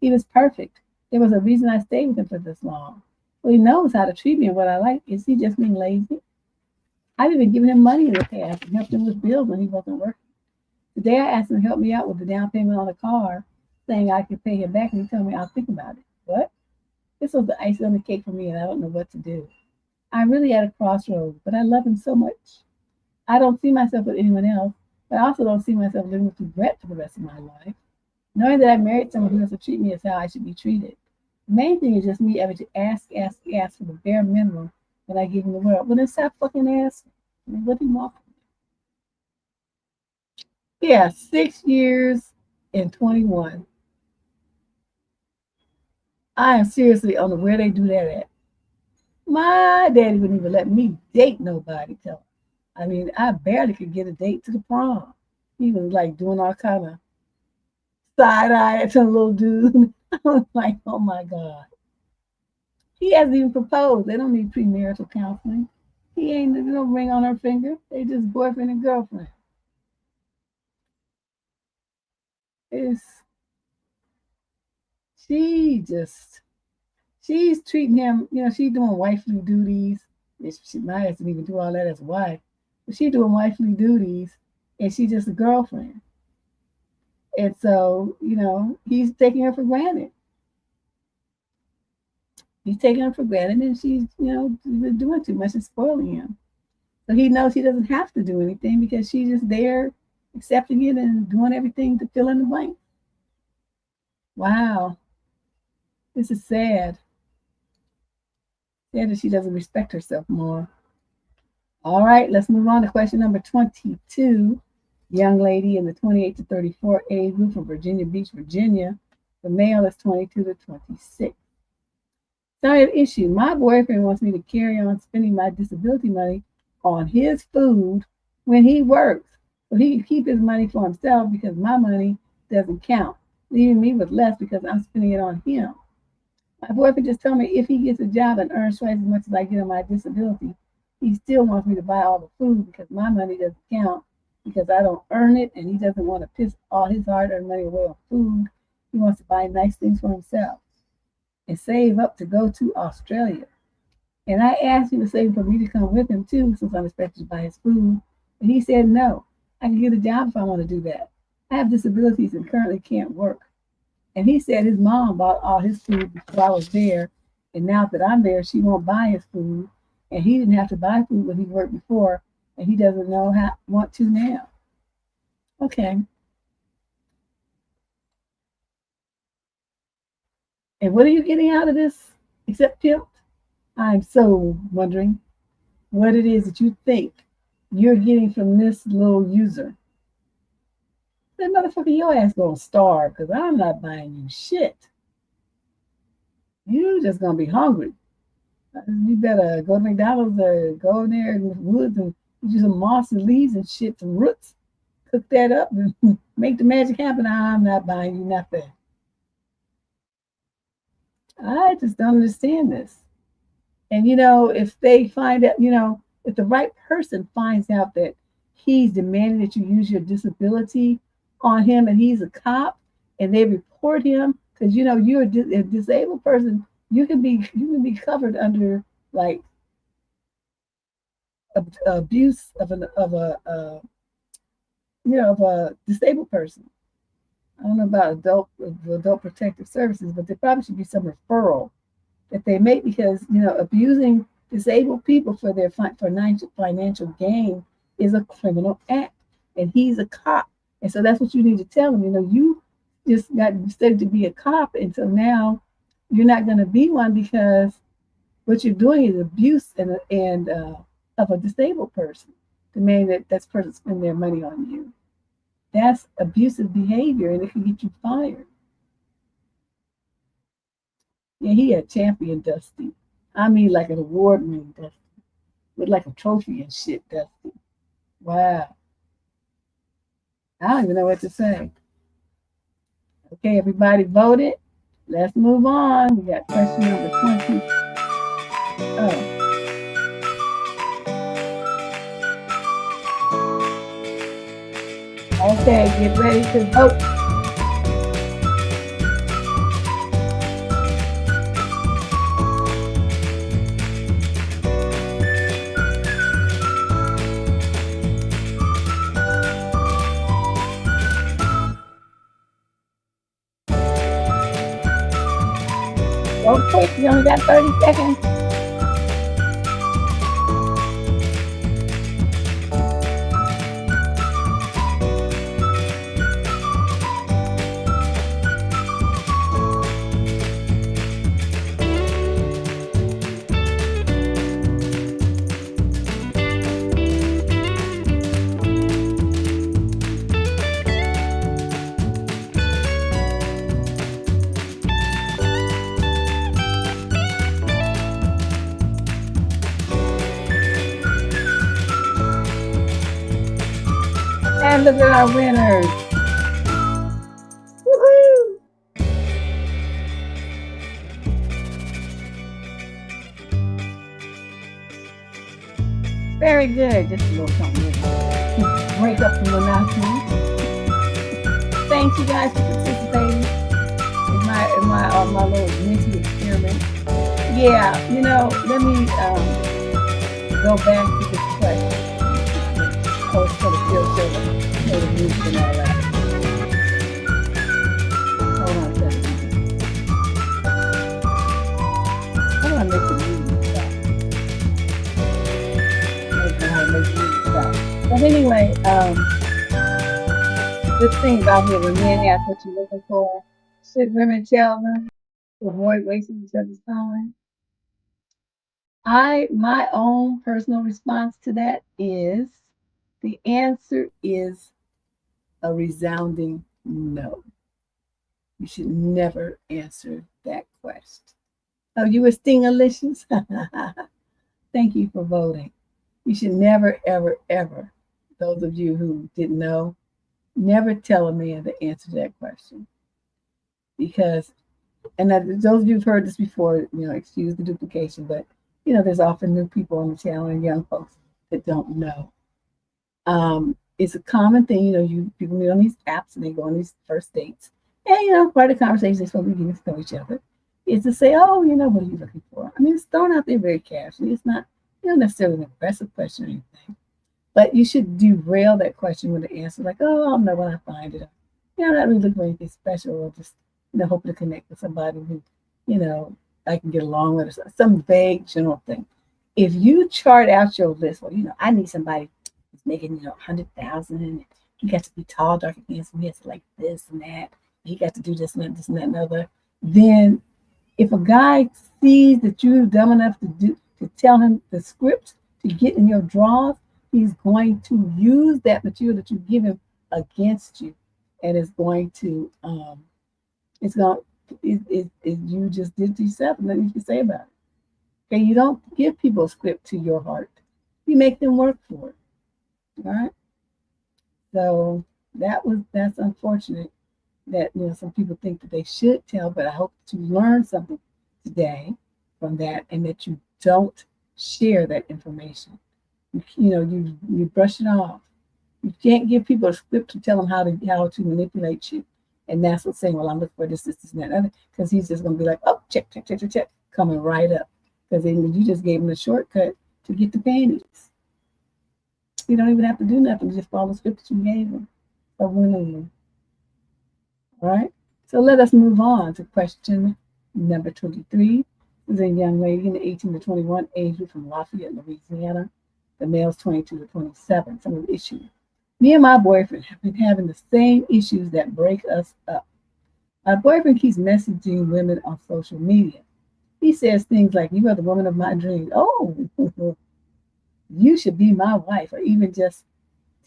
He was perfect. There was a reason I stayed with him for this long. Well, he knows how to treat me and what I like. Is he just being lazy? I've even given him money in the past and helped him with bills when he wasn't working. Today I asked him to help me out with the down payment on the car, saying I could pay him back, and he told me I'll think about it. What? This was the icing on the cake for me, and I don't know what to do. I'm really at a crossroads, but I love him so much. I don't see myself with anyone else, but I also don't see myself living with regret for the rest of my life. Knowing that I married someone who doesn't treat me as how I should be treated. The main thing is just me having to ask for the bare minimum when I give him the world. Well, then stop fucking asking. I mean, what do you want from me? Yeah, 6 years and 21. I am seriously on the where they do that at. My daddy wouldn't even let me date nobody. I mean, I barely could get a date to the prom. He was like doing all kind of side eye to a little dude. I was like, oh my God. He hasn't even proposed. They don't need premarital counseling. He ain't no ring on her finger. They just boyfriend and girlfriend. It's she just she's treating him, she's doing wifely duties. She might have to even do all that as a wife. But she's doing wifely duties and she's just a girlfriend. And so, he's taking her for granted. He's taking her for granted, and she's, been doing too much and spoiling him. So he knows he doesn't have to do anything because she's just there accepting it and doing everything to fill in the blank. Wow. This is sad. Sad that she doesn't respect herself more. All right, let's move on to question number 22. Young lady in the 28 to 34 age group from Virginia Beach, Virginia. The male is 22 to 26. Sorry, an issue. My boyfriend wants me to carry on spending my disability money on his food when he works. So he can keep his money for himself because my money doesn't count, leaving me with less because I'm spending it on him. My boyfriend just told me if he gets a job and earns twice as much as I get on my disability, he still wants me to buy all the food because my money doesn't count because I don't earn it, and he doesn't want to piss all his hard-earned money away on food. He wants to buy nice things for himself and save up to go to Australia. And I asked him to save for me to come with him too, since I'm expected to buy his food. And he said no. I can get a job if I want to do that. I have disabilities and currently can't work. And he said his mom bought all his food before I was there. And now that I'm there, she won't buy his food. And he didn't have to buy food when he worked before. And he doesn't want to now. Okay. And what are you getting out of this except guilt? I'm so wondering what it is that you think you're getting from this little user. That motherfucker, your ass gonna starve because I'm not buying you shit. You just gonna be hungry. You better go to McDonald's or go in there in the woods and get you some moss and leaves and shit, some roots. Cook that up and make the magic happen. I'm not buying you nothing. I just don't understand this. And, if they find out, if the right person finds out that he's demanding that you use your disability on him and he's a cop and they report him, because, you're a disabled person, you can be covered under like abuse of a disabled person. I don't know about adult protective services, but there probably should be some referral that they make because, abusing disabled people for their financial gain is a criminal act. And he's a cop. And so that's what you need to tell him. You just got studied to be a cop. And so now you're not going to be one because what you're doing is abuse and of a disabled person, demanding that person spend their money on you. That's abusive behavior, and it can get you fired. Yeah, he had champion Dusty. I mean, like an award-winning Dusty, with like a trophy and shit, Dusty. Wow. I don't even know what to say. Okay, everybody voted. Let's move on. We got question number 20. Oh. Okay, get ready to vote. Vote quick, you only got 30 seconds. And look at our winners. Woohoo! Very good. Just a little something. Break up some monotony. Thanks you guys for participating in my little mental experiment. Yeah, let me go back to this question. Oh, it's for the field show, for the music and all that. But anyway, this thing about here, when men ask what you're looking for, should women tell them to avoid wasting each other's time? My own personal response to that is the answer is a resounding no. You should never answer that question. Oh, you were Stingalicious? Thank you for voting. You should never, ever, ever, those of you who didn't know, never tell a man the answer to that question. Because, and those of you who've heard this before, excuse the duplication, but, there's often new people on the channel and young folks that don't know. It's a common thing, people meet on these apps and they go on these first dates. And, part of the conversation they're supposed to be getting to know each other is to say, oh, what are you looking for? I mean, it's thrown out there very casually. It's not, necessarily an aggressive question or anything. But you should derail that question with the answer like, oh, I'll know when I find it. I'm not really looking for anything special or just, hoping to connect with somebody who, I can get along with or some vague general thing. If you chart out your list, well, I need somebody who's making, 100,000 and he got to be tall, dark, and handsome. He has to like this and that. He got to do this and that, this and that and other. Then if a guy sees that you're dumb enough to tell him the script to get in your drawers, he's going to use that material that you give him against you, and it's going to you just did to yourself, and nothing you can say about it. Okay, you don't give people a script to your heart; you make them work for it. All right. So that's unfortunate that some people think that they should tell, but I hope to learn something today from that, and that you don't share that information. You brush it off. You can't give people a script to tell them how to manipulate you. And that's what's saying, well, I'm looking for this, and that, other, because he's just going to be like, oh, check, coming right up. Because then you just gave him a shortcut to get the panties. You don't even have to do nothing. You just follow the script that you gave him so willingly. All right. So let us move on to question number 23. This is a young lady in the 18 to 21 age group from Lafayette, Louisiana. The male's 22 to 27. Some of the issues. Me and my boyfriend have been having the same issues that break us up. My boyfriend keeps messaging women on social media. He says things like, you are the woman of my dreams. Oh, you should be my wife, or even just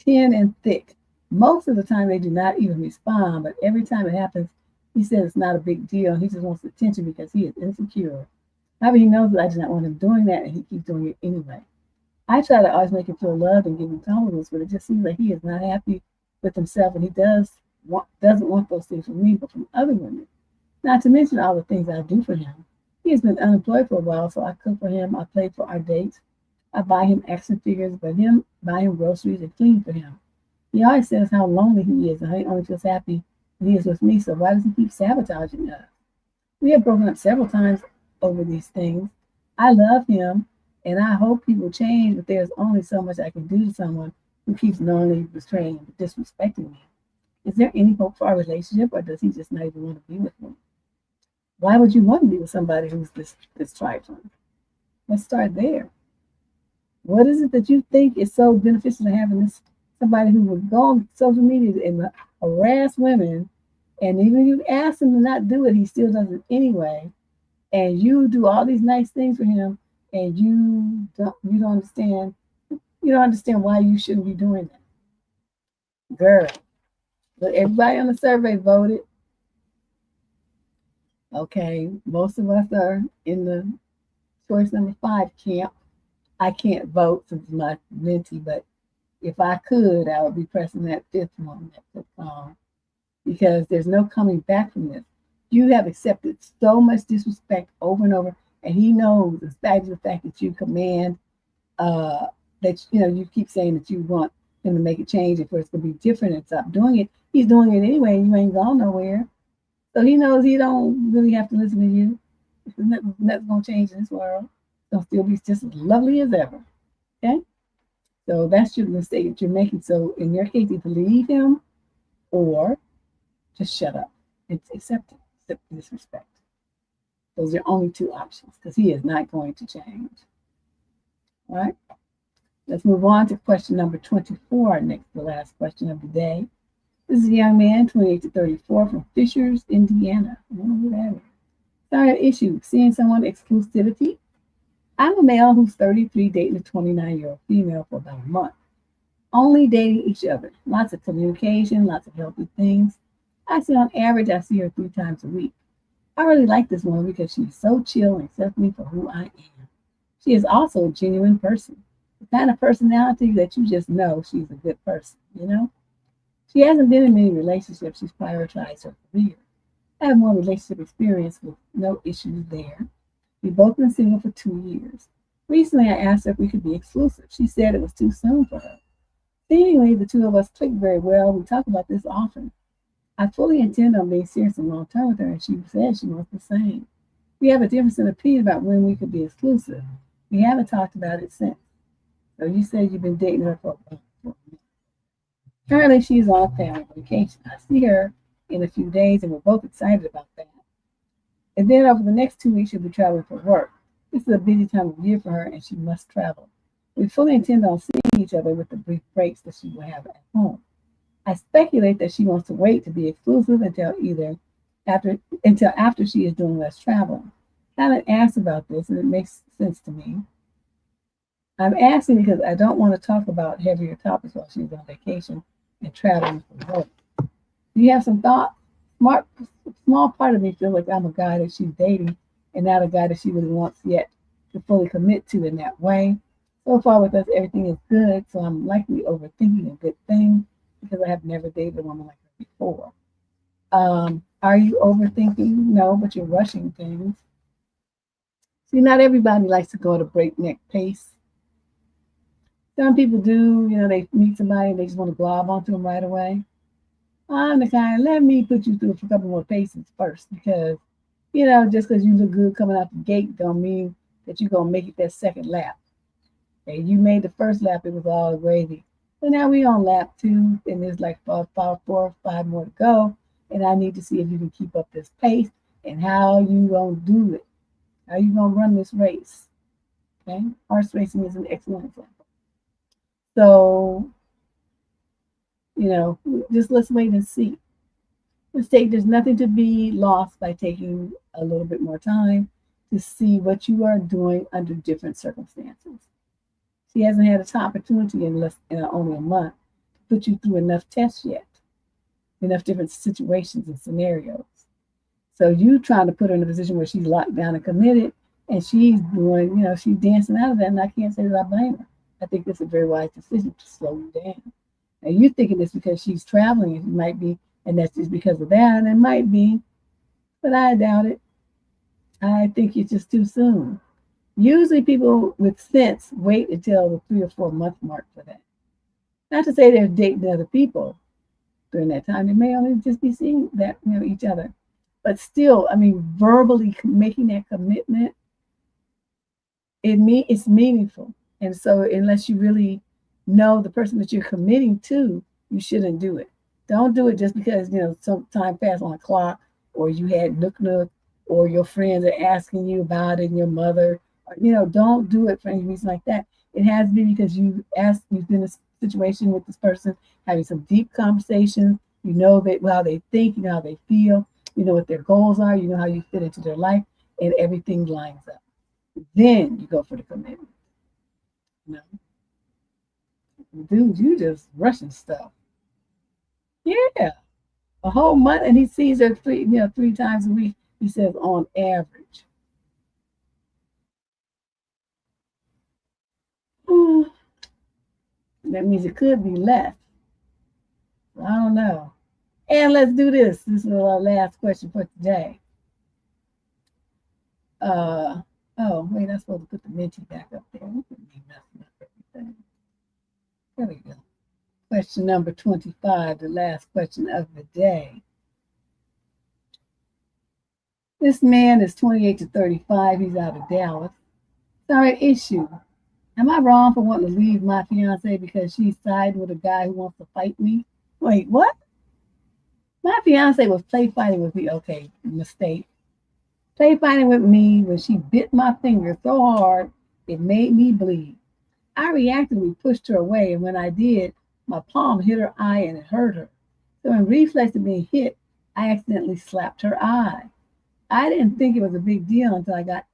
10 and thick. Most of the time they do not even respond, but every time it happens, he says it's not a big deal. He just wants attention because he is insecure. However, he knows that I do not want him doing that, and he keeps doing it anyway. I try to always make him feel loved and give him compliments, but it just seems like he is not happy with himself, and he doesn't want those things from me, but from other women. Not to mention all the things I do for him. He has been unemployed for a while, so I cook for him, I play for our dates, I buy him action figures, buy him groceries, and clean for him. He always says how lonely he is and how he only feels happy when he is with me, so why does he keep sabotaging us? We have broken up several times over these things. I love him, and I hope he will change, but there's only so much I can do to someone who keeps knowingly betraying and disrespecting me. Is there any hope for our relationship, or does he just not even want to be with me? Why would you want to be with somebody who's this trifling? Let's start there. What is it that you think is so beneficial to having somebody who would go on social media and harass women, and even you ask him to not do it, he still does it anyway, and you do all these nice things for him, and you don't understand why you shouldn't be doing that, girl? But everybody on the survey voted. Okay, most of us are in the choice number 5 camp. I can't vote since it's my mentee, but if I could, I would be pressing that 5th one, because there's no coming back from this. You have accepted so much disrespect over and over, and he knows, in spite of the fact that you command, that you keep saying that you want him to make a change, if it's going to be different and stop doing it. He's doing it anyway, and you ain't gone nowhere. So he knows he don't really have to listen to you. Nothing's going to change in this world. It'll still be just as lovely as ever. Okay? So that's your mistake that you're making. So in your case, either leave him or just shut up and accept it. Accept the disrespect. Those are only 2 options, because he is not going to change. All right? Let's move on to question number 24, next to the last question of the day. This is a young man, 28 to 34, from Fishers, Indiana. I don't know who that is. Sorry, issue, seeing someone exclusivity. I'm a male who's 33, dating a 29-year-old female for about a month. Only dating each other. Lots of communication, lots of healthy things. I say on average, I see her 3 times a week. I really like this woman because she's so chill and accepts me for who I am. She is also a genuine person. The kind of personality that you just know she's a good person, you know? She hasn't been in many relationships. She's prioritized her career. I have more relationship experience with no issues there. We've both been single for 2 years. Recently, I asked her if we could be exclusive. She said it was too soon for her. Seemingly, the two of us click very well. We talk about this often. I fully intend on being serious and long term with her, and she says she wants the same. We have a difference in opinion about when we could be exclusive. We haven't talked about it since. So you said you've been dating her for a month. Currently, she's on family vacation. I see her in a few days, and we're both excited about that. And then over the next 2 weeks, she'll be traveling for work. This is a busy time of year for her, and she must travel. We fully intend on seeing each other with the brief breaks that she will have at home. I speculate that she wants to wait to be exclusive until after she is doing less traveling. I haven't asked about this, and it makes sense to me. I'm asking because I don't want to talk about heavier topics while she's on vacation and traveling for work. Do you have some thoughts? Small part of me feels like I'm a guy that she's dating and not a guy that she really wants yet to fully commit to in that way. So far with us, everything is good, so I'm likely overthinking a good thing because I have never dated a woman like her before. Are you overthinking? No, but you're rushing things. See, not everybody likes to go at a breakneck pace. Some people do, they meet somebody and they just want to glob onto them right away. I'm the kind, let me put you through a couple more paces first because, just because you look good coming out the gate don't mean that you're going to make it that second lap. Okay, you made the first lap, it was all gravy. So now we on lap 2 and there's like 4 or 5 more to go. And I need to see if you can keep up this pace and how you going to do it. How you going to run this race. Okay, horse racing is an excellent example. So, just let's wait and see. There's nothing to be lost by taking a little bit more time to see what you are doing under different circumstances. She hasn't had an opportunity in only a month to put you through enough tests yet, enough different situations and scenarios. So you trying to put her in a position where she's locked down and committed, and she's doing, she's dancing out of that, and I can't say that I blame her. I think it's a very wise decision to slow you down. Now you're thinking it's because she's traveling, it might be, and that's just because of that, and it might be, but I doubt it. I think it's just too soon. Usually people with sense wait until the 3 or 4 month mark for that. Not to say they're dating other people during that time. They may only just be seeing that, each other. But still, verbally making that commitment, it's meaningful. And so unless you really know the person that you're committing to, you shouldn't do it. Don't do it just because, some time passed on a clock or you had nook or your friends are asking you about it and your mother. Don't do it for any reason like that. It has to be because you've been in a situation with this person, having some deep conversation. You know how they think, you know how they feel, you know what their goals are, you know how you fit into their life, and everything lines up. Then you go for the commitment. Dude, you just rushing stuff. Yeah, a whole month, and he sees her 3 times a week. He says on average. That means it could be less. I don't know. And let's do this. This is our last question for today. Oh, wait, I'm supposed to put the Minty back up there. We could be messing up everything. There we go. Question number 25, the last question of the day. This man is 28 to 35. He's out of Dallas. Sorry, issue. Am I wrong for wanting to leave my fiance because she's siding with a guy who wants to fight me? Wait, what? My fiance was play fighting with me. Okay, mistake. Play fighting with me when she bit my finger so hard it made me bleed. I reactively pushed her away, and when I did, my palm hit her eye and it hurt her. So in reflex of being hit, I accidentally slapped her eye. I didn't think it was a big deal until I got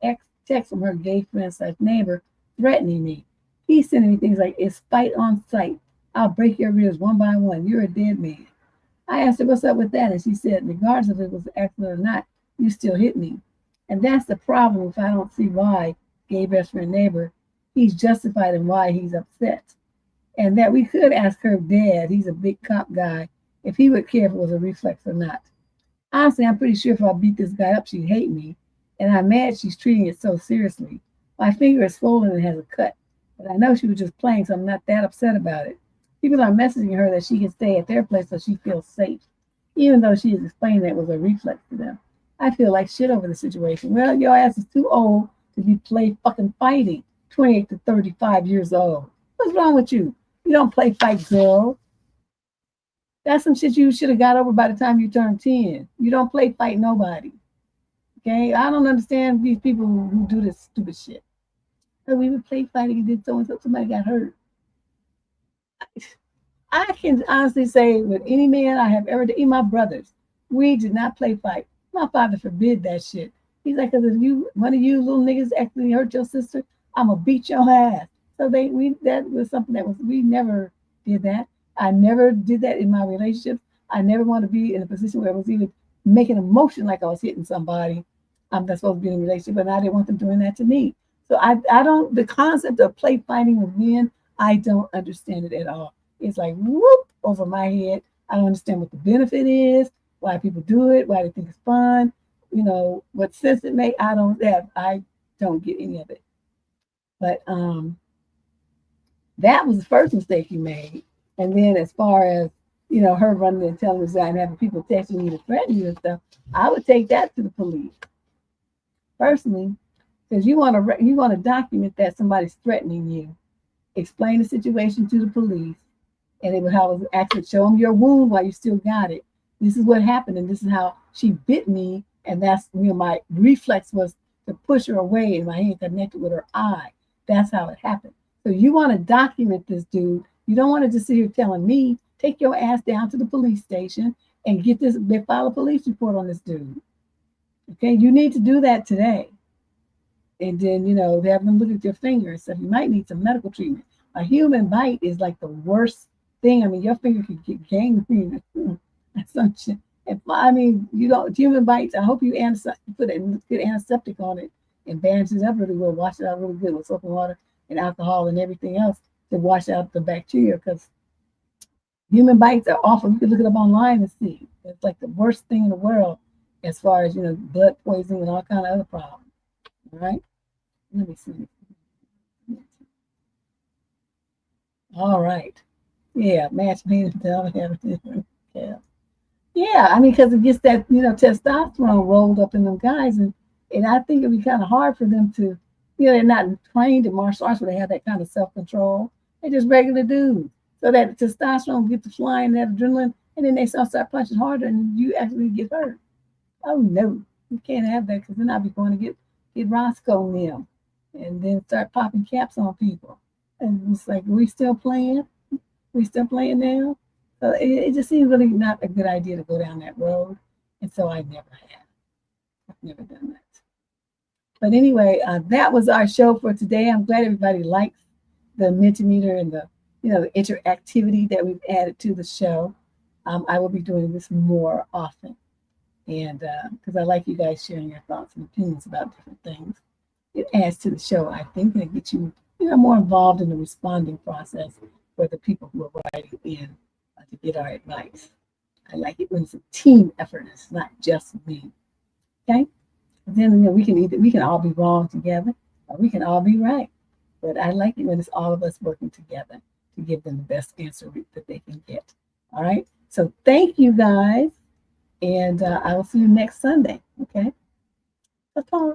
text from her gay friend slash neighbor threatening me. He's sending me things like, "It's fight on sight. I'll break your ribs one by one. You're a dead man." I asked her, "What's up with that?" And she said, "Regardless if it was an accident or not, you still hit me." And that's the problem if I don't see why gay best friend neighbor, he's justified in why he's upset. And that we could ask her dad, he's a big cop guy, if he would care if it was a reflex or not. Honestly, I'm pretty sure if I beat this guy up, she'd hate me. And I'm mad she's treating it so seriously. My finger is swollen and has a cut. But I know she was just playing, so I'm not that upset about it. People are messaging her that she can stay at their place so she feels safe, even though she is explaining that it was a reflex to them. I feel like shit over the situation. Well, your ass is too old to be fucking fighting. 28 to 35 years old. What's wrong with you? You don't play fight, girl. That's some shit you should have got over by the time you turned 10. You don't play fight nobody. Okay? I don't understand these people who do this stupid shit. So we would play fighting and did so and so, somebody got hurt. I can honestly say with any man I have ever, even my brothers, we did not play fight. My father forbid that shit. He's like, because if one of you little niggas actually hurt your sister, I'm gonna beat your ass. So that was something we never did that. I never did that in my relationships. I never want to be in a position where I was even making a motion like I was hitting somebody. I'm not supposed to be in a relationship, but I didn't want them doing that to me. So I don't, the concept of play fighting with men, I don't understand it at all. It's like whoop over my head. I don't understand what the benefit is, why people do it, why they think it's fun, what sense it makes. I don't get any of it. But that was the first mistake you made. And then as far as, her running and telling us that and having people texting you to threaten you and stuff, I would take that to the police. Personally, because you want to document that somebody's threatening you. Explain the situation to the police, and they would have actually show them your wound while you still got it. This is what happened, and this is how she bit me, and that's my reflex was to push her away, and my hand connected with her eye. That's how it happened. So you want to document this, dude. You don't want to just sit here telling me. Take your ass down to the police station and file a police report on this dude. Okay, you need to do that today. And then, they have them look at your finger and stuff. You might need some medical treatment. A human bite is like the worst thing. I mean, your finger could get gangrene or some shit. And human bites, I hope you put a good antiseptic on it and bandage it up really well, wash it out really good with soap and water and alcohol and everything else to wash out the bacteria, because human bites are awful. You can look it up online and see. It's like the worst thing in the world as far as, blood poisoning and all kind of other problems. All right? Let me see. All right. Yeah, match means everything. Yeah, I mean, because it gets that, testosterone rolled up in them guys. And I think it'd be kind of hard for them to, they're not trained in martial arts where they have that kind of self-control. They're just regular dudes. So that testosterone gets to flying, that adrenaline, and then they start punching harder and you actually get hurt. Oh, no, you can't have that, because then I'll be going to get Roscoe and them and then start popping caps on people. And it's like, we still playing? We still playing now? So it just seems really not a good idea to go down that road. And so I never have. I've never done that. But anyway, that was our show for today. I'm glad everybody likes the Mentimeter and the interactivity that we've added to the show. I will be doing this more often. And because I like you guys sharing your thoughts and opinions about different things. It adds to the show, I think, and it gets you, more involved in the responding process for the people who are writing in to get our advice. I like it when it's a team effort. It's not just me. Okay? And then we can all be wrong together, or we can all be right. But I like it when it's all of us working together to give them the best answer that they can get. All right? So thank you guys. And I will see you next Sunday. Okay? Bye-bye.